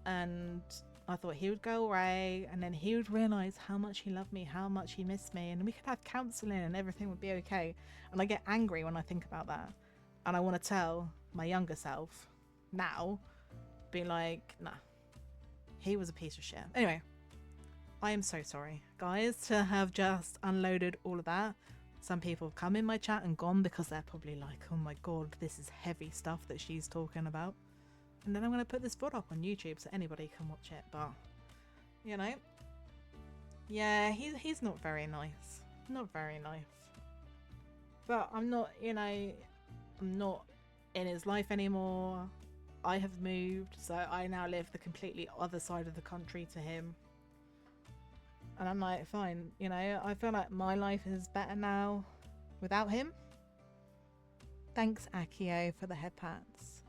And I thought he would go away, and then he would realise how much he loved me, how much he missed me, and we could have counselling and everything would be okay. And I get angry when I think about that. And I want to tell my younger self now, be like, nah, he was a piece of shit. Anyway, I am so sorry, guys, to have just unloaded all of that. Some people have come in my chat and gone because they're probably like, oh my god, this is heavy stuff that she's talking about. And then I'm going to put this VOD up on YouTube so anybody can watch it. But, you know, yeah, he's not very nice. Not very nice. But I'm not, you know, I'm not in his life anymore. I have moved, so I now live the completely other side of the country to him. And I'm like, fine, you know, I feel like my life is better now without him. Thanks, Akio, for the head pats.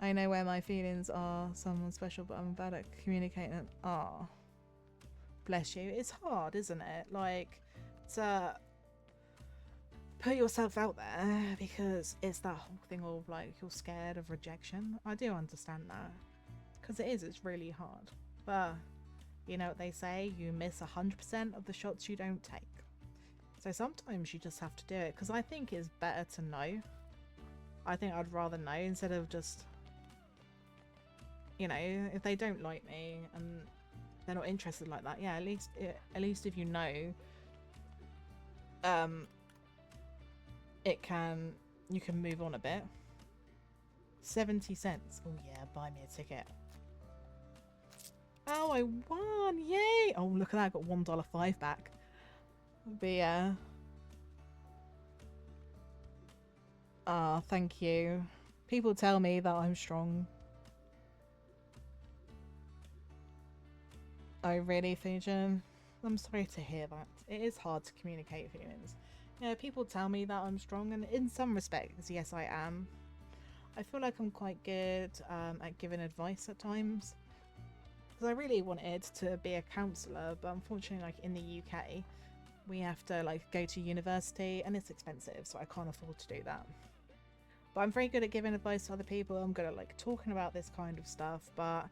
I know where my feelings are, someone special, but I'm bad at communicating. Ah, bless you. It's hard, isn't it? Like, to put yourself out there, because it's that whole thing of like, you're scared of rejection. I do understand that, because it's really hard. But you know what they say, you miss 100% of the shots you don't take. So sometimes you just have to do it, because I think it's better to know. I think I'd rather know instead of just, you know, if they don't like me and they're not interested like that, yeah, at least if you know, you can move on a bit. 70 cents. Oh yeah, buy me a ticket. Oh, I won! Yay! Oh, look at that, I got $1.05 back. But yeah. Ah, thank you. People tell me that I'm strong. Oh, really, Fujin? I'm sorry to hear that. It is hard to communicate feelings. You know, people tell me that I'm strong, and in some respects, yes, I am. I feel like I'm quite good at giving advice at times. Because I really wanted to be a counsellor, but unfortunately, like in the UK, we have to like go to university, and it's expensive, so I can't afford to do that. But I'm very good at giving advice to other people. I'm good at like talking about this kind of stuff, but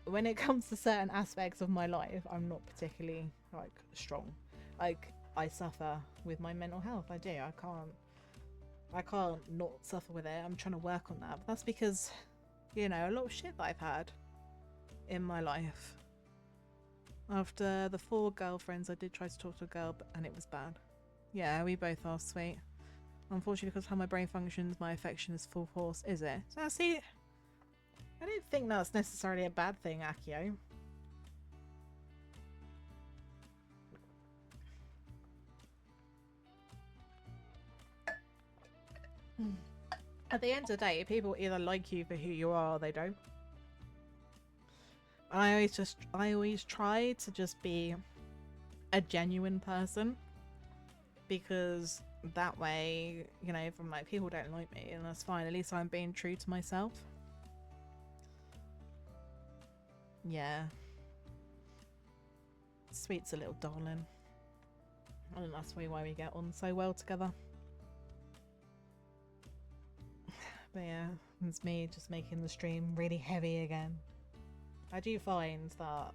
when it comes to certain aspects of my life, I'm not particularly like strong. Like I suffer with my mental health. I do. I can't not suffer with it. I'm trying to work on that. But that's because, you know, a lot of shit that I've had in my life. After the 4 girlfriends, I did try to talk to a girl, and it was bad. Yeah, we both are sweet. Unfortunately, because of how my brain functions, my affection is full force, is it? So, see, I don't think that's necessarily a bad thing, Akio. At the end of the day, people either like you for who you are or they don't. I always try to just be a genuine person, because that way, you know, if I'm like, people don't like me, and that's fine. At least I'm being true to myself. Yeah. Sweet's a little darling. I think that's why we get on so well together. But yeah, it's me just making the stream really heavy again. I do find that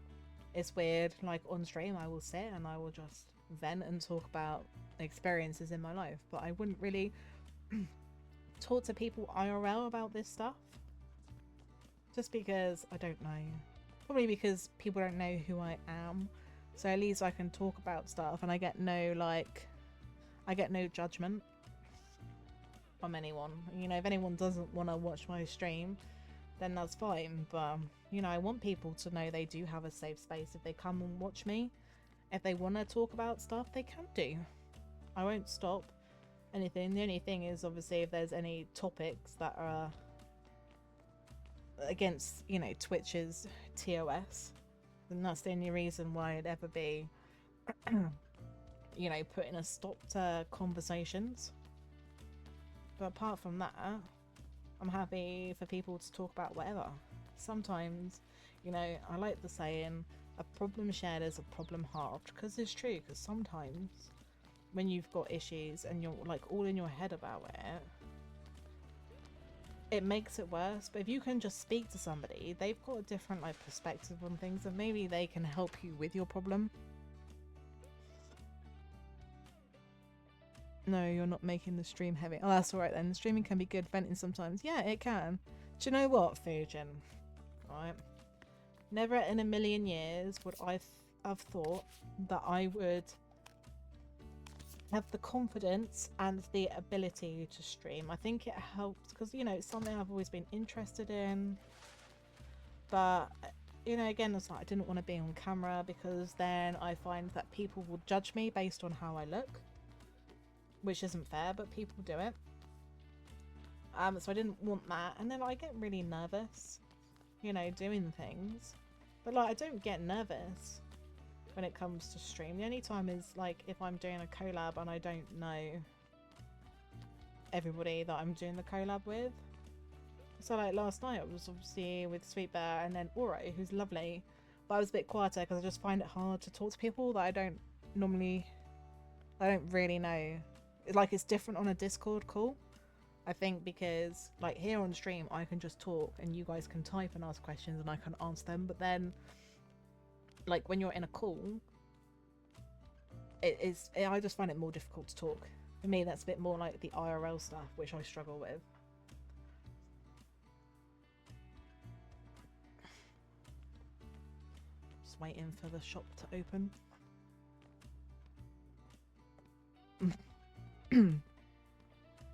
it's weird, like on stream I will sit and I will just vent and talk about experiences in my life, but I wouldn't really talk to people IRL about this stuff. Just because I don't know. Probably because people don't know who I am. So at least I can talk about stuff and I get no judgment from anyone. You know, if anyone doesn't want to watch my stream, then that's fine. But, you know, I want people to know they do have a safe space if they come and watch me. If they want to talk about stuff, they can do. I won't stop anything. The only thing is, obviously, if there's any topics that are against, you know, Twitch's TOS, then that's the only reason why it'd ever be, you know, putting a stop to conversations. But apart from that, I'm happy for people to talk about whatever. Sometimes, you know, I like the saying, a problem shared is a problem halved, because it's true. Because sometimes when you've got issues and you're like all in your head about it, it makes it worse. But if you can just speak to somebody, they've got a different like perspective on things, and maybe they can help you with your problem. No, you're not making the stream heavy. Oh, that's alright then. Streaming can be good venting sometimes. Yeah, it can. Do you know what, Fujin? Right. Never in a million years would I have thought that I would have the confidence and the ability to stream. I think it helps because, you know, it's something I've always been interested in. But, you know, again, it's like I didn't want to be on camera because then I find that people will judge me based on how I look, which isn't fair, but people do it. So I didn't want that. And then I get really nervous, you know, doing things. But, like, I don't get nervous when it comes to stream. The only time is, like, if I'm doing a collab and I don't know everybody that I'm doing the collab with. So, like, last night I was obviously with Sweet Bear and then Oro, who's lovely. But I was a bit quieter because I just find it hard to talk to people that I don't really know. Like, it's different on a Discord call, I think, because like here on stream I can just talk and you guys can type and ask questions and I can answer them, but then like when you're in a call, I just find it more difficult to talk. For me, that's a bit more like the IRL stuff, which I struggle with. Just waiting for the shop to open.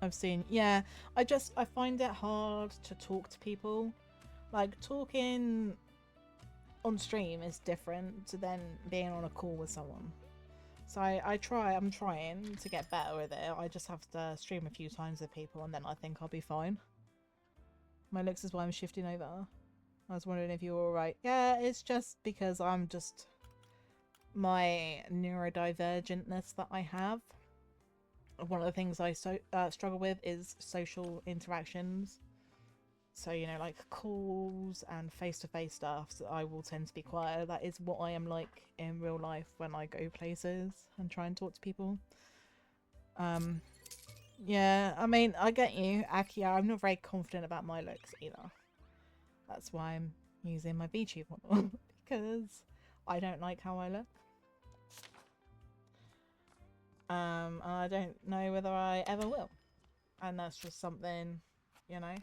I've seen, yeah, I find it hard to talk to people. Like, talking on stream is different to then being on a call with someone. So I'm trying to get better with it. I just have to stream a few times with people and then I think I'll be fine. My looks is why I'm shifting over. I was wondering if you were alright. Yeah, it's just because I'm just my neurodivergentness that I have. One of the things I struggle with is social interactions. So, you know, like calls and face-to-face stuff, so I will tend to be quiet. That is what I am like in real life when I go places and try and talk to people. Yeah, I mean, I get you, Aki. I'm not very confident about my looks either. That's why I'm using my VTube model, because I don't like how I look. I don't know whether I ever will. And that's just something, you know,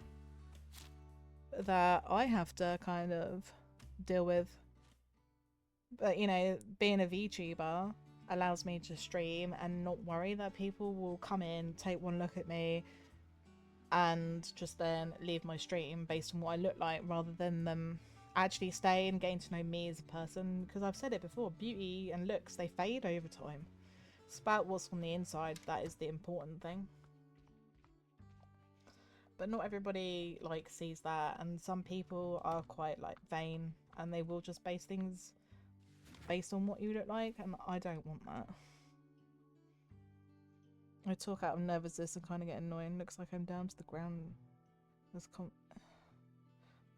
that I have to kind of deal with. But, you know, being a VTuber allows me to stream and not worry that people will come in, take one look at me, and just then leave my stream based on what I look like, rather than them actually stay and getting to know me as a person. Because I've said it before, beauty and looks, they fade over time. It's about what's on the inside that is the important thing. But not everybody like sees that, and some people are quite like vain and they will just base things based on what you look like, and I don't want that. I talk out of nervousness and kind of get annoying. Looks like I'm down to the ground.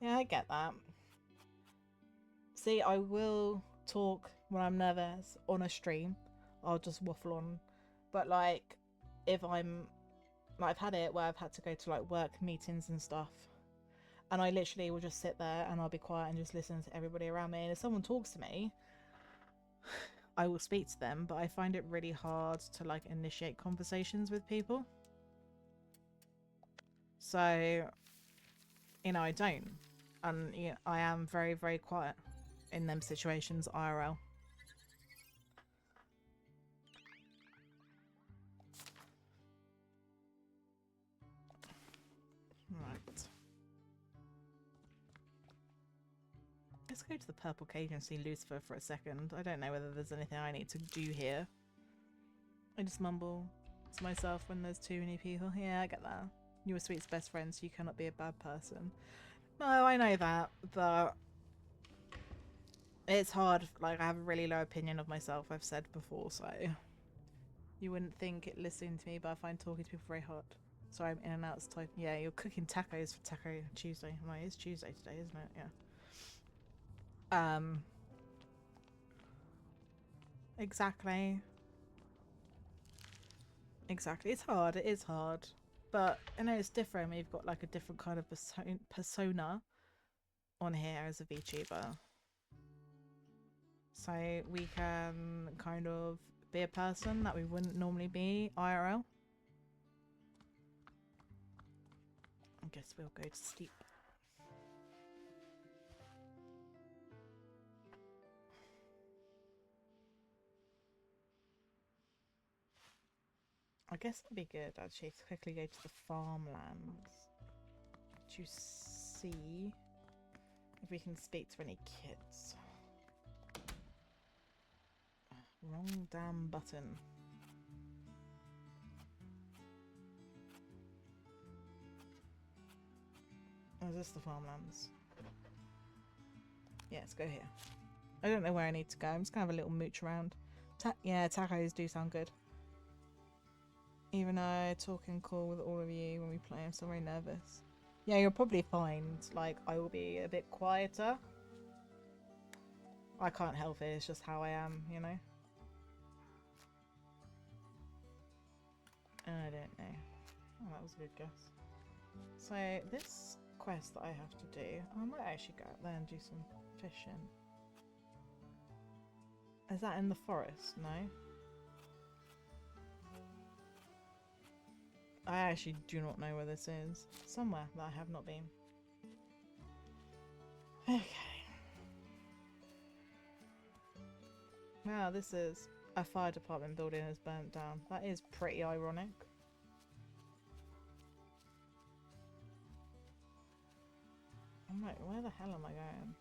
Yeah, I get that. See, I will talk when I'm nervous on a stream. I'll just waffle on. But like, if I'm... I've had it where I've had to go to like work meetings and stuff. And I literally will just sit there and I'll be quiet and just listen to everybody around me. And if someone talks to me, I will speak to them. But I find it really hard to like initiate conversations with people. So, you know, I don't. And you know, I am very, very quiet in them situations IRL. Right. Let's go to the purple cage and see Lucifer for a second. I don't know whether there's anything I need to do here. I just mumble to myself when there's too many people. Yeah, I get that. You were Sweet's best friend, so you cannot be a bad person. No, I know that, but it's hard. Like, I have a really low opinion of myself, I've said before, so you wouldn't think it listening to me, but I find talking to people very hard. Sorry, I'm in and out. Yeah, you're cooking tacos for Taco Tuesday. Well, it is Tuesday today, isn't it? Yeah. Exactly. Exactly. It's hard. It is hard. But, I know it's different. We've got, like, a different kind of persona on here as a VTuber. So we can kind of be a person that we wouldn't normally be IRL. I guess we'll go to sleep. I guess it'd be good actually to quickly go to the farmlands to see if we can speak to any kids. Wrong damn button. Oh, is this the farmlands? Yeah, let's go here. I don't know where I need to go. I'm just gonna have a little mooch around. Yeah, tacos do sound good. Even though talking cool with all of you when we play, I'm still very nervous. Yeah, you'll probably find, like, I will be a bit quieter. I can't help it, it's just how I am, you know? I don't know. Oh, that was a good guess. So, this quest that I have to do, I might actually go out there and do some fishing. Is that in the forest? No. I actually do not know where this is. Somewhere that I have not been. Okay. Wow, this is a fire department building is burnt down. That is pretty ironic. I'm like, where the hell am I going?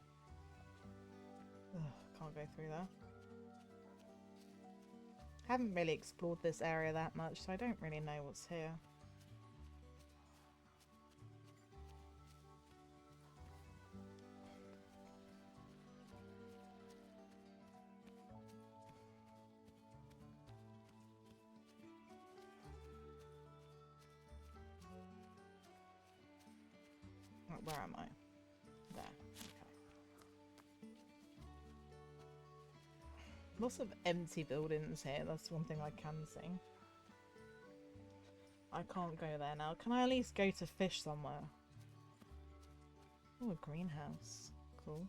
Ugh, can't go through there. Haven't really explored this area that much, so I don't really know what's here. where am I? There. Okay. Lots of empty buildings here. That's one thing I can see. I can't go there now. Can I at least go to fish somewhere? Oh, a greenhouse. Cool.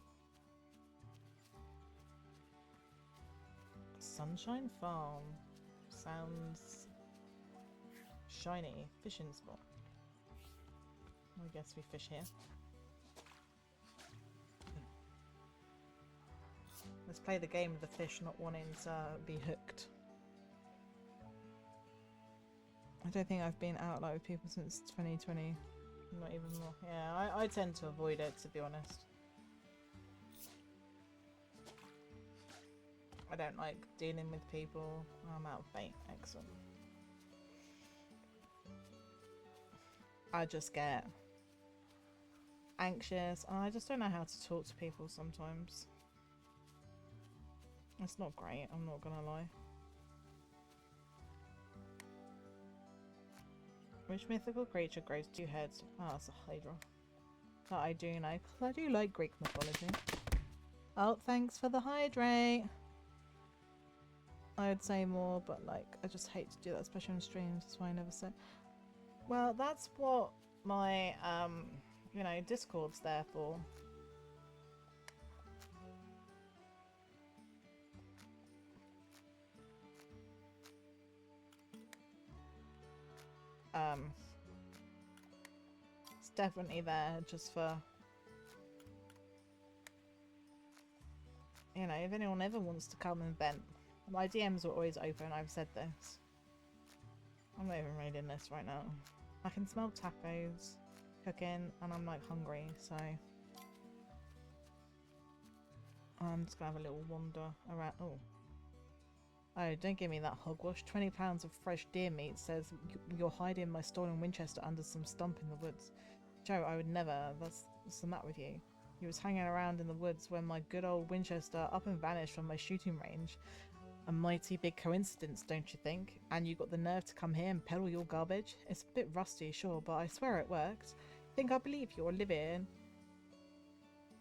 Sunshine Farm. Sounds shiny. Fishing spot. I guess we fish here. Let's play the game of the fish not wanting to be hooked. I don't think I've been out like with people since 2020. Not even more. Yeah, I tend to avoid it, to be honest. I don't like dealing with people. I'm out of bait. Excellent. I just get anxious and I just don't know how to talk to people sometimes. It's not great, I'm not gonna lie. Which mythical creature grows 2 heads? Ah, it's a hydra. That I do know, because I do like Greek mythology. Oh, thanks for the hydrate! I'd say more, but like, I just hate to do that, especially on streams, that's why I never say. Well, that's what my, you know, Discord's there for. It's definitely there just for, you know, if anyone ever wants to come and vent. My DMs are always open, I've said this. I'm not even reading this right now. I can smell tacos cooking and I'm like hungry, so I'm just gonna have a little wander around. Oh, don't give me that hogwash. 20 pounds of fresh deer meat says you're hiding my stolen Winchester under some stump in the woods. Joe, I would never. What's the matter with you? You was hanging around in the woods when my good old Winchester up and vanished from my shooting range. A mighty big coincidence, don't you think? And you got the nerve to come here and peddle your garbage? It's a bit rusty, sure, but I swear it worked. Think I believe you're living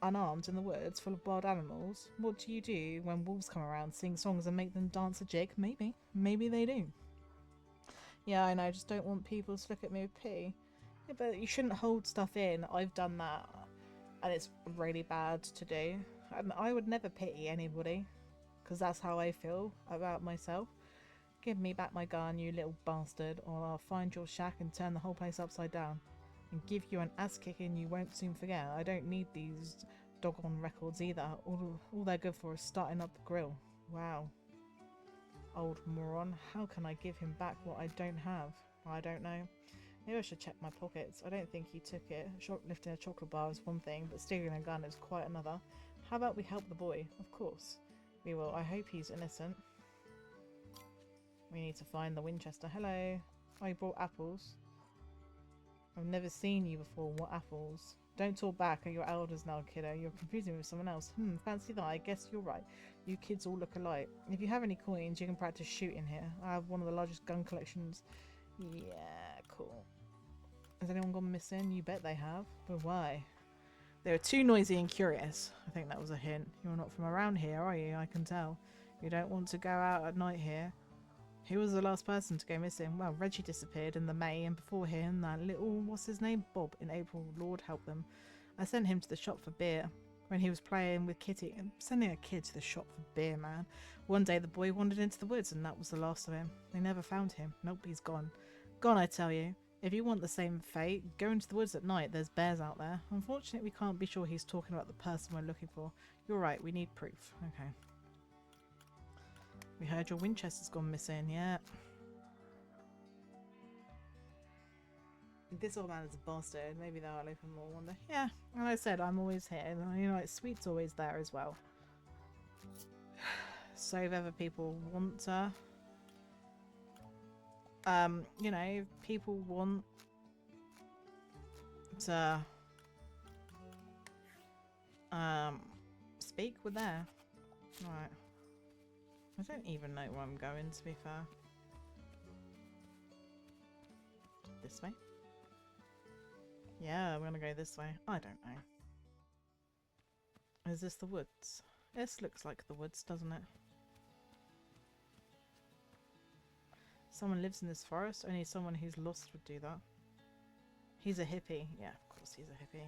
unarmed in the woods full of wild animals? What do you do when wolves come around, sing songs and make them dance a jig? Maybe. Maybe they do. Yeah, I know, I just don't want people to look at me with pity. Yeah, but you shouldn't hold stuff in. I've done that and it's really bad to do. I would never pity anybody because that's how I feel about myself. Give me back my gun, you little bastard, or I'll find your shack and turn the whole place upside down. And give you an ass kicking you won't soon forget. I don't need these doggone records either. All they're good for is starting up the grill. Wow. Old moron. How can I give him back what I don't have? I don't know. Maybe I should check my pockets. I don't think he took it. Shoplifting a chocolate bar is one thing, but stealing a gun is quite another. How about we help the boy? Of course. We will. I hope he's innocent. We need to find the Winchester. Hello. Oh, you brought apples. I've never seen you before. What apples? Don't talk back. Are your elders now, kiddo? You're confusing me with someone else. Fancy that. I guess you're right. You kids all look alike. If you have any coins, you can practice shooting here. I have one of the largest gun collections. Yeah, cool. Has anyone gone missing? You bet they have. But why? They were too noisy and curious. I think that was a hint. You're not from around here, are you? I can tell. You don't want to go out at night here. Who was the last person to go missing? Well, Reggie disappeared in the May, and before him, that little, what's his name, Bob, in April. Lord help them. I sent him to the shop for beer when he was playing with Kitty. Sending a kid to the shop for beer, man. One day the boy wandered into the woods, and that was the last of him. They never found him. Nope, he's gone. Gone, I tell you. If you want the same fate, go into the woods at night. There's bears out there. Unfortunately, we can't be sure he's talking about the person we're looking for. You're right, we need proof. Okay. We heard your Winchester's gone missing, yeah. This old man is a bastard. Maybe they'll open more one day. Yeah, and I said, I'm always here. You know, like, Sweet's always there as well. So if ever people want to... you know, if people want to... speak, we're there. Right. I don't even know where I'm going, to be fair. This way. Yeah, we're gonna go this way. I don't know. Is this the woods? This looks like the woods, doesn't it? Someone lives in this forest? Only someone who's lost would do that. He's a hippie. Yeah, of course he's a hippie.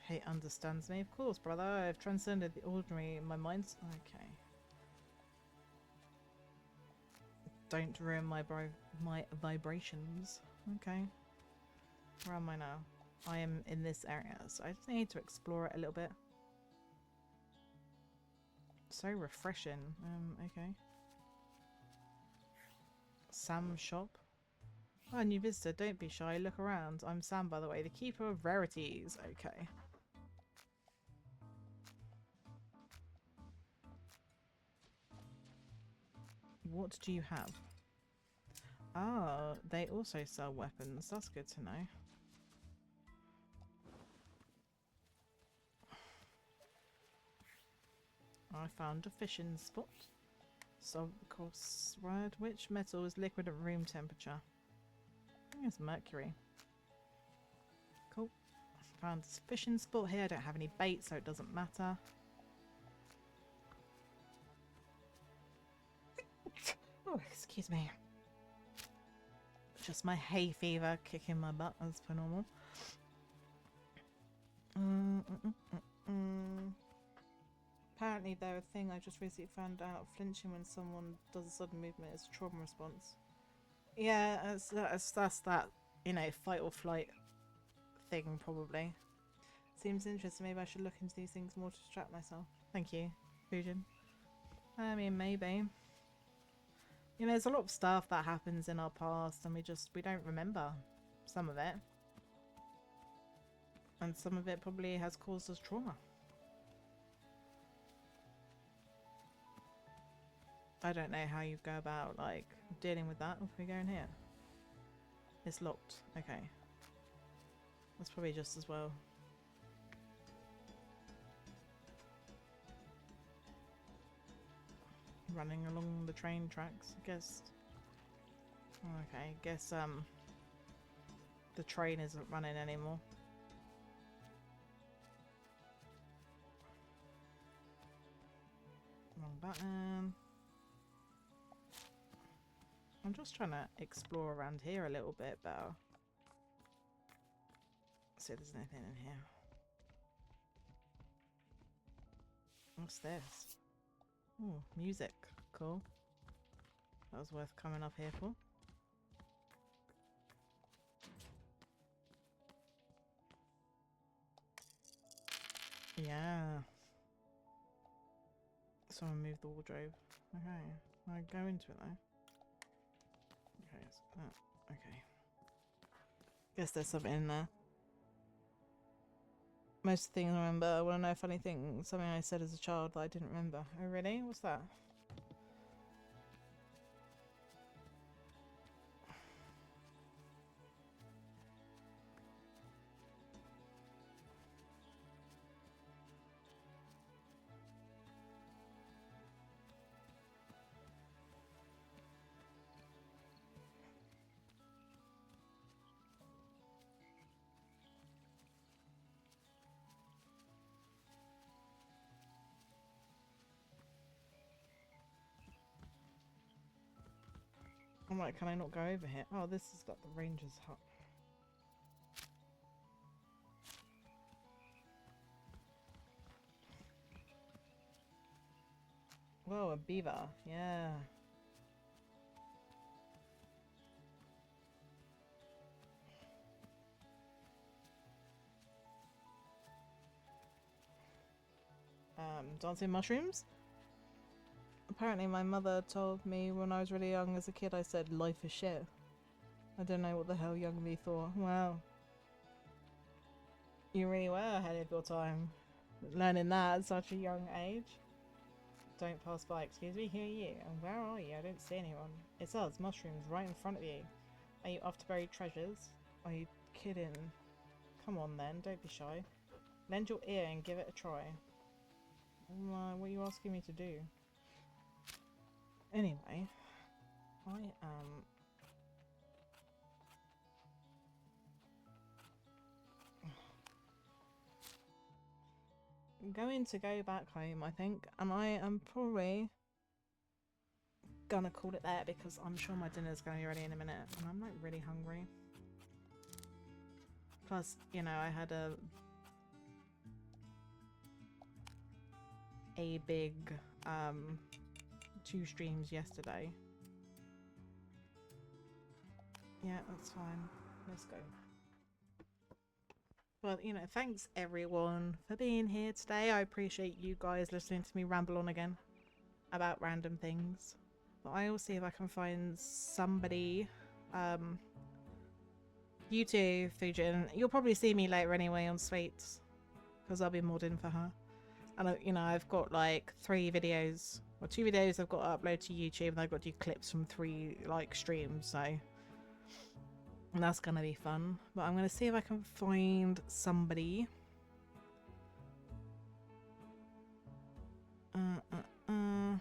Hate understands me. Of course, brother. I've transcended the ordinary in my mind. Okay. Don't ruin my vibrations. Okay. Where am I now? I am in this area, so I just need to explore it a little bit. So refreshing. Okay. Sam's shop. Oh, new visitor. Don't be shy. Look around. I'm Sam, by the way, the keeper of rarities. Okay. What do you have? Ah, they also sell weapons. That's good to know. I found a fishing spot. So, of course, right. Which metal is liquid at room temperature? I think it's mercury. Cool. Found this fishing spot here. I don't have any bait, so it doesn't matter. Oh, excuse me. Just my hay fever kicking my butt as per normal. Apparently they're a thing. I just recently found out flinching when someone does a sudden movement is a trauma response. Yeah, that's that, you know, fight or flight thing probably. Seems interesting. Maybe I should look into these things more to distract myself. Thank you, Fujin. I mean, maybe. You know, there's a lot of stuff that happens in our past and we don't remember some of it. And some of it probably has caused us trauma. I don't know how you go about, like, dealing with that. If we go in here. It's locked. Okay. That's probably just as well. Running along the train tracks, I guess. Okay, guess the train isn't running anymore. Wrong button. I'm just trying to explore around here a little bit better. See if there's anything in here. What's this? Oh, music. Cool. That was worth coming up here for. Yeah. Someone moved the wardrobe. Okay. I go into it though. Okay, so that. Okay. Guess there's something in there. Most things I remember. I want to know a funny thing. Something I said as a child that I didn't remember. Oh really? What's that? I'm like, can I not go over here? Oh, this has got the ranger's hut. Whoa, a beaver. Yeah. Dancing mushrooms? Apparently my mother told me when I was really young as a kid I said life is shit. I don't know what the hell young me thought. Wow. You really were ahead of your time. Learning that at such a young age. Don't pass by. Excuse me, who are you? And where are you? I don't see anyone. It's us, mushrooms, right in front of you. Are you off to bury treasures? Are you kidding? Come on then, don't be shy. Lend your ear and give it a try. What are you asking me to do? Anyway, I am going to go back home, I think, and I am probably gonna call it there because I'm sure my dinner's gonna be ready in a minute, and I'm like really hungry. Plus, you know, I had a big 2 streams yesterday. Yeah, that's fine. Let's go. Well, you know, thanks everyone for being here today. I appreciate you guys listening to me ramble on again about random things. But I will see if I can find somebody. You too, Fujin. You'll probably see me later anyway on Sweets, because I'll be modding for her. And you know, I've got like 3 videos, or 2 videos I've got to upload to YouTube, and I've got to do clips from 3 like streams, so and that's gonna be fun. But I'm gonna see if I can find somebody. I don't know.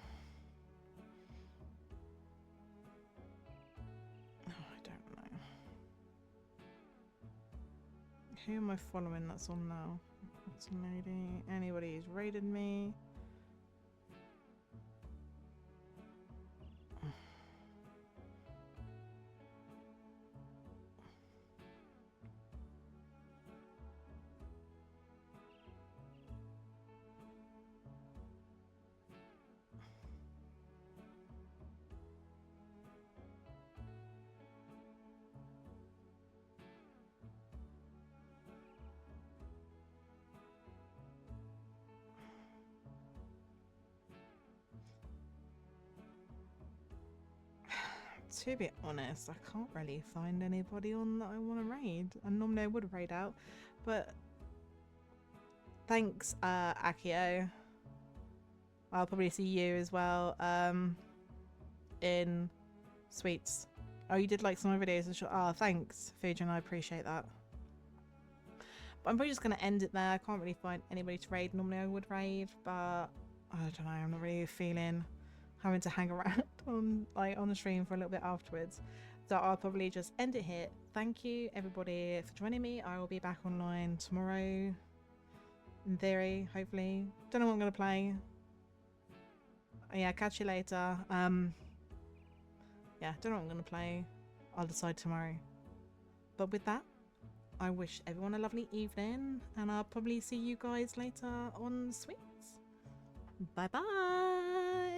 Who am I following that's on now? That's a lady. Anybody who's raided me. To be honest, I can't really find anybody on that I want to raid. And normally I would raid out, but thanks, Akio. I'll probably see you as well, in Sweets. Oh, you did like some of my videos and sure. Oh, thanks, Fujin. I appreciate that. But I'm probably just gonna end it there. I can't really find anybody to raid. Normally I would raid, but I don't know. I'm not really feeling having to hang around on the stream for a little bit afterwards, so I'll probably just end it here. Thank you everybody for joining me. I will be back online tomorrow, in theory, hopefully. Don't know what I'm gonna play. Yeah, catch you later. Yeah, don't know what I'm gonna play. I'll decide tomorrow. But with that, I wish everyone a lovely evening, and I'll probably see you guys later on Sweets. Bye bye.